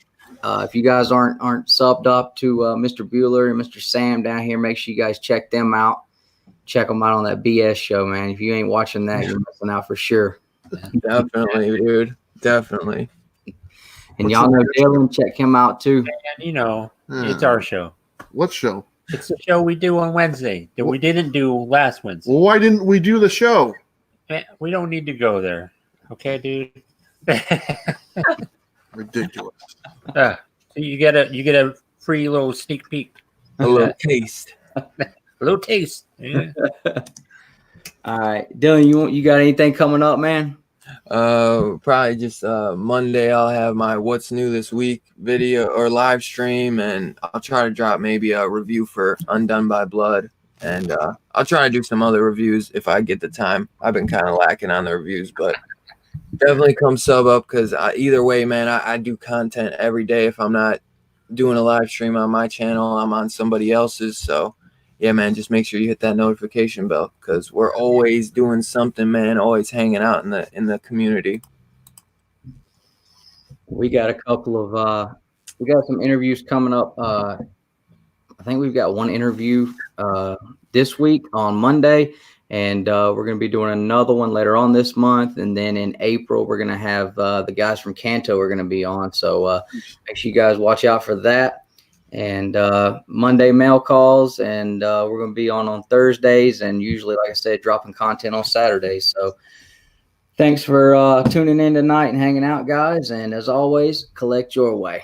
If you guys aren't subbed up to Mr. Bueller and Mr. Sam down here, make sure you guys check them out. Check them out on that BS show, man. If you ain't watching that, you're missing out for sure. Definitely, dude. Definitely. And y'all know Dylan, check him out too. And you know, it's our show. What show? It's the show we do on Wednesday that we didn't do last Wednesday. Well, why didn't we do the show? We don't need to go there. Okay, dude? Ridiculous. So you get a free little sneak peek. A little taste. A little taste. Yeah. All right. Dylan, you got anything coming up, man? Probably just Monday I'll have my what's new this week video or live stream, and I'll try to drop maybe a review for Undone by Blood, and I'll try to do some other reviews if I get the time. I've been kind of lacking on the reviews, but definitely come sub up, because either way, man, I do content every day. If I'm not doing a live stream on my channel, I'm on somebody else's. So yeah, man, just make sure you hit that notification bell, because we're always doing something, man. Always hanging out in the community. We got a couple of we got some interviews coming up. I think we've got one interview this week on Monday, and we're going to be doing another one later on this month. And then in April, we're going to have the guys from Kanto are going to be on. So make sure you guys watch out for that. And Monday mail calls, and we're going to be on Thursdays, and usually, like I said, dropping content on Saturdays. So thanks for tuning in tonight and hanging out, guys. And as always, collect your way.